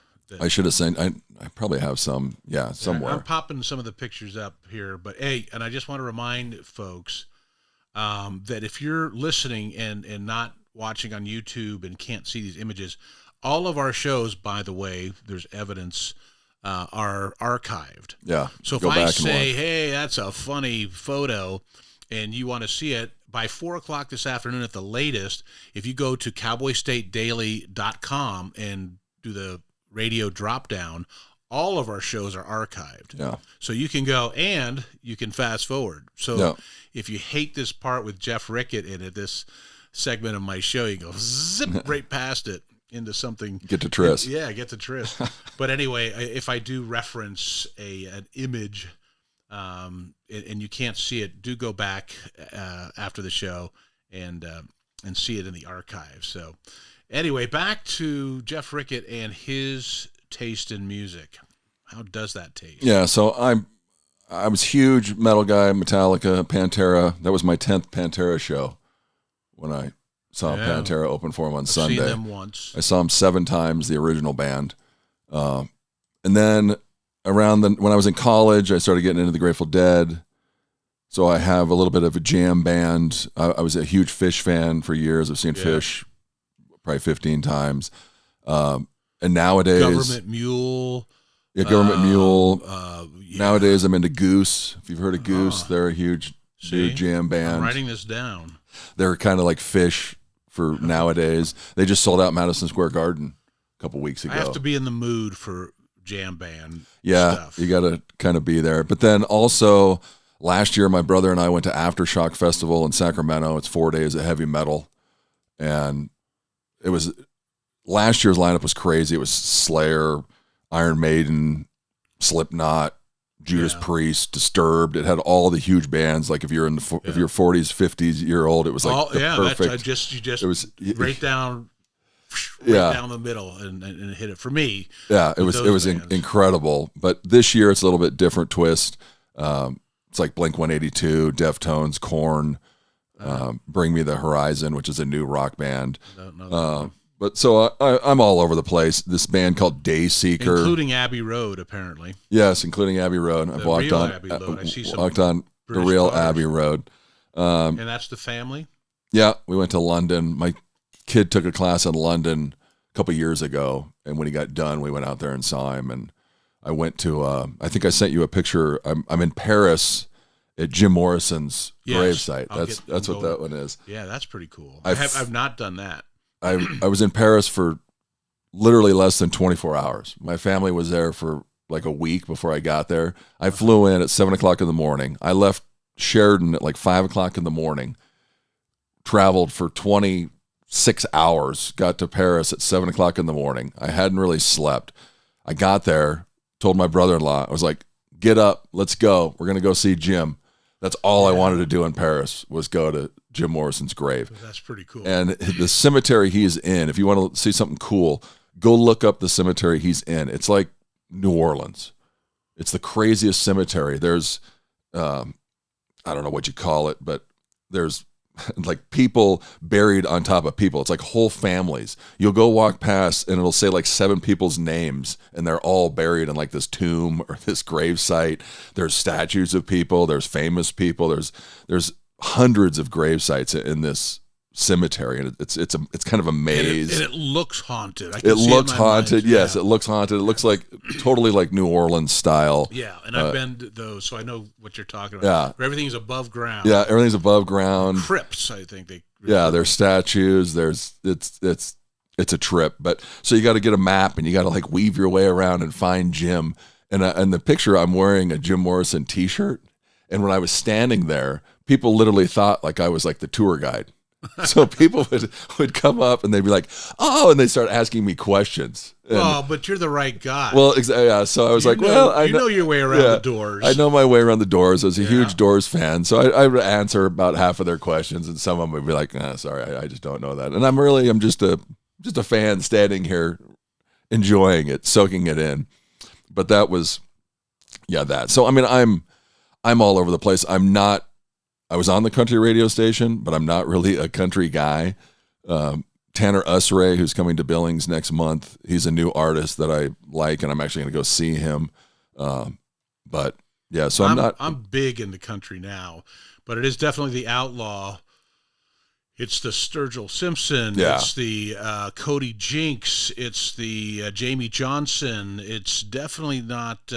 I should have sent. I probably have some. Yeah, somewhere. I'm popping some of the pictures up here, but hey, and I just want to remind folks that if you're listening and not watching on YouTube and can't see these images, all of our shows, by the way, there's evidence, are archived. Yeah. So if I say, hey, that's a funny photo, and you want to see it, by 4 o'clock this afternoon at the latest, if you go to cowboystatedaily.com and do the radio drop down, all of our shows are archived. Yeah. So you can go and you can fast forward. So if you hate this part with Jeff Rickett in it, this segment of my show, you go zip right past it into something. Get to Tris. Yeah, get to Tris. But anyway, if I do reference an image and you can't see it, do go back after the show and see it in the archive. So anyway, back to Jeff Rickett and his taste in music. How does that taste? Yeah, so I was huge metal guy, Metallica, Pantera. That was my 10th Pantera show when I saw Pantera open for him on Sunday. I've seen them once. I saw him 7 times, the original band. And then when I was in college, I started getting into the Grateful Dead. So I have a little bit of a jam band. I was a huge Fish fan for years. I've seen Fish probably 15 times. And nowadays... Government Mule. Yeah, Government Mule. Nowadays I'm into Goose. If you've heard of Goose, they're a huge jam band. I'm writing this down. They're kind of like Fish for nowadays. They just sold out Madison Square Garden a couple weeks ago. I have to be in the mood for jam band stuff. You got to kind of be there. But then also last year, my brother and I went to Aftershock Festival in Sacramento. It's 4 days of heavy metal. And last year's lineup was crazy. It was Slayer, Iron Maiden, Slipknot, Judas Priest, Disturbed. It had all the huge bands. Like if you're if you're 40s, 50s year old, it was like perfect. It was right down the middle and hit it for me. Yeah, it was incredible. But this year it's a little bit different twist. It's like Blink-182, Deftones, Korn, Bring Me the Horizon, which is a new rock band. But so I'm all over the place. This band called Dayseeker, including Abbey Road, apparently. Yes, including Abbey Road. I've walked on the real Abbey Road. And that's the family. Yeah, we went to London. My kid took a class in London a couple years ago, and when he got done, we went out there and saw him. And I went to. I think I sent you a picture. I'm in Paris at Jim Morrison's gravesite. That's what that one is. Yeah, that's pretty cool. I've not done that. I was in Paris for literally less than 24 hours. My family was there for like a week before I got there. I flew in at 7 o'clock in the morning. I left Sheridan at like 5 o'clock in the morning, traveled for 26 hours, got to Paris at 7 o'clock in the morning. I hadn't really slept. I got there, told my brother-in-law, I was like, get up, let's go. We're going to go see Jim. That's all I wanted to do in Paris was go to Jim Morrison's grave. That's pretty cool. And the cemetery he's in, if you want to see something cool, go look up the cemetery he's in. It's like New Orleans. It's the craziest cemetery. There's, I don't know what you call it, but there's like people buried on top of people. It's like whole families. You'll go walk past and it'll say like 7 people's names and they're all buried in like this tomb or this grave site. There's statues of people. There's famous people. There's hundreds of grave sites in this cemetery, and it's kind of a maze. And it looks haunted. It looks haunted. Yes, it looks haunted. It looks like totally like New Orleans style. Yeah, and I've been to those, so I know what you're talking about. Yeah, everything's above ground. Yeah, everything's above ground. Crypts, I think they. There's statues. It's a trip. But so you got to get a map, and you got to like weave your way around and find Jim. And the picture, I'm wearing a Jim Morrison T-shirt. And when I was standing there, people literally thought like I was like the tour guide. So people would come up and they'd be like, "Oh," and they start asking me questions. And, but you're the right guy. Well, yeah. So I was like, "Well, I know your way around the doors." I know my way around the doors. I was a huge Doors fan, so I would answer about half of their questions, and some of them would be like, "Sorry, I just don't know that." And I'm just a fan standing here, enjoying it, soaking it in. But that was, that. So I mean, I'm all over the place. I was on the country radio station, but I'm not really a country guy. Tanner Usray, who's coming to Billings next month, he's a new artist that I like, and I'm actually going to go see him. But yeah, so I'm big in the country now, but it is definitely the outlaw. It's the Sturgill Simpson. Yeah. It's the Cody Jinks. It's the Jamie Johnson. It's definitely not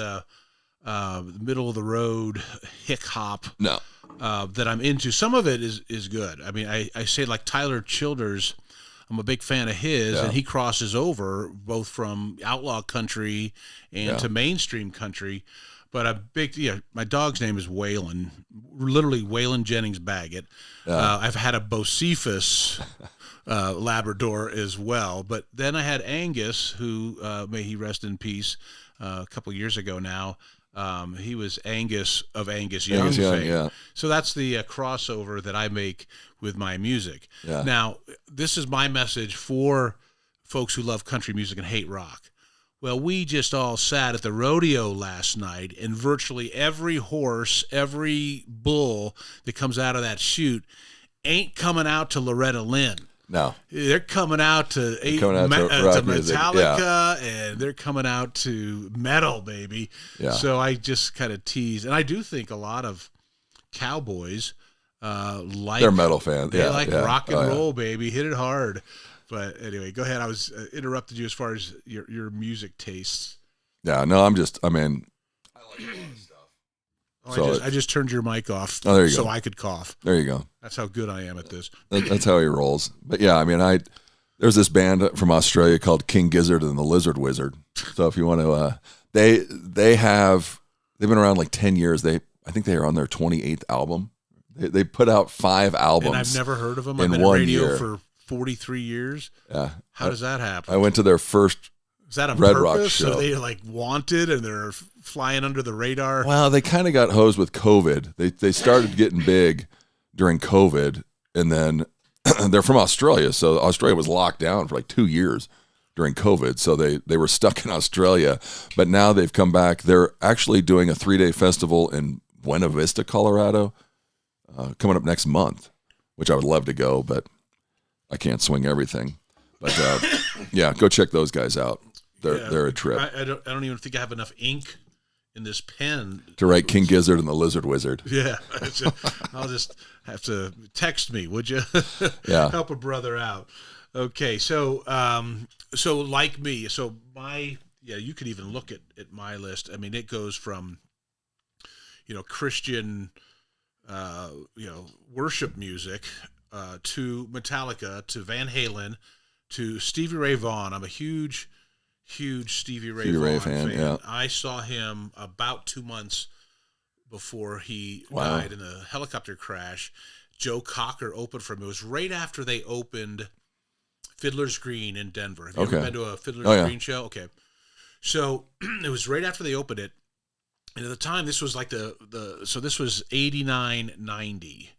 middle of the road hick hop. No. That I'm into. Some of it is good. I mean, I say like Tyler Childers, I'm a big fan of his, and he crosses over both from outlaw country and to mainstream country. But a big, my dog's name is Waylon, literally Waylon Jennings Baggett. I've had a Bocephus Labrador as well. But then I had Angus, who, may he rest in peace, a couple years ago now. He was Angus of Angus Young fame. Yeah. So that's the crossover that I make with my music. Yeah. Now, this is my message for folks who love country music and hate rock. Well, we just all sat at the rodeo last night, and virtually every horse, every bull that comes out of that chute ain't coming out to Loretta Lynn. No. They're coming out to Metallica, and they're coming out to metal, baby. Yeah. So I just kind of tease. And I do think a lot of cowboys they're metal fans. They like rock and roll, baby. Hit it hard. But anyway, go ahead. I was interrupted you as far as your music tastes. Yeah, no, I like a lot of stuff. Oh, I just turned your mic off there you so go. I could cough. There you go. That's how good I am at this. That's how he rolls. But yeah, I mean, there's this band from Australia called King Gizzard and the Lizard Wizard. So if you want to, they've been around like 10 years. I think they are on their 28th album. They put out 5 albums. And I've never heard of them. In I've been one in radio year. for 43 years. Yeah. How does that happen? I went to their first Is that a Red purpose? Rock show. Are they like wanted and they're flying under the radar? Well, they kind of got hosed with COVID. They started getting big during COVID, and then they're from Australia, so Australia was locked down for like 2 years during COVID, so they were stuck in Australia. But now they've come back. They're actually doing a 3-day festival in Buena Vista, Colorado, coming up next month, which I would love to go, but I can't swing everything. But yeah, go check those guys out. They're a trip. I don't even think I have enough ink in this pen to write King Gizzard and the Lizard Wizard. Yeah, I'll just have to text me, would you? Yeah, help a brother out. Okay, so like me, so you could even look at my list. I mean, it goes from Christian worship music to Metallica to Van Halen to Stevie Ray Vaughan. I'm a huge Stevie Ray Vaughan fan. Yeah. I saw him about 2 months before he died in a helicopter crash. Joe Cocker opened for him. It was right after they opened Fiddler's Green in Denver. Have you ever been to a Fiddler's Green show? Okay. So it was right after they opened it. And at the time, this was like so this was 89, 90.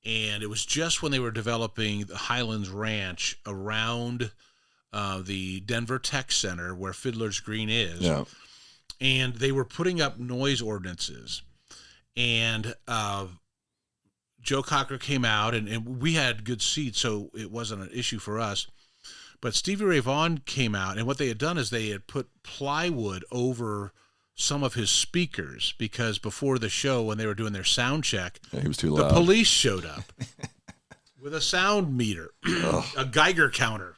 And it was just when they were developing the Highlands Ranch around the Denver Tech Center where Fiddler's Green is. Yeah. And they were putting up noise ordinances. And Joe Cocker came out, and we had good seats, so it wasn't an issue for us. But Stevie Ray Vaughan came out, and what they had done is they had put plywood over some of his speakers because before the show, when they were doing their sound check, he was too loud. The police showed up with a sound meter, a Geiger counter.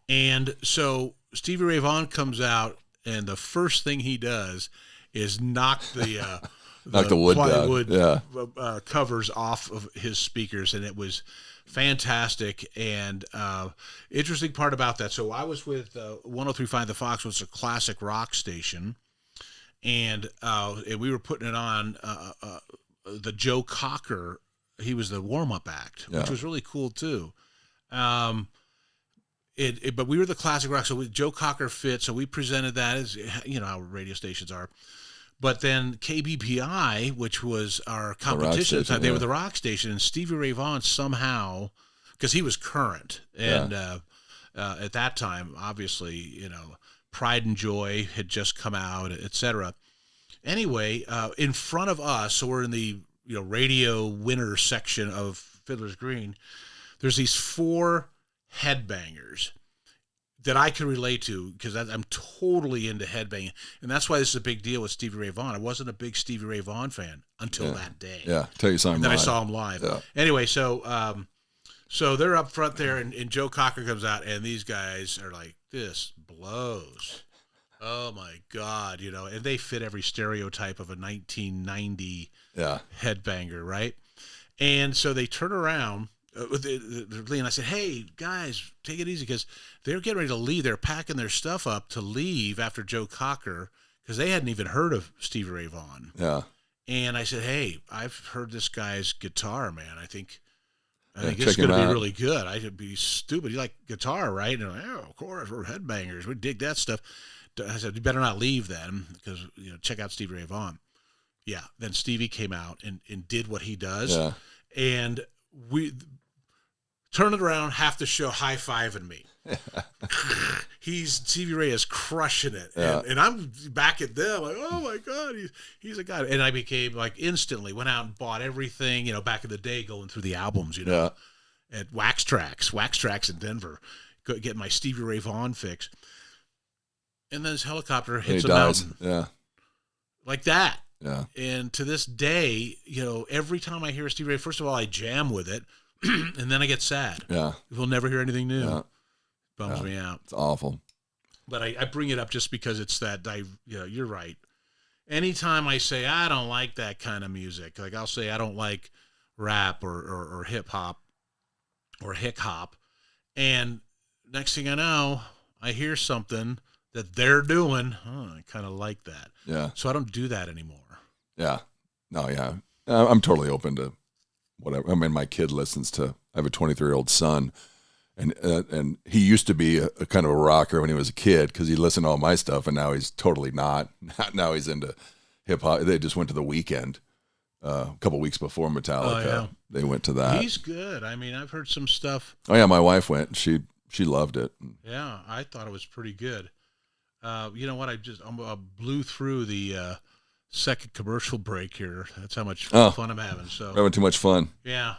And so Stevie Ray Vaughan comes out, and the first thing he does is knock the wood plywood down. covers off of his speakers, and it was fantastic. And interesting part about that, so I was with 103.5 The Fox, was a classic rock station, and we were putting it on the Joe Cocker, he was the warm-up act, which was really cool too. But we were the classic rock, so Joe Cocker fit, so we presented that as, you know, how radio stations are. But then KBPI, which was our competition at the time, they were the rock station, and Stevie Ray Vaughan somehow, because he was current, and at that time, obviously, you know, Pride and Joy had just come out, etc. Anyway, in front of us, so we're in the radio winner section of Fiddler's Green, there's these 4 headbangers that I can relate to, because I'm totally into headbanging, and that's why this is a big deal with Stevie Ray Vaughan. I wasn't a big Stevie Ray Vaughan fan until that day. Yeah, tell you something. Then I saw him live. Yeah. Anyway, so they're up front there, and Joe Cocker comes out, and these guys are like, this blows. Oh my God, and they fit every stereotype of a 1990 headbanger, right? And so they turn around. And I said, hey, guys, take it easy, because they're getting ready to leave. They're packing their stuff up to leave after Joe Cocker, because they hadn't even heard of Stevie Ray Vaughan. Yeah. And I said, hey, I've heard this guy's guitar, man. I think it's going to be really good. I could be stupid. You like guitar, right? And they're like, oh, of course, we're headbangers. We dig that stuff. I said, you better not leave then, because, check out Stevie Ray Vaughan. Yeah. Then Stevie came out and did what he does. Yeah. And we turn it around, half the show high-fiving me. Stevie Ray is crushing it. And I'm back at them like, oh my God, he's a guy. And I became like instantly went out and bought everything, back in the day, going through the albums, at Wax Tracks in Denver, getting my Stevie Ray Vaughan fix. And then this helicopter hits a mountain. Yeah. Like that. Yeah. And to this day, every time I hear a Stevie Ray, first of all, I jam with it. And then I get sad. Yeah. We'll never hear anything new. Yeah. Bums me out. It's awful. But I bring it up just because it's that, you're right. Anytime I say, I don't like that kind of music, like I'll say I don't like rap or hip hop or hick hop. And next thing I know, I hear something that they're doing. Oh, I kind of like that. Yeah. So I don't do that anymore. Yeah. No, yeah. I'm totally open to whatever. I mean, my kid listens to, I have a 23-year-old son, and he used to be a kind of a rocker when he was a kid, because he listened to all my stuff, and now he's totally not. Now he's into hip hop. They just went to the Weekend a couple weeks before Metallica. Oh, yeah. They went to that. He's good. I mean, I've heard some stuff. Oh yeah, my wife went. She loved it. Yeah, I thought it was pretty good. You know what? I blew through the second commercial break here. That's how much fun I'm having. So we're having too much fun. Yeah.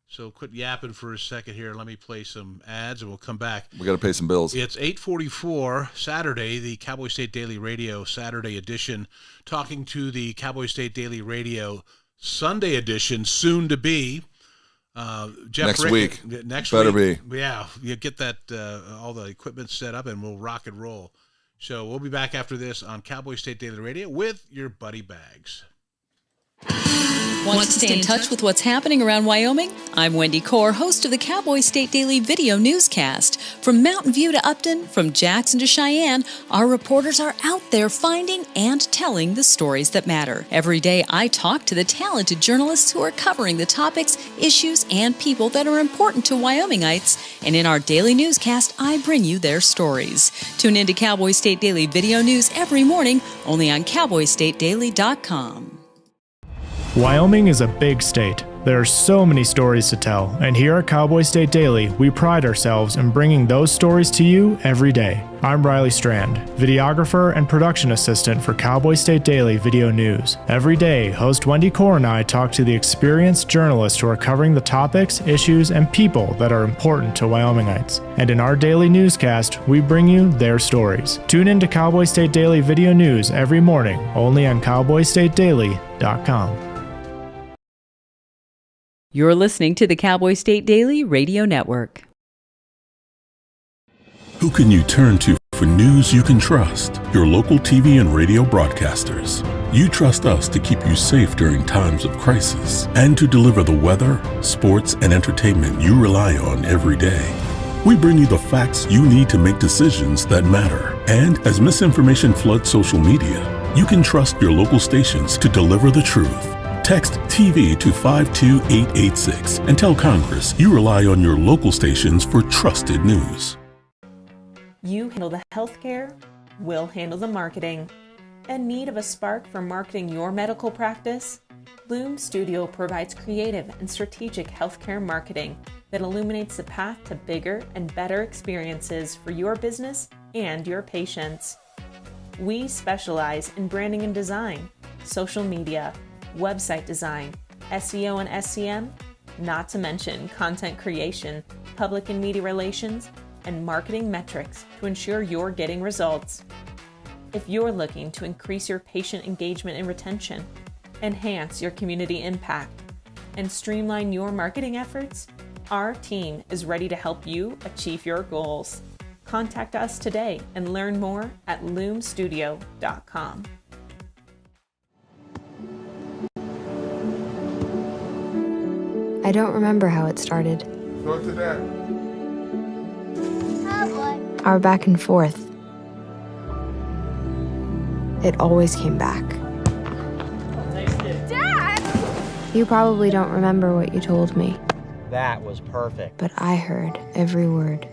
So quit yapping for a second here. Let me play some ads, and we'll come back. We got to pay some bills. It's 8:44 Saturday, the Cowboy State Daily Radio Saturday edition. Talking to the Cowboy State Daily Radio Sunday edition, soon to be. Jeff next Rickett, week. Next Better week. be. Yeah, you get that all the equipment set up, and we'll rock and roll. So we'll be back after this on Cowboy State Daily Radio with your buddy Bags. Want to stay in touch with what's happening around Wyoming? I'm Wendy Core, host of the Cowboy State Daily video newscast. From Mountain View to Upton, from Jackson to Cheyenne, our reporters are out there finding and telling the stories that matter. Every day, I talk to the talented journalists who are covering the topics, issues, and people that are important to Wyomingites. And in our daily newscast, I bring you their stories. Tune in to Cowboy State Daily video news every morning, only on cowboystatedaily.com. Wyoming is a big state. There are so many stories to tell, and here at Cowboy State Daily, we pride ourselves in bringing those stories to you every day. I'm Riley Strand, videographer and production assistant for Cowboy State Daily Video News. Every day, host Wendy Core and I talk to the experienced journalists who are covering the topics, issues, and people that are important to Wyomingites. And in our daily newscast, we bring you their stories. Tune in to Cowboy State Daily Video News every morning, only on cowboystatedaily.com. You're listening to the Cowboy State Daily Radio Network. Who can you turn to for news you can trust? Your local TV and radio broadcasters. You trust us to keep you safe during times of crisis and to deliver the weather, sports, and entertainment you rely on every day. We bring you the facts you need to make decisions that matter. And as misinformation floods social media, you can trust your local stations to deliver the truth. Text TV to 52886 and tell Congress you rely on your local stations for trusted news. You handle the healthcare, we'll handle the marketing. In need of a spark for marketing your medical practice? Loom Studio provides creative and strategic healthcare marketing that illuminates the path to bigger and better experiences for your business and your patients. We specialize in branding and design, social media, website design, SEO and SEM, not to mention content creation, public and media relations, and marketing metrics to ensure you're getting results. If you're looking to increase your patient engagement and retention, enhance your community impact, and streamline your marketing efforts, our team is ready to help you achieve your goals. Contact us today and learn more at loomstudio.com. I don't remember how it started. Go to that. Our back and forth. It always came back. Dad! You probably don't remember what you told me, That was perfect. but I heard every word.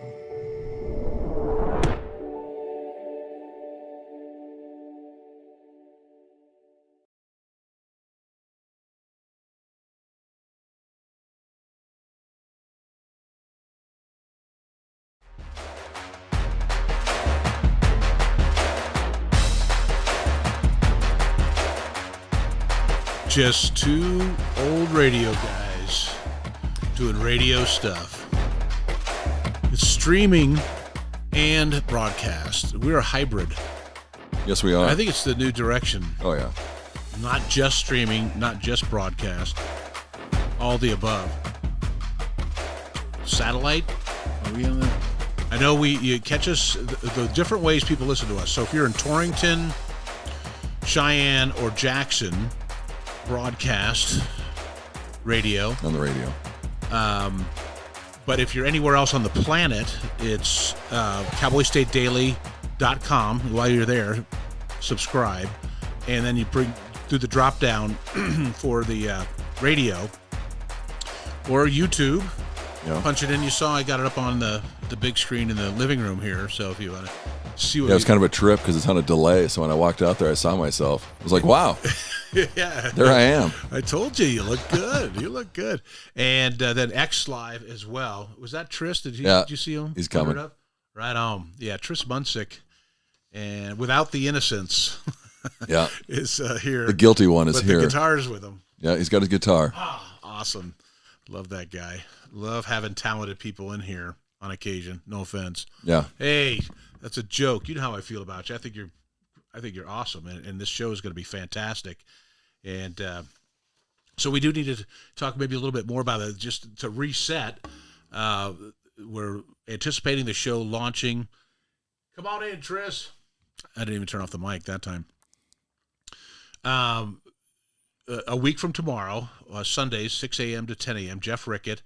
Just two old radio guys doing radio stuff. It's streaming and broadcast. We're a hybrid. Yes, we are. I think it's the new direction. Oh, yeah. Not just streaming, not just broadcast. All the above. Satellite? Are we on that? I know you catch us the different ways people listen to us. So if you're in Torrington, Cheyenne, or Jackson, broadcast radio. On the radio. But if you're anywhere else on the planet, it's cowboystatedaily.com. While you're there, subscribe. And then you bring through the drop down for the radio or YouTube. Yeah. Punch it in. You saw I got it up on the big screen in the living room here. So if you want to see what it was kind of a trip because it's on a delay. So when I walked out there, I saw myself. I was like, wow. Yeah. There I am. I told you, you look good. You look good. And then X Live as well. Was that Tris? Did you see him? He's coming. Up? Right on. Yeah, Tris Munsick. And without the innocence. Yeah. Is here. The guilty one is here. The guitar's with him. Yeah, he's got his guitar. Oh, awesome. Love that guy. Love having talented people in here on occasion. No offense. Yeah. Hey, that's a joke. You know how I feel about you. I think you're awesome, and this show is going to be fantastic. And so we do need to talk maybe a little bit more about it, just to reset. We're anticipating the show launching. Come on in, Tris. I didn't even turn off the mic that time. A week from tomorrow, Sundays, 6 a.m. to 10 a.m., Jeff Rickett,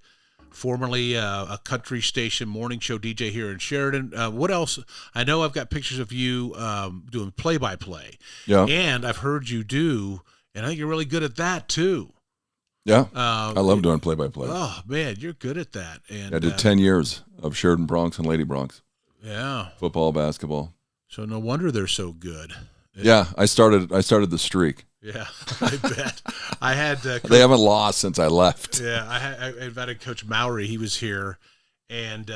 formerly a country station morning show DJ here in Sheridan. What else? I know I've got pictures of you doing play-by-play. Yeah. And I've heard you do, and I think you're really good at that, too. Yeah. I love doing play-by-play. Oh, man, you're good at that. And I did 10 years of Sheridan Bronx and Lady Bronx. Yeah. Football, basketball. So no wonder they're so good. Yeah, I started the streak. Yeah, I bet. I had they haven't lost since I left. Yeah, I invited Coach Mowry. He was here, and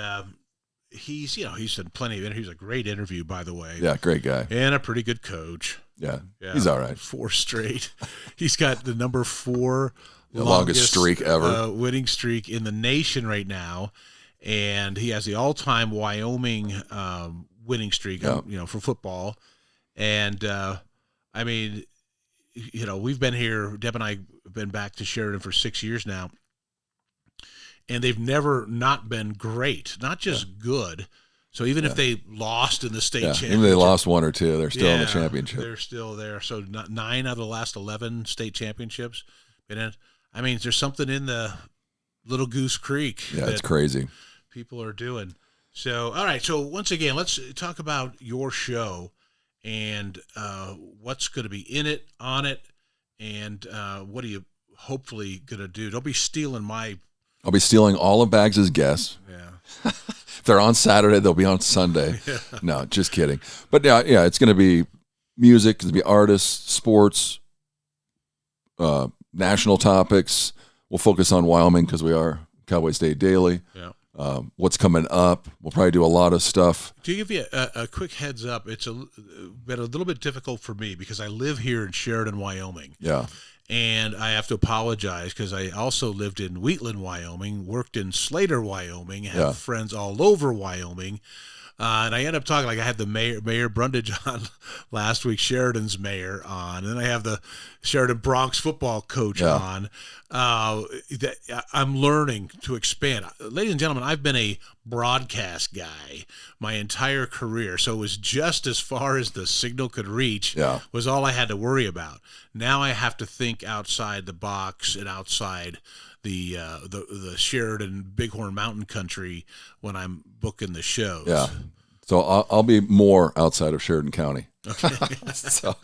he's done plenty of interviews. He's a great interview, by the way. Yeah, great guy. And a pretty good coach. Yeah, he's all right. 4 straight. He's got the number 4 longest streak ever. Winning streak in the nation right now, and he has the all-time Wyoming winning streak. Yeah. For football, and I mean. We've been here, Deb and I have been back to Sheridan for 6 years now, and they've never not been great, not just good. So even if they lost in the state championship. Even if they lost 1 or 2, they're still in the championship. They're still there. So 9 out of the last 11 state championships. And I mean, there's something in the Little Goose Creek. Yeah, it's crazy. People are doing. So, all right. So once again, let's talk about your show. And what's going to be in it, on it, and what do you hopefully going to do. Don't be stealing my. I'll be stealing all of Baggs' guests. Yeah. If they're on Saturday, they'll be on Sunday. Yeah. No, just kidding. But yeah, it's going to be music, it's going to be artists, sports, national topics. We'll focus on Wyoming because we are Cowboy State Daily. Yeah. What's coming up? We'll probably do a lot of stuff. To give you a quick heads up, it's been a little bit difficult for me because I live here in Sheridan, Wyoming. Yeah. And I have to apologize because I also lived in Wheatland, Wyoming, worked in Slater, Wyoming, have friends all over Wyoming. And I ended up talking, like I had the Mayor Brundage on last week, Sheridan's mayor on, and then I have the Sheridan Bronx football coach on. I'm learning to expand. Ladies and gentlemen, I've been a broadcast guy my entire career, so it was just as far as the signal could reach was all I had to worry about. Now I have to think outside the box and outside the Sheridan Bighorn Mountain Country when I'm booking the shows. Yeah. So I'll be more outside of Sheridan County. Okay. so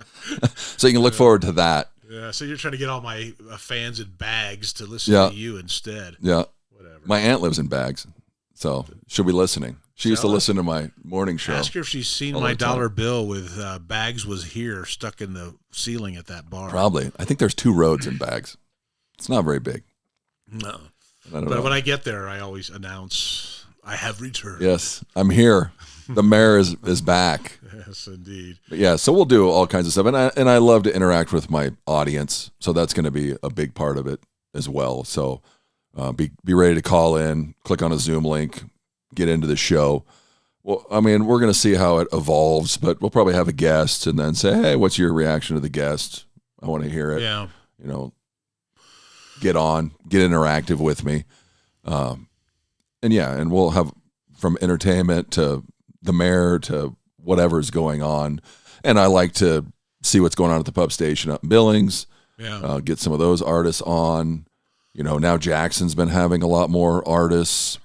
you can look forward to that. Yeah. So you're trying to get all my fans in Baggs to listen to you instead. Yeah. Whatever. My aunt lives in Baggs, so she'll be listening. She used to listen to my morning show. Ask her if she's seen my dollar bill with Baggs was here stuck in the ceiling at that bar. Probably. I think there's 2 roads in Baggs. It's not very big. No. But when I get there, I always announce, I have returned. Yes, I'm here. The mayor is back. Yes, indeed. But yeah, so we'll do all kinds of stuff. And I love to interact with my audience. So that's going to be a big part of it as well. So be ready to call in, click on a Zoom link, get into the show. Well, I mean, we're going to see how it evolves, but we'll probably have a guest and then say, hey, what's your reaction to the guest? I want to hear it. Yeah. You know, get interactive with me. And we'll have from entertainment to the mayor to whatever's going on. And I like to see what's going on at the pub station up in Billings. Yeah. Get some of those artists on. You know, now Jackson's been having a lot more artists.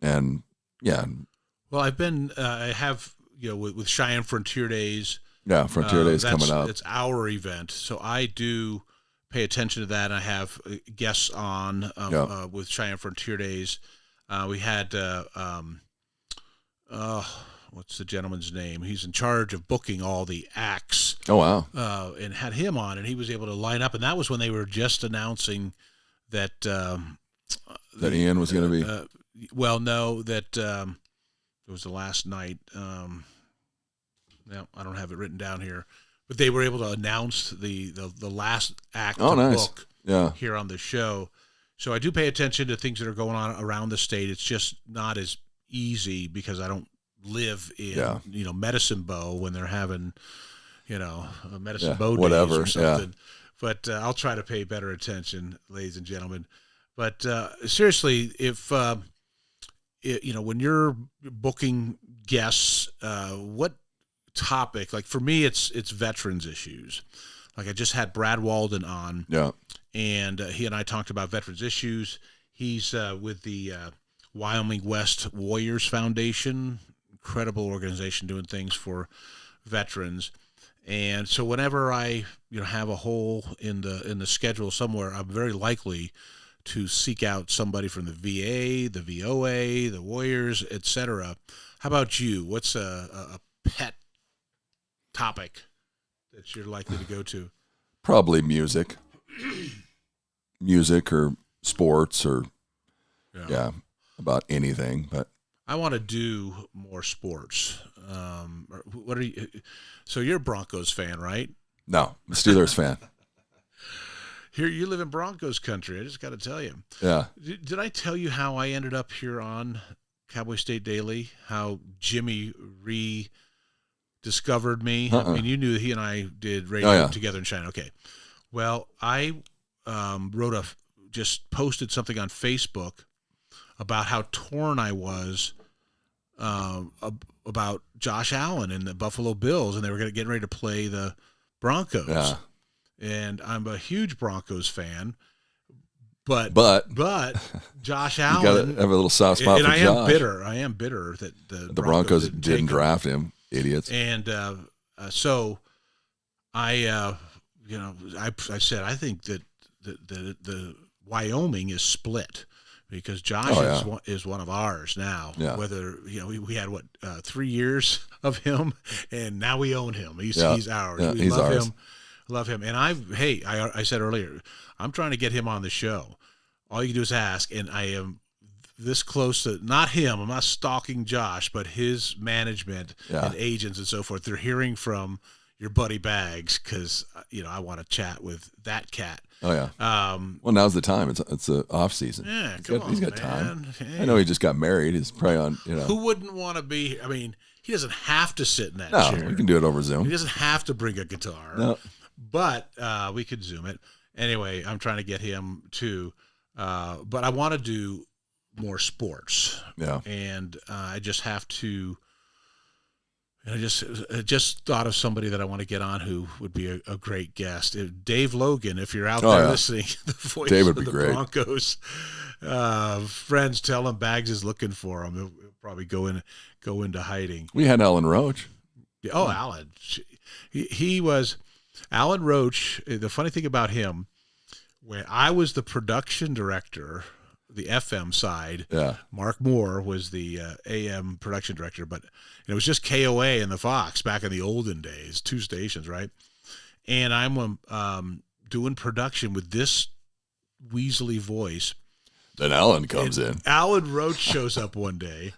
And yeah. Well, I have, with Cheyenne Frontier Days. Yeah, Frontier Days coming up. It's our event. So I do pay attention to that. I have guests on with Cheyenne Frontier Days. We had, what's the gentleman's name? He's in charge of booking all the acts. Oh, wow. And had him on, and he was able to line up. And that was when they were just announcing that that Ian was going to be. It was the last night. I don't have it written down here, but they were able to announce the last act of the book here on the show. So I do pay attention to things that are going on around the state. It's just not as easy because I don't live in Medicine Bow when they're having a Medicine Bow days or something. But I'll try to pay better attention, ladies and gentlemen. But seriously, if when you're booking guests, what topic? Like for me, it's veterans issues. Like I just had Brad Walden on. Yeah. And he and I talked about veterans issues. He's with the Wyoming West Warriors Foundation, incredible organization doing things for veterans. And so whenever I have a hole in the schedule somewhere, I'm very likely to seek out somebody from the VA, the VOA, the Warriors, etc. How about you? What's a pet topic that you're likely to go to? Probably music or sports or about anything. But I want to do more sports. What are you? So you're a Broncos fan, right? No, I'm a Steelers fan. Here, you live in Broncos country. I just got to tell you. Yeah. Did I tell you how I ended up here on Cowboy State Daily? How Jimmy rediscovered me? I mean, you knew he and I did radio together in China. Okay. Well, I just posted something on Facebook about how torn I was about Josh Allen and the Buffalo Bills, and they were getting ready to play the Broncos. Yeah. And I'm a huge Broncos fan, but Josh Allen, you got to have a little soft spot for Josh. I am bitter that the Broncos didn't draft him, idiots. And so I said I think that the Wyoming is split because Josh is one of ours now. Yeah. Whether we had 3 years of him, and now we own him. He's ours. Yeah, we ours. Love him. And I said earlier, I'm trying to get him on the show. All you can do is ask, and I am this close to, not him, I'm not stalking Josh, but his management and agents and so forth. They're hearing from your buddy Bags because, I want to chat with that cat. Oh, yeah. Well, now's the time. It's the off season. Yeah, he's got time. Hey. I know he just got married. He's probably on, Who wouldn't want to be, he doesn't have to sit in that chair. No, we can do it over Zoom. He doesn't have to bring a guitar. No. But we could Zoom it. Anyway, I'm trying to get him too. But I want to do more sports. Yeah. And I just have to. And I just thought of somebody that I want to get on who would be a great guest. Dave Logan, if you're out there listening, the voice of the Broncos. Friends, tell him Bags is looking for him. He'll probably go into hiding. We had Alan Roach. Oh, Alan. He was Alan Roach. The funny thing about him, when I was the production director, the FM side, Mark Moore was the AM production director, but it was just KOA and the Fox back in the olden days, 2 stations, right? And I'm doing production with this weaselly voice. Then Alan comes in. Alan Roach shows up one day,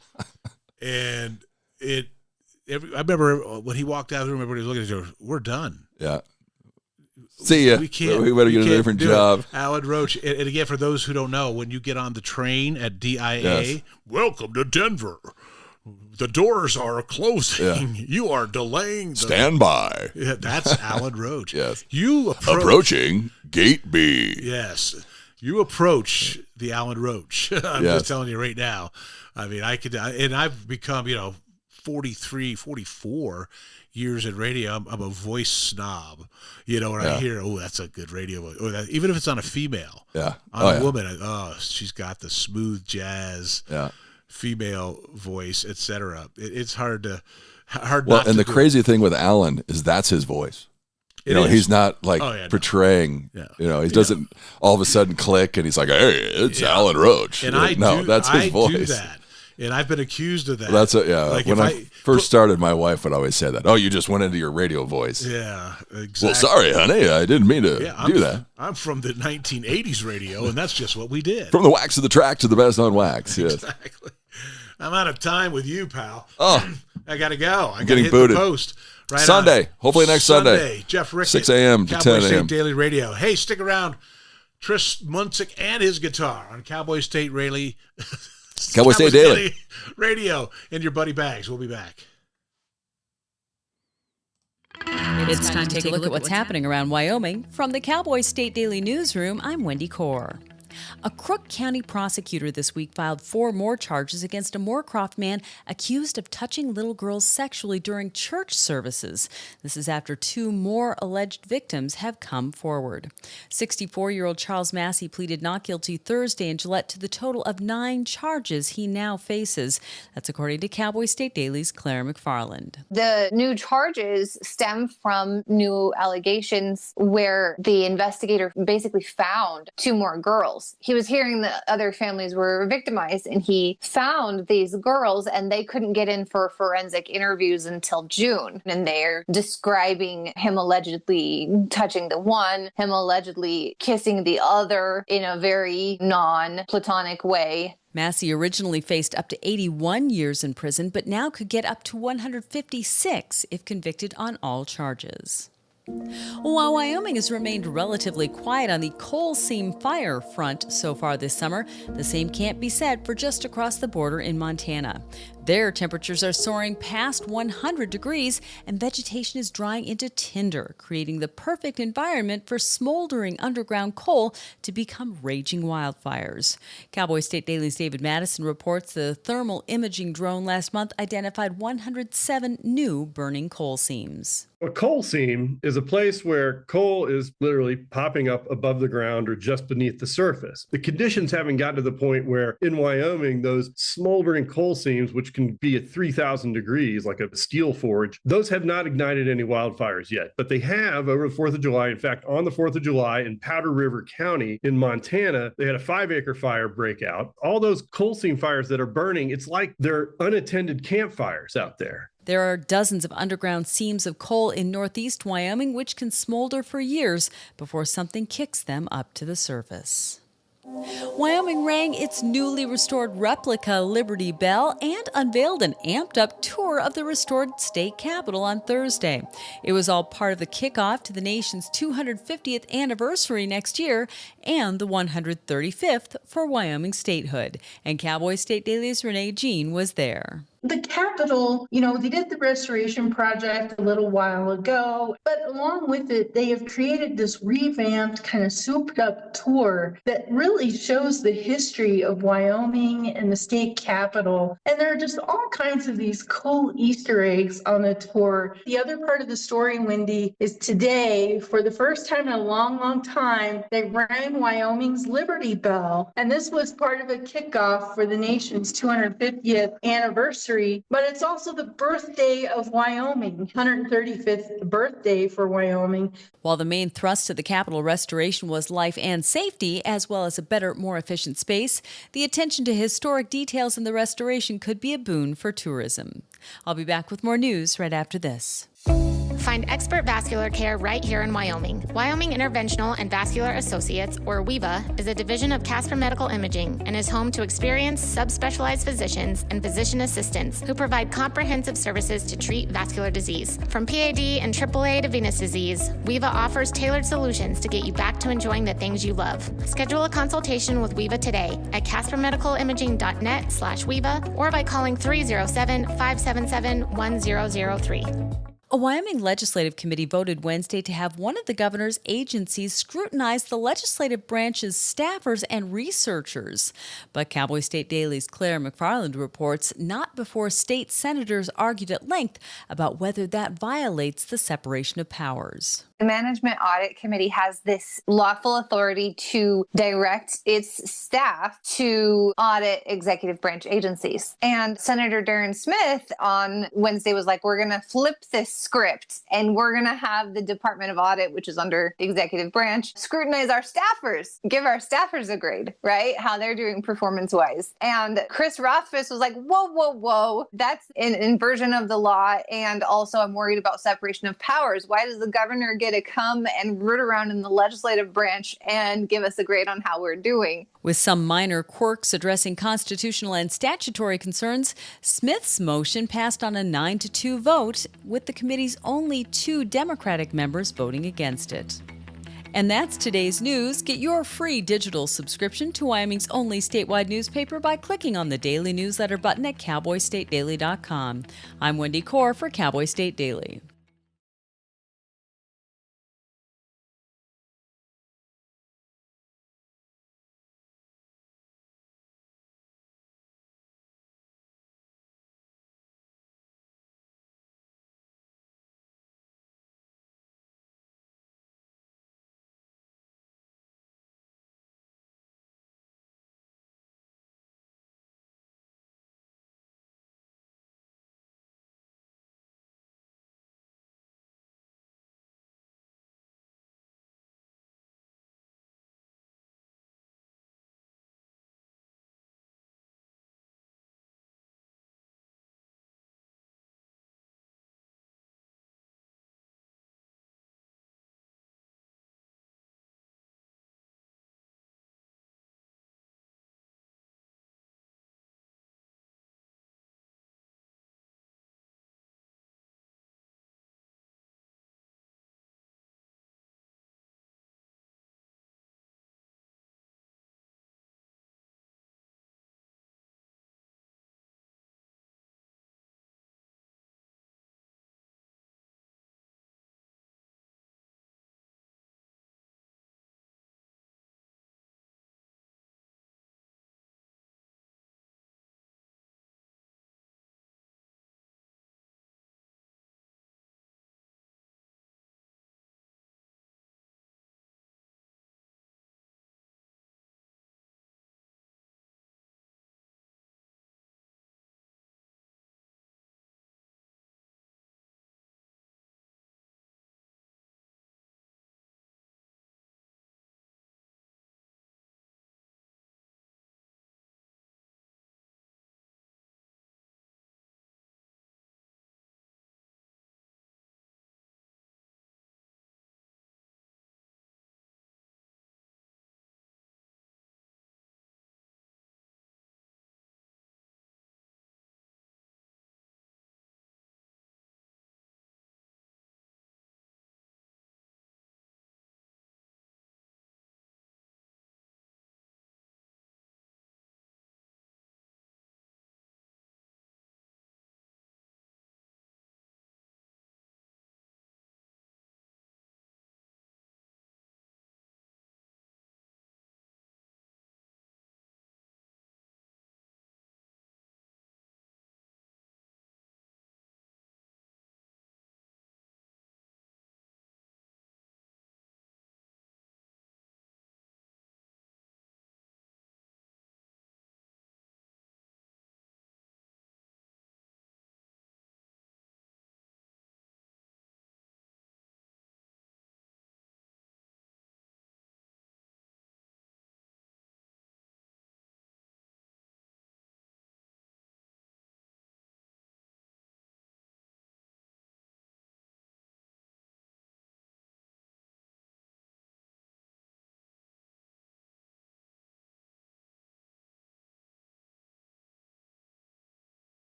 and I remember when he walked out of the room, everybody was looking at each other, we're done. Yeah. See ya. We better get a different job. Alan Roach. And again, for those who don't know, when you get on the train at DIA, welcome to Denver. The doors are closing. Yeah. You are delaying. Stand by. Yeah, that's Alan Roach. Yes. You approaching Gate B. Yes. You approach the Alan Roach. I'm just telling you right now. And I've become, 43, 44 years in radio. I'm a voice snob. When I hear, that's a good radio voice. Even if it's on a female. Yeah. On a woman, she's got the smooth jazz female voice, etc. It's hard not to. And the crazy thing with Alan is that's his voice. He's not portraying. He doesn't all of a sudden click and he's like, "Hey, it's Alan Roach." And that's his voice. Do that. And I've been accused of that. Well, when I first started, my wife would always say that. Oh, you just went into your radio voice. Yeah, exactly. Well, sorry, honey, I didn't mean to do that. I'm from the 1980s radio, and that's just what we did. From the wax of the track to the best on wax. Yes. Exactly. I'm out of time with you, pal. Oh, I got to go. I'm getting booted. The post. Right Sunday. On. Hopefully next Sunday. Jeff Rickett. 6 a.m. to 10 a.m. Cowboy State Daily Radio. Hey, stick around. Tris Munsick and his guitar on Cowboy State Daily. Cowboy State Daily Radio and your buddy Bags. We'll be back. It's time to take a look at what's happening around Wyoming. From the Cowboy State Daily newsroom, I'm Wendy Kaur. A Crook County prosecutor this week filed 4 more charges against a Moorcroft man accused of touching little girls sexually during church services. This is after 2 more alleged victims have come forward. 64-year-old Charles Massey pleaded not guilty Thursday in Gillette to the total of 9 charges he now faces. That's according to Cowboy State Daily's Claire McFarland. The new charges stem from new allegations where the investigator basically found 2 more girls. He was hearing that other families were victimized, and he found these girls, and they couldn't get in for forensic interviews until June. And they're describing him allegedly touching the one, him allegedly kissing the other in a very non-platonic way. Massey originally faced up to 81 years in prison, but now could get up to 156 if convicted on all charges. While Wyoming has remained relatively quiet on the coal seam fire front so far this summer, the same can't be said for just across the border in Montana. There, temperatures are soaring past 100 degrees and vegetation is drying into tinder, creating the perfect environment for smoldering underground coal to become raging wildfires. Cowboy State Daily's David Madison reports the thermal imaging drone last month identified 107 new burning coal seams. A coal seam is a place where coal is literally popping up above the ground or just beneath the surface. The conditions haven't gotten to the point where in Wyoming, those smoldering coal seams, which which can be at 3,000 degrees, like a steel forge, those have not ignited any wildfires yet, but they have over the 4th of July. In fact, on the 4th of July in Powder River County in Montana, they had a 5-acre fire break out. All those coal seam fires that are burning, it's like they're unattended campfires out there. There are dozens of underground seams of coal in northeast Wyoming which can smolder for years before something kicks them up to the surface. Wyoming rang its newly restored replica Liberty Bell and unveiled an amped-up tour of the restored state capitol on Thursday. It was all part of the kickoff to the nation's 250th anniversary next year and the 135th for Wyoming statehood. And Cowboy State Daily's Renee Jean was there. The Capitol, they did the restoration project a little while ago, but along with it, they have created this revamped kind of souped up tour that really shows the history of Wyoming and the state capitol. And there are just all kinds of these cool Easter eggs on the tour. The other part of the story, Wendy, is today, for the first time in a long, long time, they rang Wyoming's Liberty Bell. And this was part of a kickoff for the nation's 250th anniversary. But it's also the birthday of Wyoming, 135th birthday for Wyoming. While the main thrust of the Capitol restoration was life and safety, as well as a better, more efficient space, the attention to historic details in the restoration could be a boon for tourism. I'll be back with more news right after this. Find expert vascular care right here in Wyoming. Wyoming Interventional and Vascular Associates, or WIVA, is a division of Casper Medical Imaging and is home to experienced subspecialized physicians and physician assistants who provide comprehensive services to treat vascular disease. From PAD and AAA to venous disease, WIVA offers tailored solutions to get you back to enjoying the things you love. Schedule a consultation with WIVA today at caspermedicalimaging.net/WIVA or by calling 307-577-1003. A Wyoming legislative committee voted Wednesday to have one of the governor's agencies scrutinize the legislative branch's staffers and researchers. But Cowboy State Daily's Claire McFarland reports not before state senators argued at length about whether that violates the separation of powers. The Management Audit Committee has this lawful authority to direct its staff to audit executive branch agencies. And Senator Darren Smith on Wednesday was like, we're going to flip this script and we're going to have the Department of Audit, which is under the executive branch, scrutinize our staffers, give our staffers a grade, right? How they're doing performance-wise. And Chris Rothfuss was like, whoa, that's an inversion of the law. And also I'm worried about separation of powers. Why does the governor get to come and root around in the legislative branch and give us a grade on how we're doing? With some minor quirks addressing constitutional and statutory concerns, Smith's motion passed on a 9-2 vote, with the committee's only 2 Democratic members voting against it. And that's today's news. Get your free digital subscription to Wyoming's only statewide newspaper by clicking on the daily newsletter button at cowboystatedaily.com. I'm Wendy Core for Cowboy State Daily.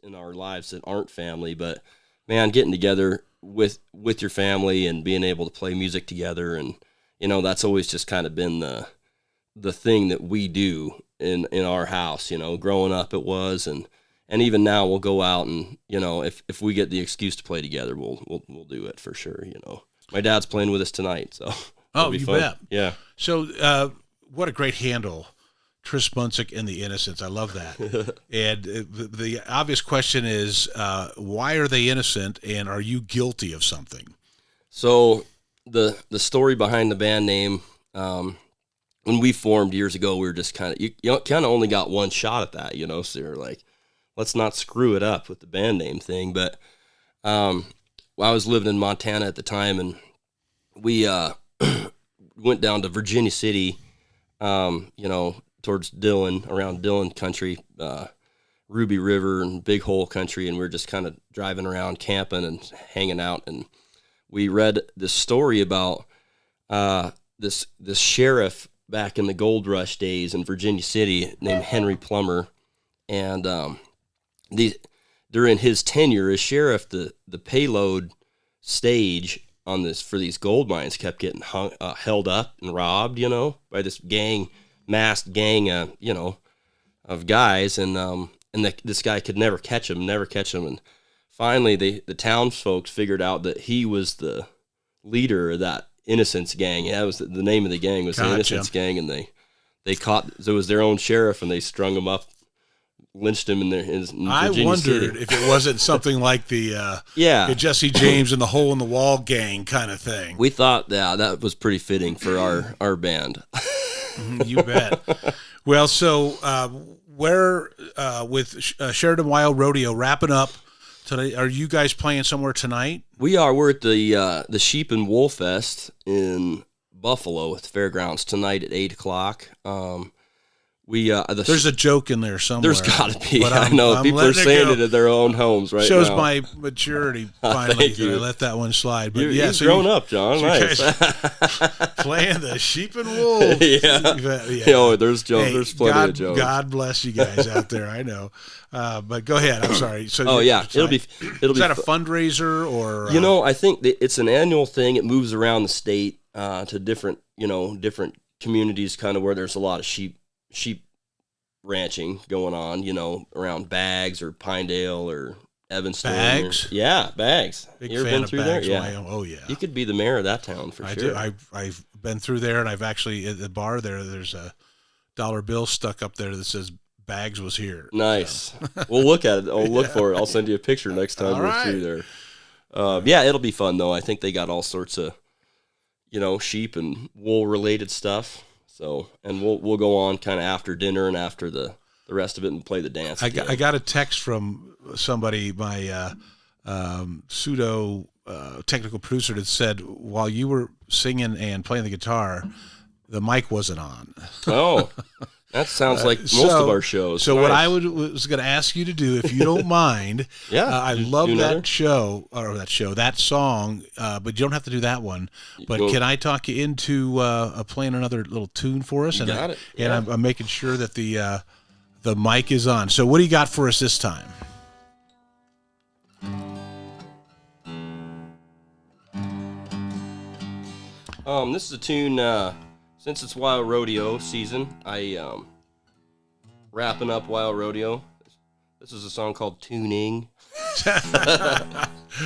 in our lives that aren't family, but man, getting together with your family and being able to play music together, and that's always just kind of been the thing that we do in our house. Growing up it was, and even now we'll go out and if we get the excuse to play together, we'll do it for sure. My dad's playing with us tonight, so you fun. bet. Yeah. So what a great handle, Tris Bunsick and the Innocents. I love that. And the obvious question is, why are they innocent, and are you guilty of something? So the story behind the band name, when we formed years ago, we were just kind of, you kind of only got one shot at that, so you're like, let's not screw it up with the band name thing. But I was living in Montana at the time, and we went down to Virginia City, towards Dillon, around Dillon country, Ruby River and Big Hole country, and we were just kind of driving around camping and hanging out, and we read this story about this sheriff back in the gold rush days in Virginia City named Henry Plummer, and during his tenure as sheriff, the payload stage on this for these gold mines kept getting held up and robbed, by this masked gang, of guys, and this guy could never catch him, and finally the townsfolk figured out that he was the leader of that Innocence gang. That was the name of the gang, was the Innocence gang, and they caught, so it was their own sheriff, and they strung him up, lynched him in Virginia City. I wondered if it wasn't something like the Jesse James and the Hole in the Wall gang kind of thing. We thought that was pretty fitting for our band. You bet. Well, so where with Sheridan Wild Rodeo wrapping up today, are you guys playing somewhere tonight? We are. We're at the Sheep and Wool Fest in Buffalo at the fairgrounds tonight at 8:00. There's a joke in there somewhere. There's got to be. I know people are saying it at their own homes right Shows now. my maturity finally. Thank you. I let that one slide. But You've grown up, John. Nice. Playing the sheep and wool. Yeah. There's jokes. Hey, there's plenty of jokes. God bless you guys out there. I know. But go ahead. I'm sorry. So it'll be. Is that a fundraiser or? I think that it's an annual thing. It moves around the state to different communities, kind of where there's a lot of sheep ranching going on, around Baggs or Pinedale or Evanston. Baggs? Baggs. Big you ever fan been of through Baggs, there? Wyoming. Oh, yeah. You could be the mayor of that town for sure. I do. I've been through there, and I've actually, at the bar there's a dollar bill stuck up there that says Baggs was here. Nice. So. We'll look at it. I'll look for it. I'll send you a picture next time we're through there. It'll be fun, though. I think they got all sorts of, sheep and wool related stuff. So, and we'll go on kind of after dinner and after the rest of it and play the dance. I got a text from somebody, my pseudo technical producer, that said while you were singing and playing the guitar, the mic wasn't on. Oh, that sounds like most of our shows. So nice. What I was going to ask you to do, if you don't mind, I love that song, but you don't have to do that one. But can I talk you into playing another little tune for us? You got it. Yeah. And I'm making sure that the mic is on. So what do you got for us this time? This is a tune. Since it's Wild Rodeo season, I wrapping up Wild Rodeo. This is a song called Tuning.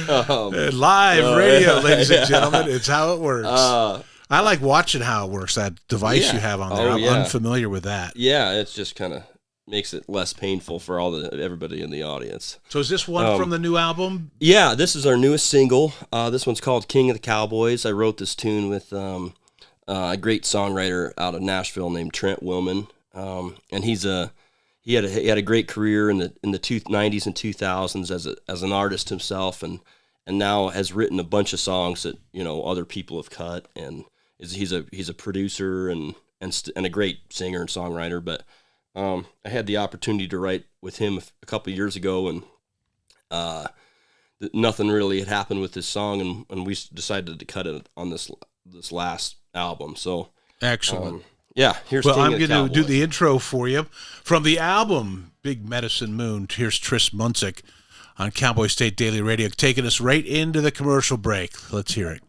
Live radio, ladies and gentlemen. It's how it works. I like watching how it works, that device you have on there. I'm unfamiliar with that. Yeah, it's just kind of makes it less painful for everybody in the audience. So is this one from the new album? Yeah, this is our newest single. This one's called King of the Cowboys. I wrote this tune with a great songwriter out of Nashville named Trent Willman, and he had a great career in the 90s and 2000s as an artist himself, and now has written a bunch of songs that other people have cut, and he's a producer and a great singer and songwriter. But I had the opportunity to write with him a couple of years ago, and nothing really had happened with this song, and we decided to cut it on this last album. So excellent. Yeah, here's Well, King I'm of the going to do Cowboys. the intro for you. From the album Big Medicine Moon, here's Tris Munsick on Cowboy State Daily Radio, taking us right into the commercial break. Let's hear it.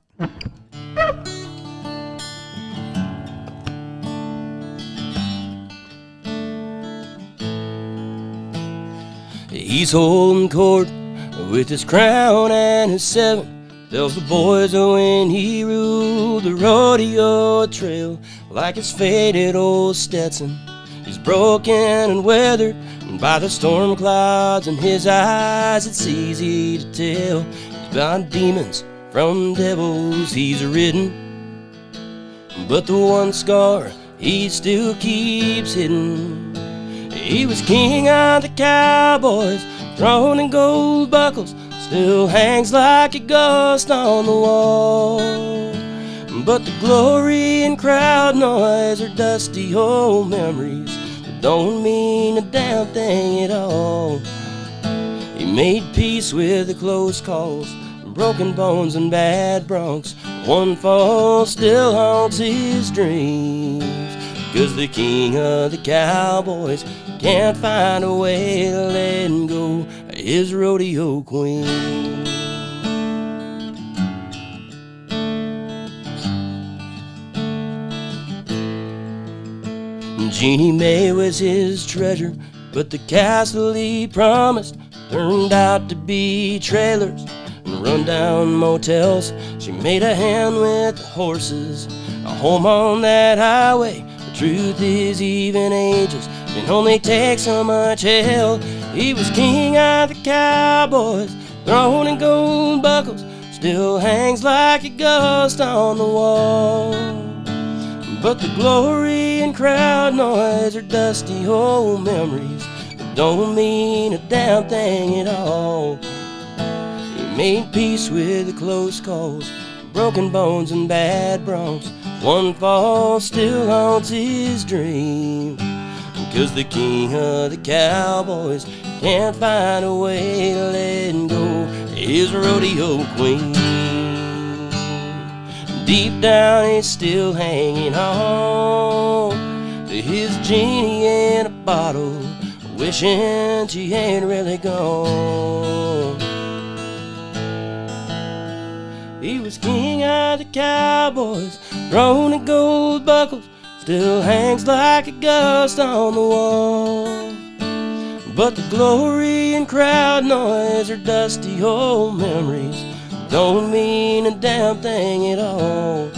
He's holding court with his crown and his seven. Tells the boys when he ruled the rodeo trail like his faded old Stetson. He's broken and weathered by the storm clouds in his eyes. It's easy to tell he's got demons from devils he's ridden, but the one scar he still keeps hidden. He was king of the Cowboys, throne and gold buckles, still hangs like a ghost on the wall. But the glory and crowd noise are dusty old memories that don't mean a damn thing at all. He made peace with the close calls, broken bones and bad broncs. One fall still haunts his dreams, 'cause the king of the Cowboys can't find a way to let go of his rodeo queen. Jeannie Mae was his treasure, but the castle he promised turned out to be trailers and run-down motels. She made a hand with horses, a home on that highway. The truth is, even angels can only take so much hell. He was king of the Cowboys, throne and gold buckles, still hangs like a ghost on the wall. But the glory and crowd noise are dusty old memories that don't mean a damn thing at all. He made peace with the close calls, broken bones and bad broncs. One fall still haunts his dream, 'cause the king of the Cowboys can't find a way to let go of his rodeo queen. Deep down he's still hanging on to his genie in a bottle, wishing she ain't really gone. He was king of the Cowboys, throne and gold buckles, still hangs like a ghost on the wall. But the glory and crowd noise are dusty old memories, don't mean a damn thing at all.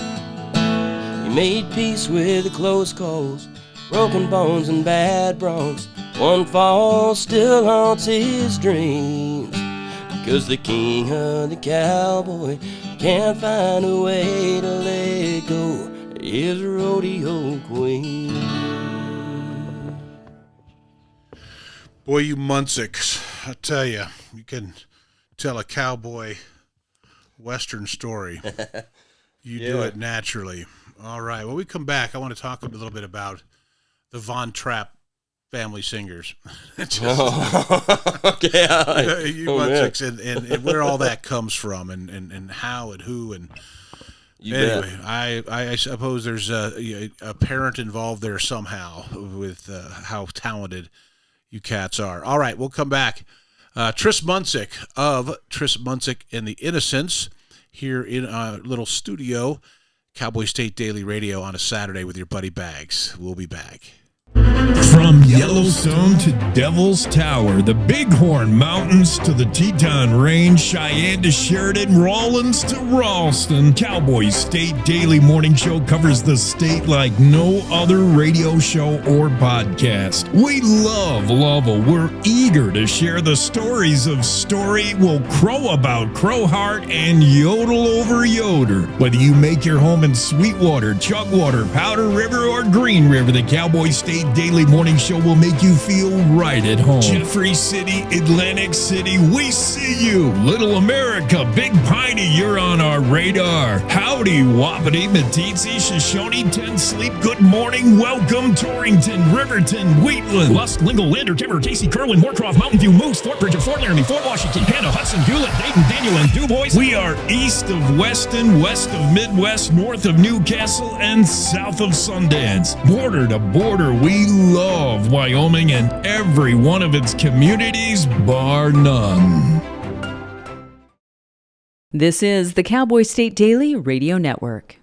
He made peace with the close calls, broken bones and bad broncs. One fall still haunts his dreams, 'cause the king of the Cowboy can't find a way to let go of his rodeo queen. Boy, you Munsicks, I tell you, you can tell a cowboy Western story. You do it naturally. All right. When we come back, I want to talk a little bit about the Von Trapp family singers. Okay. You Munsicks, and where all that comes from, and how and who. And anyway, I suppose there's a parent involved there somehow with how talented you cats are. All right. We'll come back. Tris Munsick of Tris Munsick and the Innocence here in a little studio, Cowboy State Daily Radio on a Saturday with your buddy Bags. We'll be back. From Yellowstone to Devil's Tower, the Bighorn Mountains to the Teton Range, Cheyenne to Sheridan, Rawlins to Ralston, Cowboy State Daily Morning Show covers the state like no other radio show or podcast. We love Lovell. We're eager to share the stories of Story, Will Crow About Crowheart, and Yodel Over Yoder. Whether you make your home in Sweetwater, Chugwater, Powder River, or Green River, the Cowboy State State Daily Morning Show will make you feel right at home. Jeffrey City, Atlantic City, we see you. Little America, Big Piney, you're on our radar. Howdy, Wapiti, Meeteetse, Shoshone, 10 Sleep, good morning, welcome, Torrington, Riverton, Wheatland, Lusk, Lingle, Lander, Timber, Casey, Kerwin, Moorcroft, Mountain View, Moose, Fort Bridger, Fort Laramie, Fort Washington, Canada, Hudson, Hewlett, Dayton, Daniel, and DuBois. We are east of Weston, west of Midwest, north of Newcastle, and south of Sundance. Border to border, we love Wyoming and every one of its communities, bar none. This is the Cowboy State Daily Radio Network.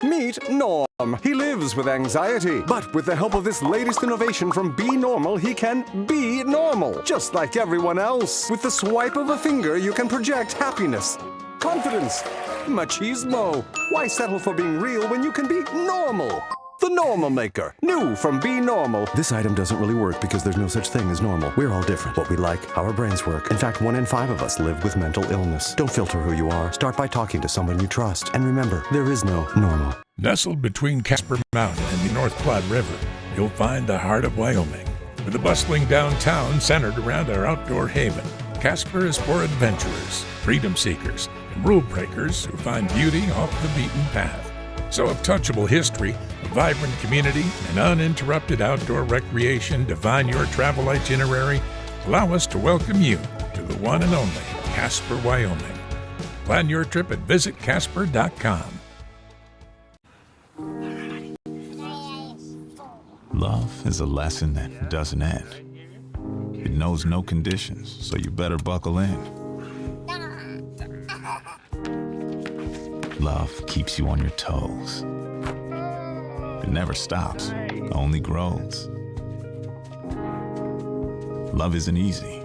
Meet Norm. He lives with anxiety, but with the help of this latest innovation from Be Normal, he can be normal, just like everyone else. With the swipe of a finger, you can project happiness, confidence, machismo. Why settle for being real when you can be normal? The Normal Maker. New from Be Normal. This item doesn't really work because there's no such thing as normal. We're all different. What we like, how our brains work. In fact, 1 in 5 of us live with mental illness. Don't filter who you are. Start by talking to someone you trust. And remember, there is no normal. Nestled between Casper Mountain and the North Platte River, you'll find the heart of Wyoming. With a bustling downtown centered around our outdoor haven, Casper is for adventurers, freedom seekers, and rule breakers who find beauty off the beaten path. So if touchable history, a vibrant community, and uninterrupted outdoor recreation define your travel itinerary, allow us to welcome you to the one and only Casper, Wyoming. Plan your trip at visitcasper.com. Love is a lesson that doesn't end. It knows no conditions, so you better buckle in. Love keeps you on your toes. It never stops, only grows. Love isn't easy.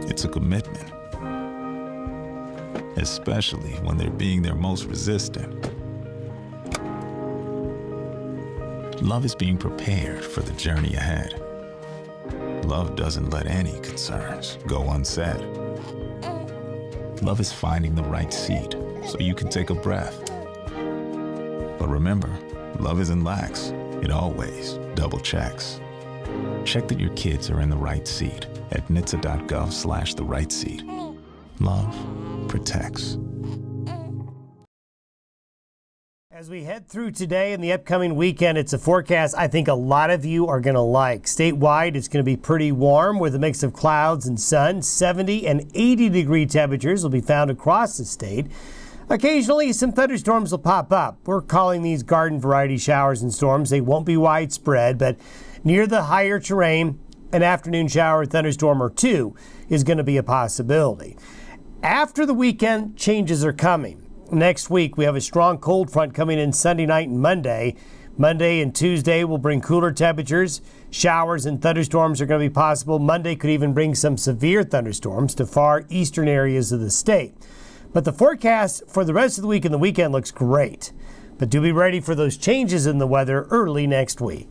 It's a commitment, especially when they're being their most resistant. Love is being prepared for the journey ahead. Love doesn't let any concerns go unsaid. Love is finding the right seat so you can take a breath. But remember, love isn't lax. It always double checks. Check that your kids are in the right seat at nhtsa.gov/the right seat. Love protects. As we head through today and the upcoming weekend, it's a forecast I think a lot of you are going to like. Statewide, it's going to be pretty warm with a mix of clouds and sun. 70 and 80 degree temperatures will be found across the state. Occasionally, some thunderstorms will pop up. We're calling these garden variety showers and storms. They won't be widespread, but near the higher terrain, an afternoon shower or thunderstorm or two is going to be a possibility. After the weekend, changes are coming. Next week, we have a strong cold front coming in Sunday night and Monday. Monday and Tuesday will bring cooler temperatures. Showers and thunderstorms are going to be possible. Monday could even bring some severe thunderstorms to far eastern areas of the state. But the forecast for the rest of the week and the weekend looks great. But do be ready for those changes in the weather early next week.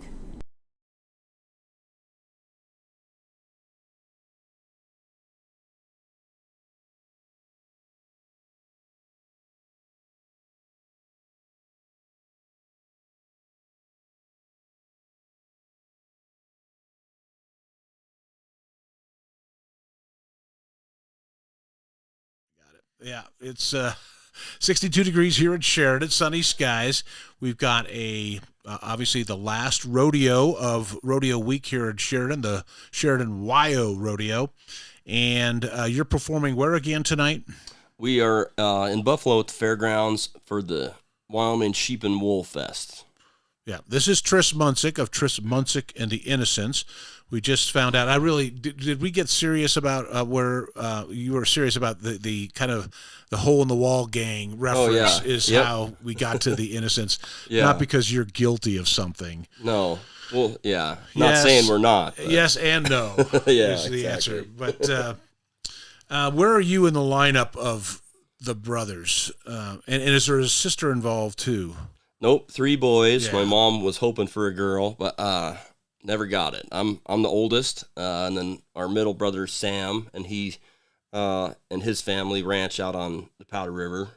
Yeah, it's 62 degrees here in Sheridan, sunny skies. We've got obviously the last rodeo of rodeo week here in Sheridan, the Sheridan Wyo Rodeo. And you're performing where again tonight? We are in Buffalo at the fairgrounds for the Wyoming Sheep and Wool Fest. Yeah, this is Tris Munsick of Tris Munsick and the Innocence. We just found out. Did we get serious about where you were serious about the kind of the hole in the wall gang reference how we got to the Innocence? Not because you're guilty of something. No. Well, yeah. Not saying we're not. But. Yes and no is the answer. But where are you in the lineup of the brothers? And is there a sister involved too? Nope, 3 boys. Yeah. My mom was hoping for a girl, but never got it. I'm the oldest, and then our middle brother Sam, and he and his family ranch out on the Powder River.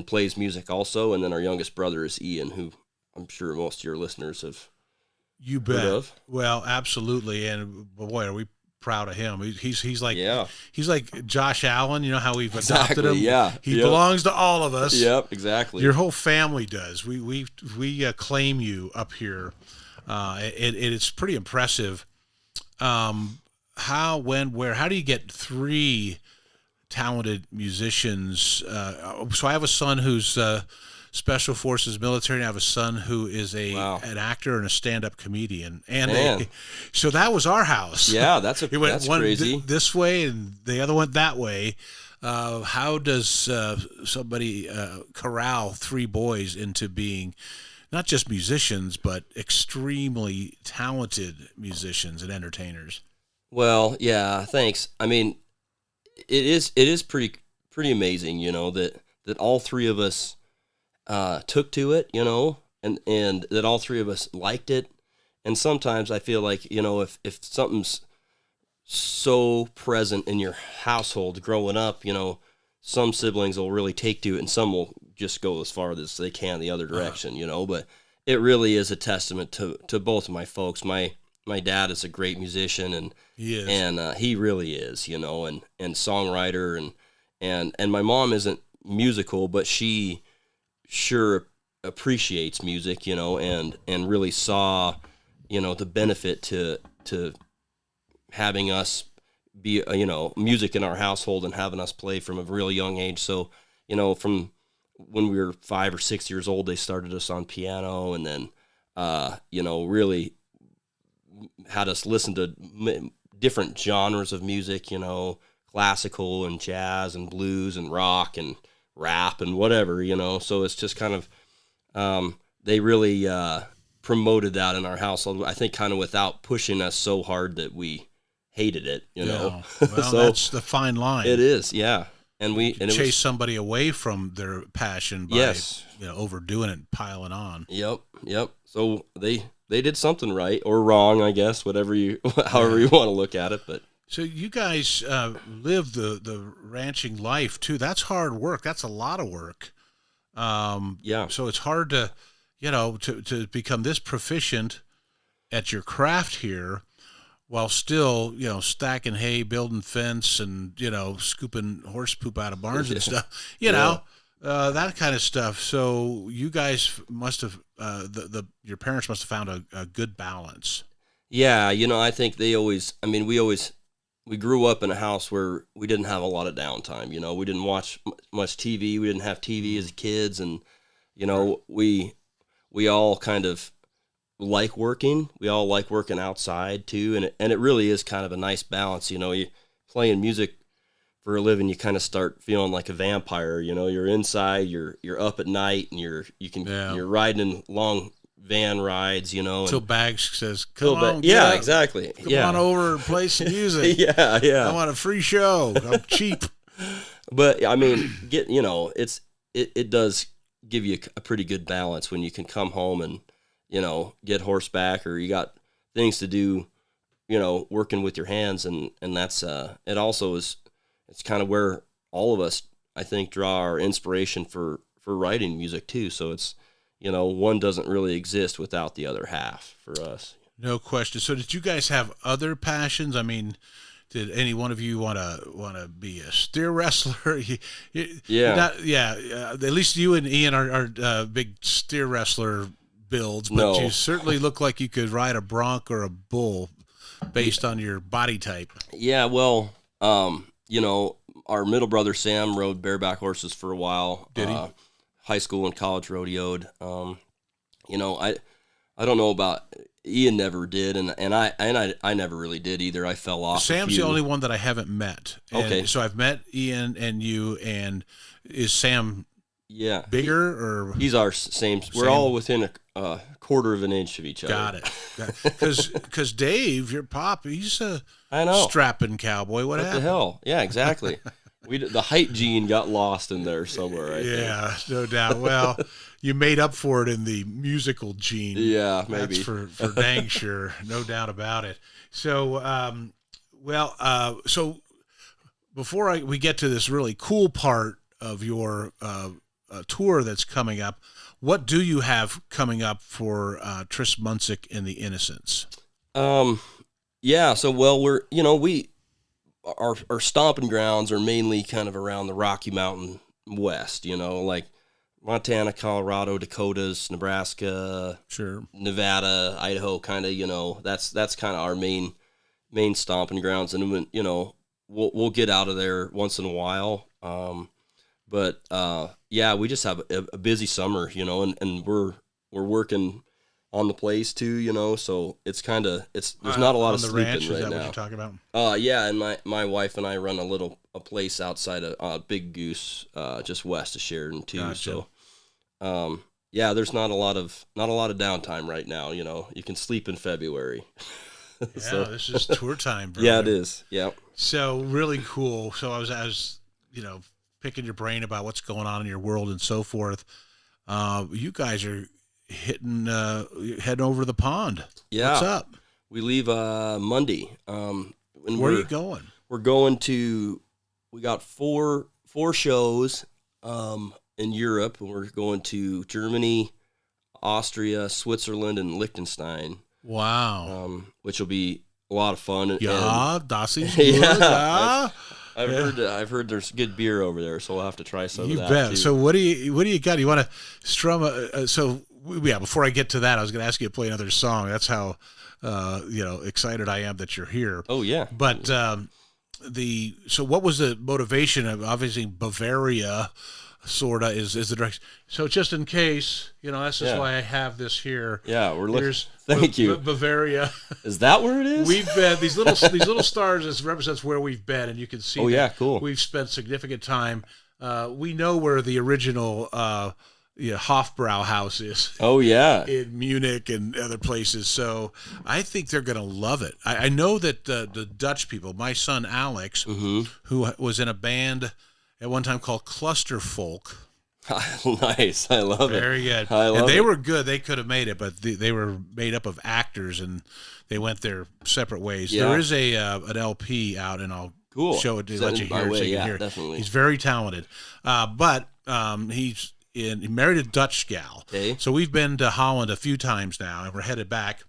plays music also. And then our youngest brother is Ian, who I'm sure most of your listeners have heard of. Well, absolutely. And boy, are we proud of him. He's like Josh Allen, you know how we've adopted him. Yeah, he belongs to all of us. Yep, exactly. Your whole family does. We claim you up here. It's pretty impressive. How, when, where? How do you get 3 talented musicians? So I have a son who's Special Forces military, and I have a son who is an actor and a stand-up comedian, and so that was our house. Yeah, that's one crazy. This way, and the other went that way. How does somebody corral 3 boys into being not just musicians, but extremely talented musicians and entertainers? Well, yeah, thanks. I mean, it is pretty amazing, you know, that all 3 of us took to it, you know, and that all 3 of us liked it. And sometimes I feel like, you know, if something's so present in your household growing up, you know, some siblings will really take to it and some will just go as far as they can the other direction, you know, but it really is a testament to both of my folks. My dad is a great musician, and he really is, you know, and songwriter, and my mom isn't musical, but she sure appreciates music, you know, and really saw, you know, the benefit to having us be, you know, music in our household and having us play from a really young age. So, you know, from when we were 5 or 6 years old, they started us on piano, and then, you know, really had us listen to different genres of music, you know, classical and jazz and blues and rock and rap and whatever, you know. So it's just kind of, they really promoted that in our household, I think, kind of without pushing us so hard that we hated it, you know. Well, so that's the fine line. It is, yeah. And we chase somebody away from their passion by you know, overdoing it and piling on. Yep. So they did something right or wrong, I guess, however you want to look at it. But so you guys live the ranching life too. That's hard work. That's a lot of work. So it's hard to, you know, to become this proficient at your craft here, while still, you know, stacking hay, building fence, and, you know, scooping horse poop out of barns and stuff, you know, that kind of stuff. So you guys must have, your parents must have found a good balance. Yeah, you know, I think we grew up in a house where we didn't have a lot of downtime. You know, we didn't watch much TV. We didn't have TV as kids, and, you know, we all kind of like working. We all like working outside too, and it really is kind of a nice balance. You know, you playing music for a living, you kind of start feeling like a vampire. You know, you're inside, you're up at night, and you're riding in long van rides. You know, until Bags says, "Come on, exactly, come on over and play some music." yeah. I want a free show. I'm cheap. But I mean, it does give you a pretty good balance when you can come home and, you know, get horseback, or you got things to do, you know, working with your hands. And that's, it also is, it's kind of where all of us, I think, draw our inspiration for writing music too. So it's, you know, one doesn't really exist without the other half for us. No question. So did you guys have other passions? I mean, did any one of you want to be a steer wrestler? At least you and Ian are big steer wrestler builds, but you certainly look like you could ride a bronc or a bull based on your body type. Yeah, well, you know, our middle brother Sam rode bareback horses for a while. Did he? High school and college rodeoed. You know, I don't know about Ian, never did, and I never really did either. I fell off. Sam's the only one that I haven't met. Okay, so I've met Ian and you, and is Sam? Yeah, bigger or he's our same. We're all within a quarter of an inch of each other. Got it. Because Dave, your pop, he's a strapping cowboy. What happened? The hell? Yeah, exactly. The height gene got lost in there somewhere. I think. No doubt. Well, you made up for it in the musical gene. Yeah, maybe. That's for dang sure. No doubt about it. So, so before we get to this really cool part of your tour that's coming up. What do you have coming up for Tris Munsick and the Innocence? Yeah, so our stomping grounds are mainly kind of around the Rocky Mountain West, like Montana, Colorado, Dakotas, Nebraska, sure, Nevada, Idaho, kind of, that's kind of our main stomping grounds. And when, we'll get out of there once in a while. But we just have a busy summer, and we're working on the place too, so it's there's not a lot of sleeping ranch, right is that now. What you're talking about? And my wife and I run a place outside of Big Goose, just west of Sheridan too. Gotcha. So, there's not a lot of downtime right now. You can sleep in February. Yeah, this is tour time, brother. Yeah, it is. Yeah. So really cool. So I was picking your brain about what's going on in your world and so forth. You guys are heading over the pond. Yeah. What's up? We leave Monday. Where are you going? We're going to. We got four shows in Europe, and we're going to Germany, Austria, Switzerland, and Liechtenstein. Wow. Which will be a lot of fun. Yeah, das ist gut. Yeah. I've heard there's good beer over there, so we'll have to try some of that. You bet. Too. So what do you got? You want to strum? Before I get to that, I was going to ask you to play another song. That's how excited I am that you're here. Oh yeah. But so what was the motivation of obviously Bavaria? Sorta is the direction. So just in case, that's just why I have this here. Yeah, we're looking. Thank you, Bavaria. Is that where it is? We've been these little stars. This represents where we've been, and you can see. Oh yeah, cool. We've spent significant time. We know where the original Hofbrauhaus is. Oh yeah, in Munich and other places. So I think they're going to love it. I know that the Dutch people. My son Alex, who was in a band at one time called Cluster Folk. Nice, I love it. Very good. And they were good. They could have made it, but they were made up of actors, and they went their separate ways. Yeah. There is an LP out, and I'll show it to let you hear it. So you can hear it. Definitely. He's very talented, but he married a Dutch gal. Okay. So we've been to Holland a few times now, and we're headed back.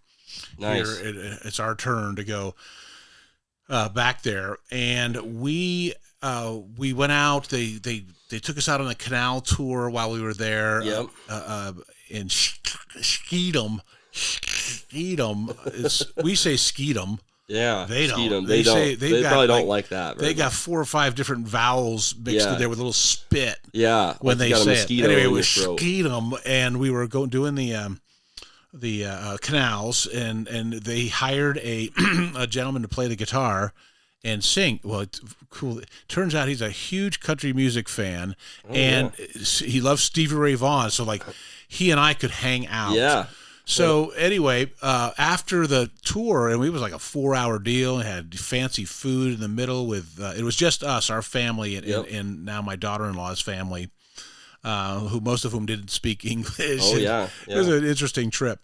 Nice. Here, it's our turn to go back there, and we went out. They took us out on a canal tour while we were there. Yep. In Skeedam. We say Skeedam. Yeah. They don't. Skeedam. They don't. They probably don't like that. They got 4 or 5 different vowels mixed in there with a little spit. Yeah. When they say it. Anyway, it was Skeedam, and we were doing the canals, and they hired a gentleman to play the guitar and sing. Well, it's cool. Turns out he's a huge country music fan, and he loves Stevie Ray Vaughan. So he and I could hang out. Yeah. So anyway, after the tour, and it was like a 4-hour deal, and had fancy food in the middle with, it was just us, our family, and now my daughter-in-law's family, most of whom didn't speak English. Oh yeah. It was an interesting trip.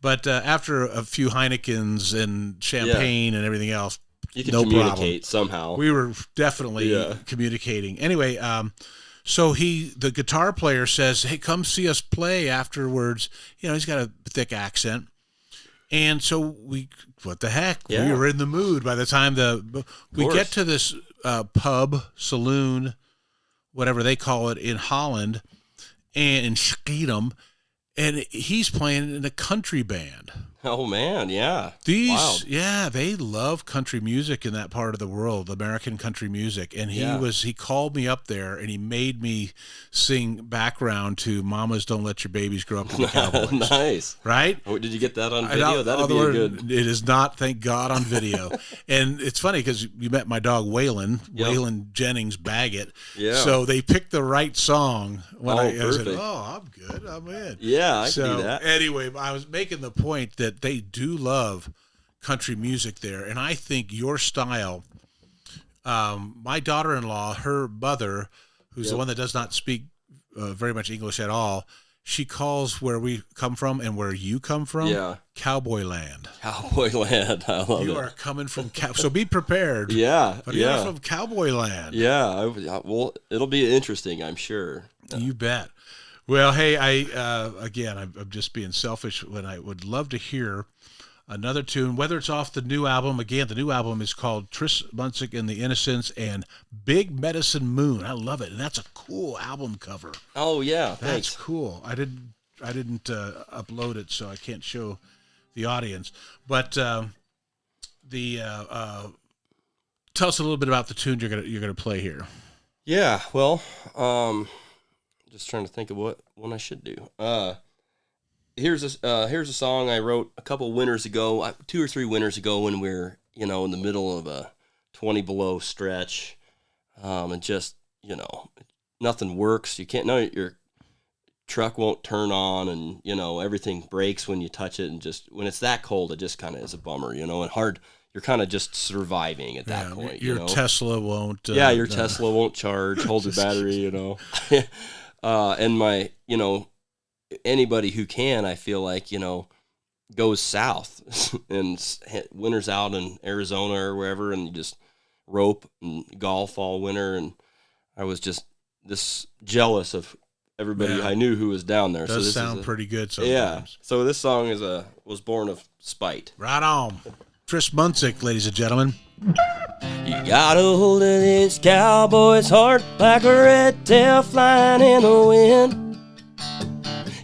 But after a few Heinekens and champagne and everything else, you can no communicate problem. Somehow. We were definitely communicating. Anyway, so the guitar player says, "Hey, come see us play afterwards." He's got a thick accent. And so what the heck? Yeah. We were in the mood by the time we get to this pub, saloon, whatever they call it in Holland, and in Skeedam, and he's playing in a country band. Oh man, yeah. They love country music in that part of the world, American country music. And he called me up there, and he made me sing background to "Mamas Don't Let Your Babies Grow Up to Be Cowboys." Nice. Right? Oh, did you get that on video? That'd be good. It is not, thank God, on video. And it's funny because you met my dog Waylon, Waylon Jennings Baggett. Yeah. So they picked the right song when I said, perfect. "Oh, I'm good, I'm in." Yeah, I can do that. Anyway, I was making the point that they do love country music there, and I think your style. My daughter-in-law, her mother, who's the one that does not speak very much English at all, she calls where we come from and where you come from, Cowboy Land. Cowboy Land, I love it. You are coming from so be prepared. Yeah, but you're from Cowboy Land. Yeah, well, it'll be interesting, I'm sure. You bet. Well, hey, I'm just being selfish when I would love to hear another tune, whether it's off the new album. Again, the new album is called Tris Munsick and the Innocence and Big Medicine Moon. I love it, and that's a cool album cover. Oh yeah, that's thanks. cool. I didn't upload it, so I can't show the audience. But tell us a little bit about the tune you're gonna play here. Yeah, well, just trying to think of what one I should do. Here's a song I wrote a couple winters ago, 2 or 3 winters ago, when we were in the middle of a 20 below stretch, and just nothing works. You can't your truck won't turn on, and everything breaks when you touch it, and just when it's that cold, it just kind of is a bummer, and hard. You're kind of just surviving at that point. Your Tesla won't. Your Tesla won't charge, hold the battery, and my, anybody who can, I feel like, goes south and winters out in Arizona or wherever, and you just rope and golf all winter. And I was just this jealous of everybody I knew who was down there. Does sound pretty good sometimes. Yeah. So this song was born of spite. Right on. Tris Munsick, ladies and gentlemen. You got a hold of this cowboy's heart like a red tail flying in the wind.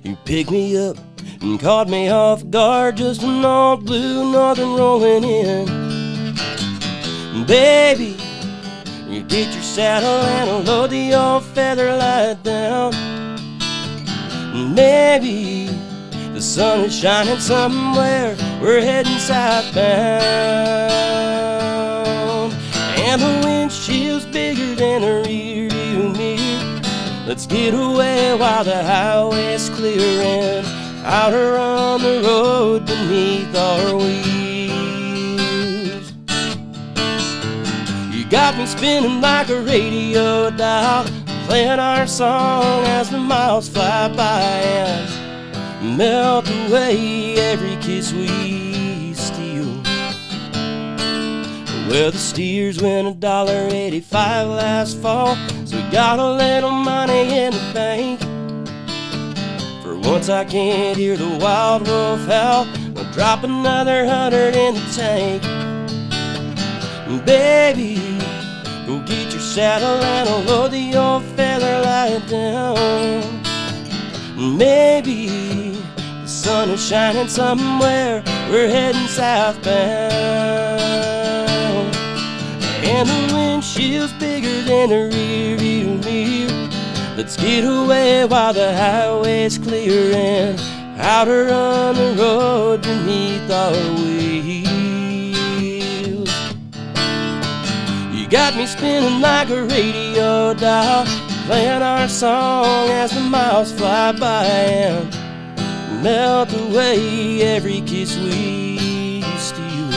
You picked me up and caught me off guard, just an old blue northern rolling in. Baby, you get your saddle and load the old feather light down. Maybe the sun is shining somewhere, we're heading southbound. And the windshield's bigger than a rear view mirror. Let's get away while the highway's clearing, out here on the road beneath our wheels. You got me spinning like a radio dial, playing our song as the miles fly by and melt away every kiss we steal. Well, the steers went $1.85 last fall, so we got a little money in the bank. For once I can't hear the wild wolf howl, I'll drop another 100 in the tank. Baby, go get your saddle and I'll load the old feather light down. Maybe the sun is shining somewhere, we're heading southbound. And the windshield's bigger than a rear view mirror. Let's get away while the highway's clearing, out here on the road beneath our wheels. You got me spinning like a radio dial, playing our song as the miles fly by and melt away every kiss we steal,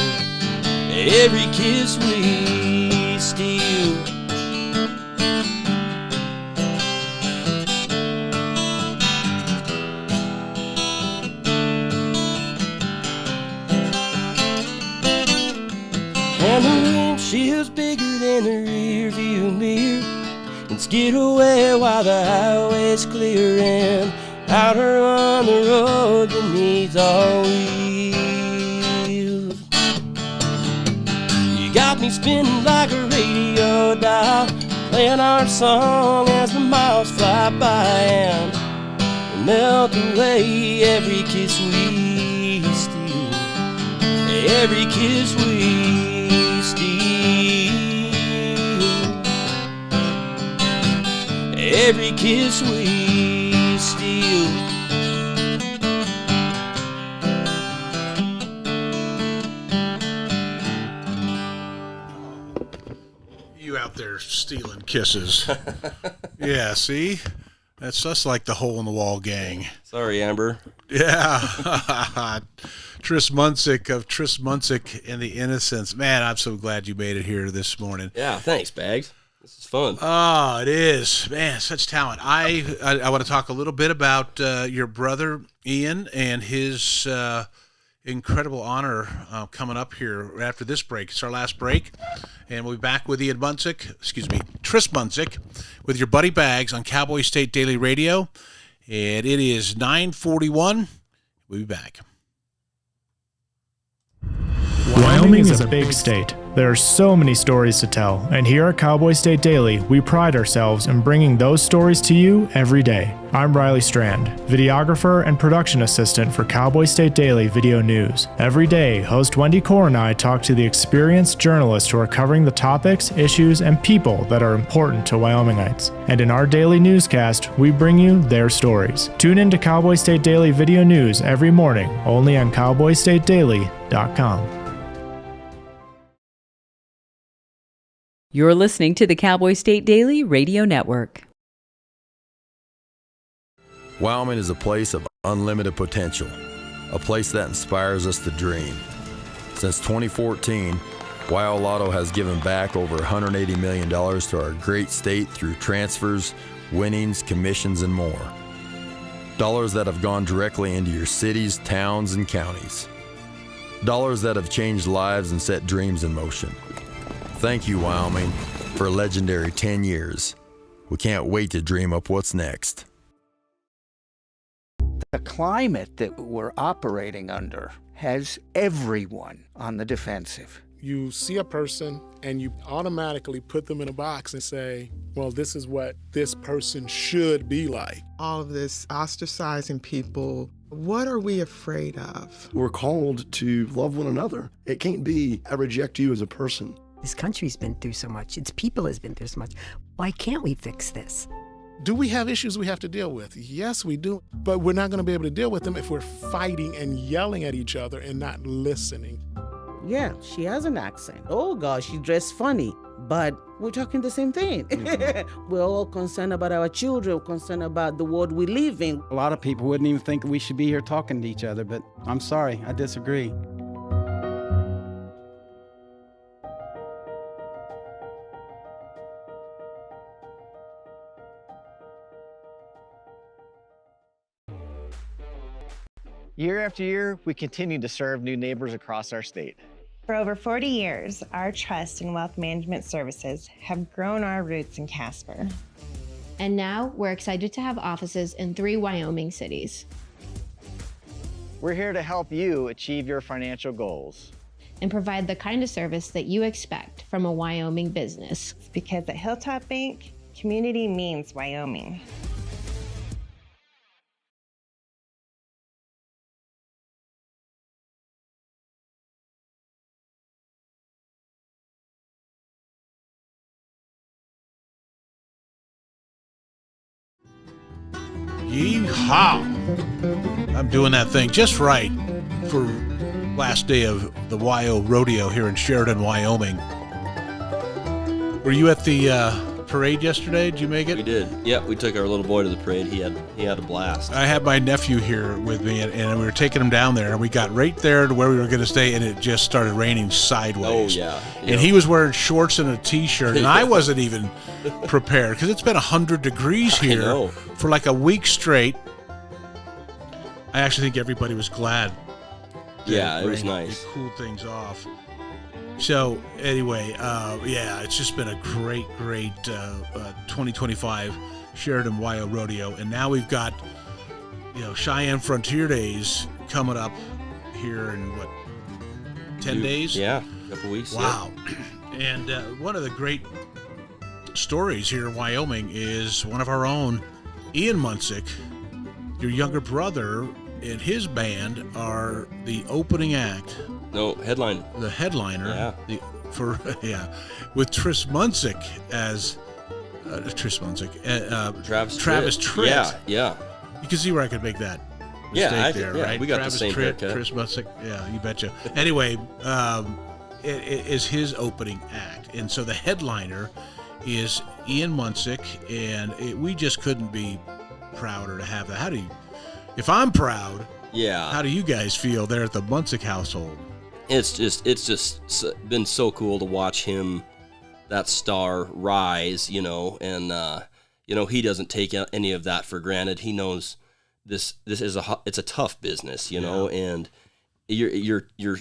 every kiss we steal. And the windshield's bigger than the rear view mirror. Let's get away while the highway's clearing, out here on the road beneath our wheels. You got me spinning like a radio dial, playing our song as the miles fly by and melt away every kiss we steal, every kiss we steal, every kiss we steal. You out there stealing kisses. Yeah, see? That's just like the Hole in the Wall gang. Sorry, Amber. Yeah. Tris Munsick of Tris Munsick and the Innocence. Man, I'm so glad you made it here this morning. Yeah, thanks, Bags. This is fun. Oh, it is. Man, such talent. I want to talk a little bit about your brother, Ian, and his incredible honor coming up here after this break. It's our last break, and we'll be back with Tris Munsick, with your buddy Bags on Cowboy State Daily Radio, and it is 9:41. We'll be back. Wyoming is a big state. There are so many stories to tell, and here at Cowboy State Daily, we pride ourselves in bringing those stories to you every day. I'm Riley Strand, videographer and production assistant for Cowboy State Daily Video News. Every day, host Wendy Core and I talk to the experienced journalists who are covering the topics, issues, and people that are important to Wyomingites. And in our daily newscast, we bring you their stories. Tune in to Cowboy State Daily Video News every morning, only on cowboystatedaily.com. You're listening to the Cowboy State Daily Radio Network. Wyoming is a place of unlimited potential, a place that inspires us to dream. Since 2014, Wyo Lotto has given back over $180 million to our great state through transfers, winnings, commissions, and more. Dollars that have gone directly into your cities, towns, and counties. Dollars that have changed lives and set dreams in motion. Thank you, Wyoming, for a legendary 10 years. We can't wait to dream up what's next. The climate that we're operating under has everyone on the defensive. You see a person and you automatically put them in a box and say, well, this is what this person should be like. All of this ostracizing people, what are we afraid of? We're called to love one another. It can't be, I reject you as a person. This country's been through so much. Its people has been through so much. Why can't we fix this? Do we have issues we have to deal with? Yes, we do. But we're not going to be able to deal with them if we're fighting and yelling at each other and not listening. Yeah, she has an accent. Oh, gosh, she dressed funny. But we're talking the same thing. Mm-hmm. We're all concerned about our children, concerned about the world we live in. A lot of people wouldn't even think we should be here talking to each other, but I'm sorry, I disagree. Year after year, we continue to serve new neighbors across our state. For over 40 years, our trust and wealth management services have grown our roots in Casper. And now we're excited to have offices in 3 Wyoming cities. We're here to help you achieve your financial goals and provide the kind of service that you expect from a Wyoming business. Because at Hilltop Bank, community means Wyoming. Yeehaw! I'm doing that thing just right for last day of the rodeo here in Sheridan, Wyoming. Were you at the parade yesterday? Did you make it? We did. Yeah, we took our little boy to the parade. He had a blast. I had my nephew here with me, and we were taking him down there, and we got right there to where we were going to stay, and it just started raining sideways. Oh, yeah. And he was wearing shorts and a T-shirt, and I wasn't even prepared, because it's been 100 degrees here for like a week straight. I actually think everybody was glad. Yeah, it was nice. It cooled things off. So anyway, it's just been a great 2025 Sheridan Rodeo, and now we've got Cheyenne Frontier Days coming up here in 10 days? Yeah, a couple weeks. Wow. Yeah. And one of the great stories here in Wyoming is one of our own, Ian Munsick, your younger brother, and his band are the opening act. No, headliner. The headliner. Yeah. With Tris Munsick as Travis Tritt. Yeah. You can see where I could make that mistake there, right? We got Travis the same Tritt, haircut. Tris Munsick. Yeah, you betcha. Anyway, it is his opening act, and so the headliner is Ian Munsick, and we just couldn't be prouder to have that. If I'm proud, how do you guys feel there at the Munsick household? It's just been so cool to watch him, that star, rise, and he doesn't take any of that for granted. He knows this is it's a tough business, and your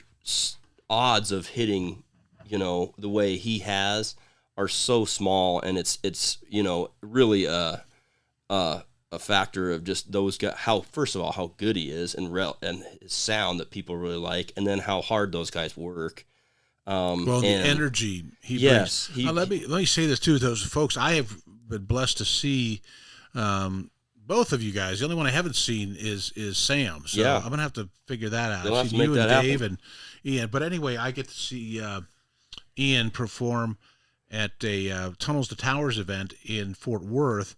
odds of hitting, the way he has are so small, and it's really a factor of just those guys, first of all how good he is and his sound that people really like, and then how hard those guys work. The energy he brings. Let me say this too, those folks. I have been blessed to see both of you guys. The only one I haven't seen is Sam. So I'm gonna have to figure that out. I've seen you and Dave and Ian. But anyway, I get to see Ian perform at a Tunnels to Towers event in Fort Worth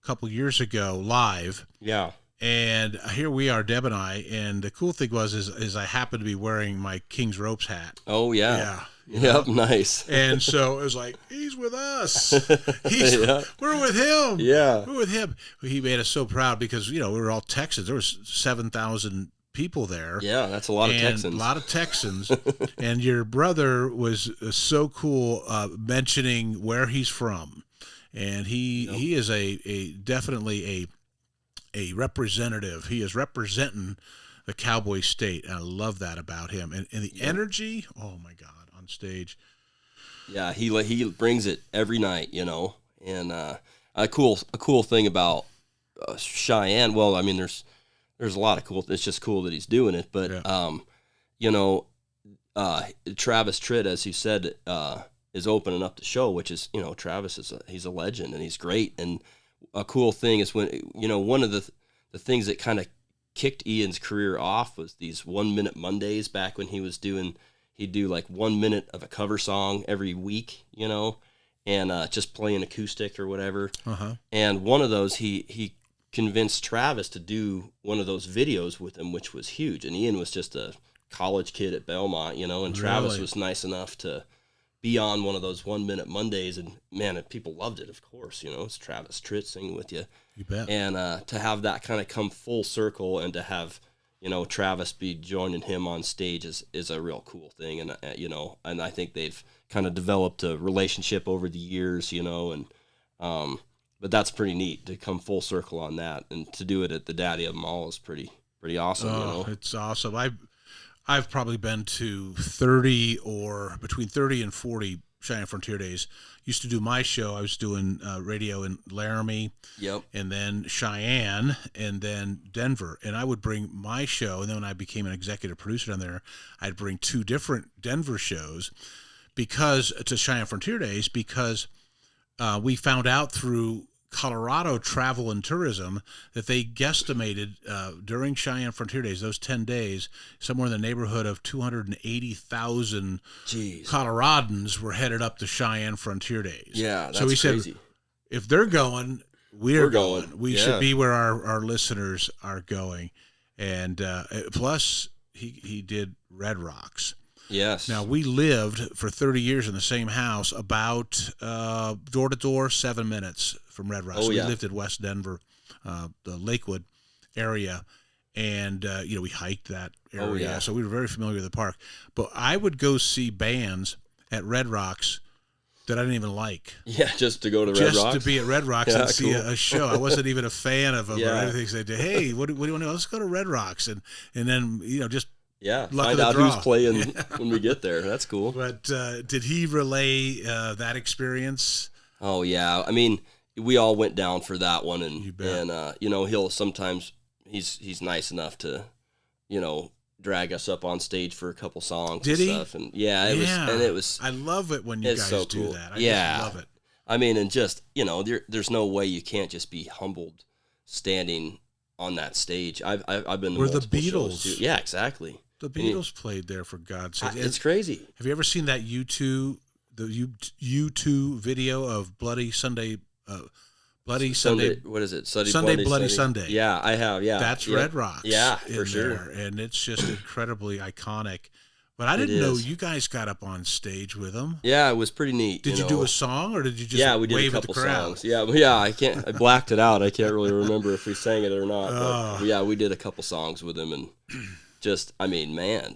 a couple years ago live. Yeah. And here we are, Deb and I, and the cool thing is I happened to be wearing my King's Ropes hat. Oh, yeah. Yep, nice. And so it was like, he's with us. We're with him. Yeah. We're with him. He made us so proud because, we were all Texans. There was 7,000 people there. Yeah, that's a lot of Texans. A lot of Texans. And your brother was so cool mentioning where he's from. And he is definitely a representative. He is representing the Cowboy State, and I love that about him. And the energy, oh my God, on stage. Yeah, he brings it every night, And a cool thing about Cheyenne. Well, I mean, there's a lot of cool. It's just cool that he's doing it, but Travis Tritt, as you said, is opening up the show, which is Travis he's a legend and he's great. And a cool thing is when one of the things that kind of kicked Ian's career off was these 1 Minute Mondays back when he'd do like 1 minute of a cover song every week, and just play an acoustic or whatever. And one of those he convinced Travis to do one of those videos with him, which was huge. And Ian was just a college kid at Belmont, and Travis was nice enough to be on one of those 1 Minute Mondays, and man, people loved it. Of course, it's Travis Tritt singing with you. You bet. And to have that kind of come full circle, and to have Travis be joining him on stage is a real cool thing. And and I think they've kind of developed a relationship over the years, and but that's pretty neat to come full circle on that, and to do it at the daddy of them all is pretty awesome. Oh, it's awesome. I've probably been to 30 or between 30 and 40 Cheyenne Frontier Days. Used to do my show. I was doing radio in Laramie, and then Cheyenne, and then Denver. And I would bring my show, and then when I became an executive producer down there, I'd bring 2 different Denver shows to Cheyenne Frontier Days because we found out through Colorado Travel and Tourism that they guesstimated during Cheyenne Frontier Days, those 10 days, somewhere in the neighborhood of 280,000 Coloradans were headed up to Cheyenne Frontier Days. Yeah, that's so we crazy. Said, if they're going, we're going. We Yeah. should be where our listeners are going. And plus, he did Red Rocks. Yes. Now, we lived for 30 years in the same house, about door to door, 7 minutes from Red Rocks. Oh, We yeah. lived in West Denver, the Lakewood area, and we hiked that area. Oh, yeah. So we were very familiar with the park. But I would go see bands at Red Rocks that I didn't even like. Yeah, just to go to Red Rocks? Just to be at Red Rocks and see a show. I wasn't even a fan of them or anything. So they'd say, hey, what do you want to do? Let's go to Red Rocks. And then, just luck find of the out draw. who's playing when we get there. That's cool. But did he relay that experience? Oh, yeah. I mean, we all went down for that one. And he'll sometimes, he's nice enough to, drag us up on stage for a couple songs Did and he? stuff. And it was. I love it when you guys so do cool. that. I just love it. I mean, and just, there's no way you can't just be humbled standing on that stage. I've been to Or the multiple shows, Beatles. too. Yeah, exactly. The Beatles played there, for God's sake. It's crazy. Have you ever seen that U2 video of Bloody Sunday? Bloody Sunday. What is it? Sunday Bloody Sunday. Yeah, I have. Yeah, That's Red Rocks. Yeah, for sure. There, and it's just incredibly iconic. But I didn't know you guys got up on stage with them. Yeah, it was pretty neat. Did you do a song, or did you just we did wave a at the couple crowd? songs. Yeah. I blacked it out. I can't really remember if we sang it or not. But yeah, we did a couple songs with him, and just, I mean, man,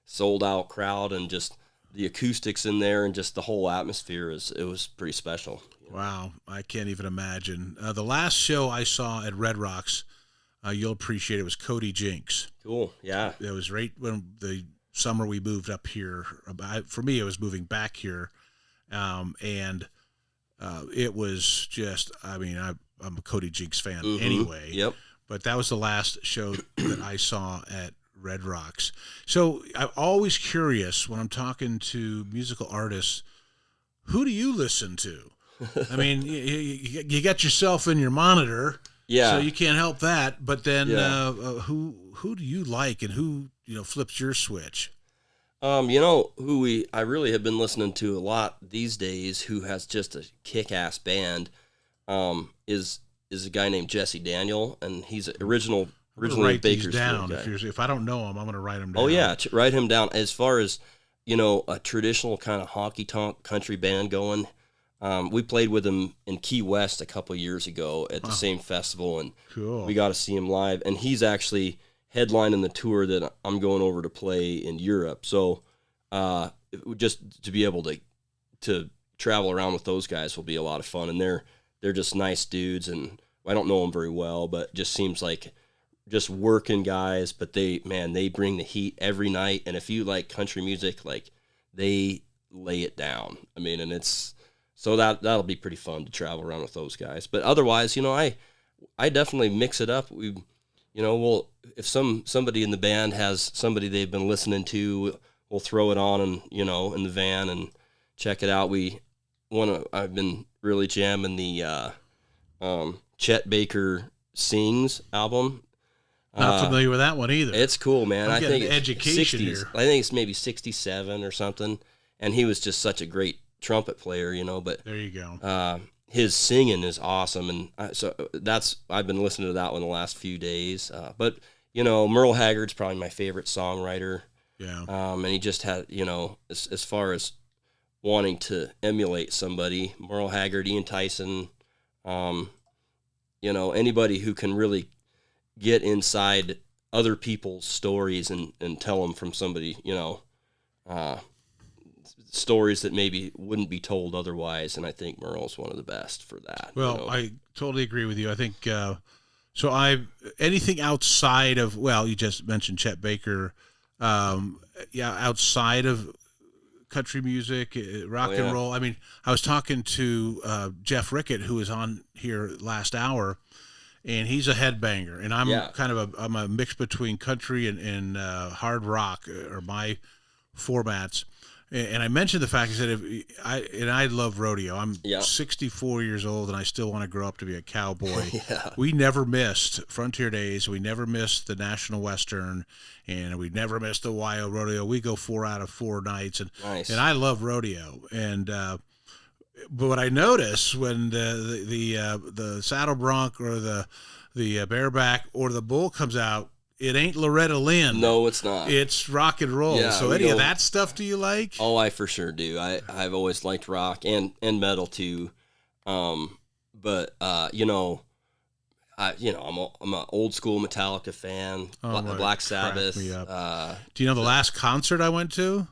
sold out crowd, and just the acoustics in there, and just the whole atmosphere it was pretty special. Wow, I can't even imagine. The last show I saw at Red Rocks you'll appreciate it. It was Cody Jinks. Cool. Yeah. It was right when the summer we moved up here. For me, it was moving back here. And it was just, I mean, I'm a Cody Jinks fan anyway. Yep. But that was the last show that I saw at Red Rocks. So I'm always curious when I'm talking to musical artists, who do you listen to? I mean, you got yourself in your monitor, so you can't help that. But then who do you like, and who, flips your switch? Who I really have been listening to a lot these days, who has just a kick-ass band, is a guy named Jesse Daniel, and he's originally write Bakersfield these down. guy. If I don't know him, I'm going to write them down. Oh yeah, write him down. As far as a traditional kind of honky tonk country band going, we played with him in Key West a couple of years ago at the same festival, and we got to see him live. And he's actually headlining the tour that I'm going over to play in Europe. So just to be able to travel around with those guys will be a lot of fun. And they're just nice dudes, and I don't know them very well, but just seems like just working guys. But they bring the heat every night. And if you like country music, like, they lay it down. I mean, and it's so that'll be pretty fun to travel around with those guys. But otherwise, I definitely mix it up. If somebody in the band has somebody they've been listening to, we'll throw it on and in the van and check it out. I've been really jamming the Chet Baker Sings album. Not familiar with that one either. It's cool, man. I'm I getting think education 60s. here. I think it's maybe 67 or something. And he was just such a great trumpet player, But there you go. His singing is awesome, and I've been listening to that one the last few days. But Merle Haggard's probably my favorite songwriter. Yeah. And he just had as far as wanting to emulate somebody, Merle Haggard, Ian Tyson, anybody who can really get inside other people's stories and tell them from somebody, stories that maybe wouldn't be told otherwise. And I think Merle's one of the best for that. Well, I totally agree with you. I think, anything outside of, you just mentioned Chet Baker, outside of country music, rock and roll. I mean, I was talking to Jeff Rickett, who was on here last hour, and he's a headbanger, and I'm I'm a mix between country and hard rock, are my formats. And I mentioned the fact that I love rodeo. I'm 64 years old, and I still want to grow up to be a cowboy. We never missed Frontier Days. We never missed the National Western, and we never missed the Ohio Rodeo. We go 4 out of 4 nights, and I love rodeo. And but what I notice when the saddle bronc or the bareback or the bull comes out, it ain't Loretta Lynn. No, it's not. It's rock and roll. Yeah, so any of that stuff do you like? Oh, I for sure do. I've always liked rock and metal too. But I'm an old school Metallica fan. Black Sabbath. Do you know the last concert I went to?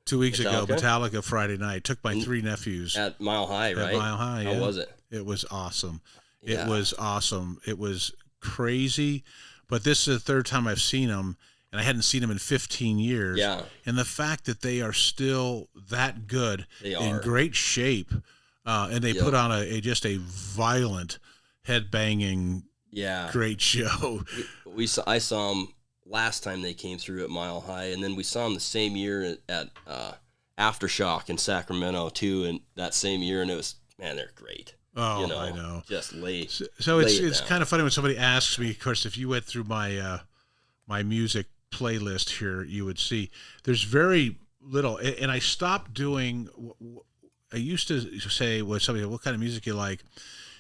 2 weeks ago, Metallica Friday night. Took my 3 nephews. At Mile High, right? At Mile High, yeah. How was it? It was awesome. Yeah. It was awesome. It was crazy. But this is the 3rd time I've seen them, and I hadn't seen them in 15 years. Yeah. And the fact that they are still that good, in great shape, and they put on just a violent, head-banging, great show. I saw them last time they came through at Mile High, and then we saw them the same year at Aftershock in Sacramento too, and that same year, and it was, man, they're great. Oh, I know. Just lay. So it's kind of funny when somebody asks me. Of course, if you went through my my music playlist here, you would see there's very little. And I stopped doing. I used to say when somebody, what kind of music you like,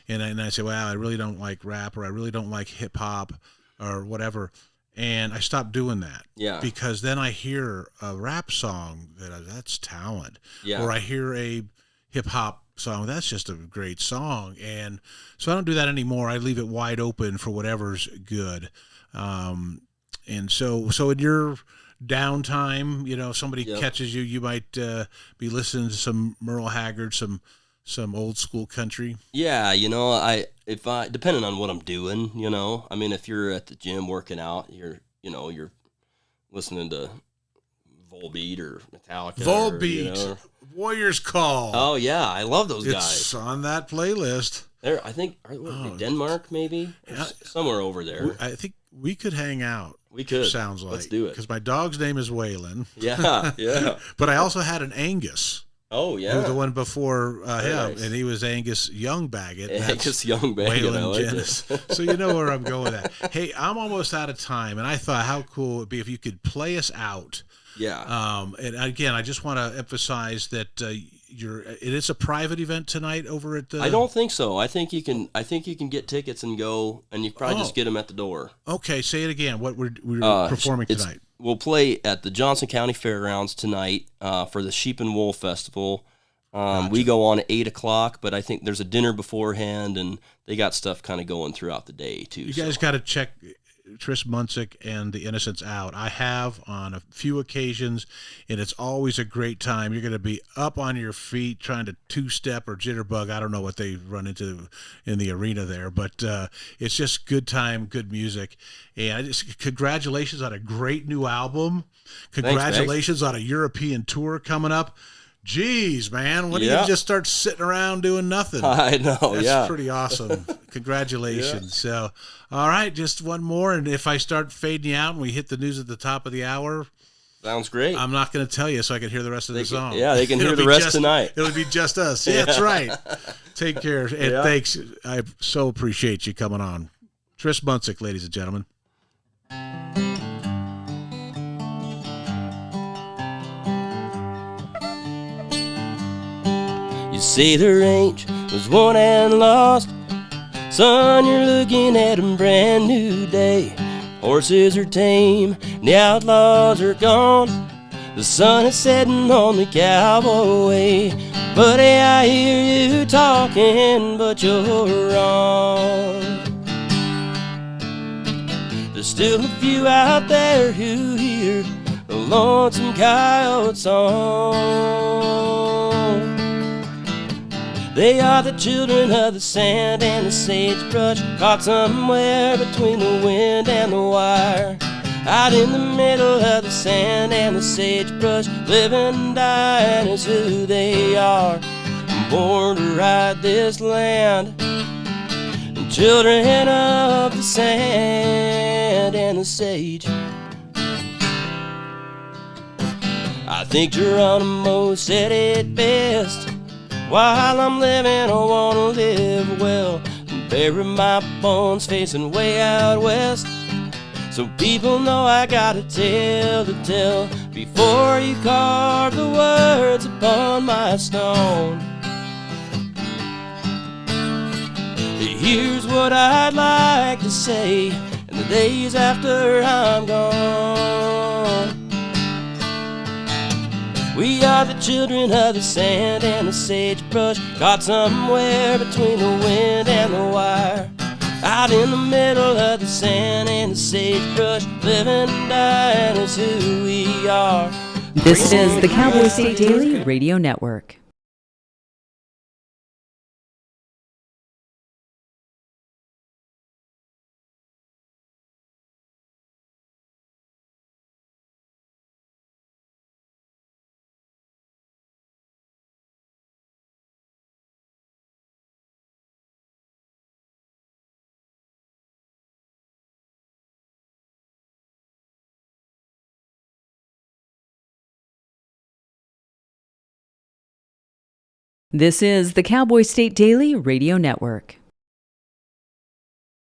and I say, well, I really don't like rap, or I really don't like hip hop, or whatever. And I stopped doing that. Yeah. Because then I hear a rap song that's talent. Yeah. Or I hear a hip hop song, that's just a great song. And so I don't do that anymore. I leave it wide open for whatever's good. And so in your downtime, somebody catches you, you might be listening to some Merle Haggard, some some old school country? Yeah, you know, if I depending on what I'm doing, you know, I mean, if you're at the gym working out, you're listening to Volbeat or Metallica. Volbeat, or, Warriors Call. Oh yeah, I love those guys. It's on that playlist. I think Denmark maybe, somewhere over there. I think we could hang out. We could. Sounds like. Let's do it. Because my dog's name is Waylon. Yeah, yeah. But I also had an Angus. Oh yeah, who was the one before him, nice. and he was Angus Young Baggett. Angus Young Baggett, Waylon I like Jennings. So you know where I'm going with that. Hey, I'm almost out of time, and I thought how cool it would be if you could play us out. Yeah. And again, I just want to emphasize that it is a private event tonight over at the. I don't think so. I think you can get tickets and go, and you probably just get them at the door. Okay, say it again. What we're performing tonight. We'll play at the Johnson County Fairgrounds tonight for the Sheep and Wool Festival. Gotcha. We go on at 8:00, but I think there's a dinner beforehand, and they got stuff kind of going throughout the day too. You guys got to check Tris Munsick and the Innocence out. I have on a few occasions, and it's always a great time. You're going to be up on your feet trying to two-step or jitterbug. I don't know what they run into in the arena there, but it's just good time, good music. And congratulations on a great new album. Congratulations on a European tour coming up. Jeez, man, when do you just start sitting around doing nothing? I know, That's pretty awesome. Congratulations. So, all right, just one more, and if I start fading you out and we hit the news at the top of the hour, sounds great. I'm not going to tell you so I can hear the rest of the song. Yeah, they can hear the rest tonight. It'll be just us. Yeah, that's right. Take care, and thanks. I so appreciate you coming on. Tris Munsick, ladies and gentlemen. You say the range was won and lost. Son, you're looking at a brand new day. Horses are tame, the outlaws are gone. The sun is setting on the cowboy way. Buddy, I hear you talking, but you're wrong. There's still a few out there who hear the lonesome coyote song. They are the children of the sand and the sagebrush, caught somewhere between the wind and the wire. Out in the middle of the sand and the sagebrush, living and dying is who they are. Born to ride this land, and children of the sand and the sage. I think Geronimo said it best. While I'm living, I wanna live well and bury my bones facing way out west, so people know I gotta tell the tale before you carve the words upon my stone. Here's what I'd like to say in the days after I'm gone. We are the children of the sand and the sagebrush, caught somewhere between the wind and the wire. Out in the middle of the sand and the sagebrush, living and dying is who we are. This is the Cowboy State Daily Radio Network. This is the Cowboy State Daily Radio Network.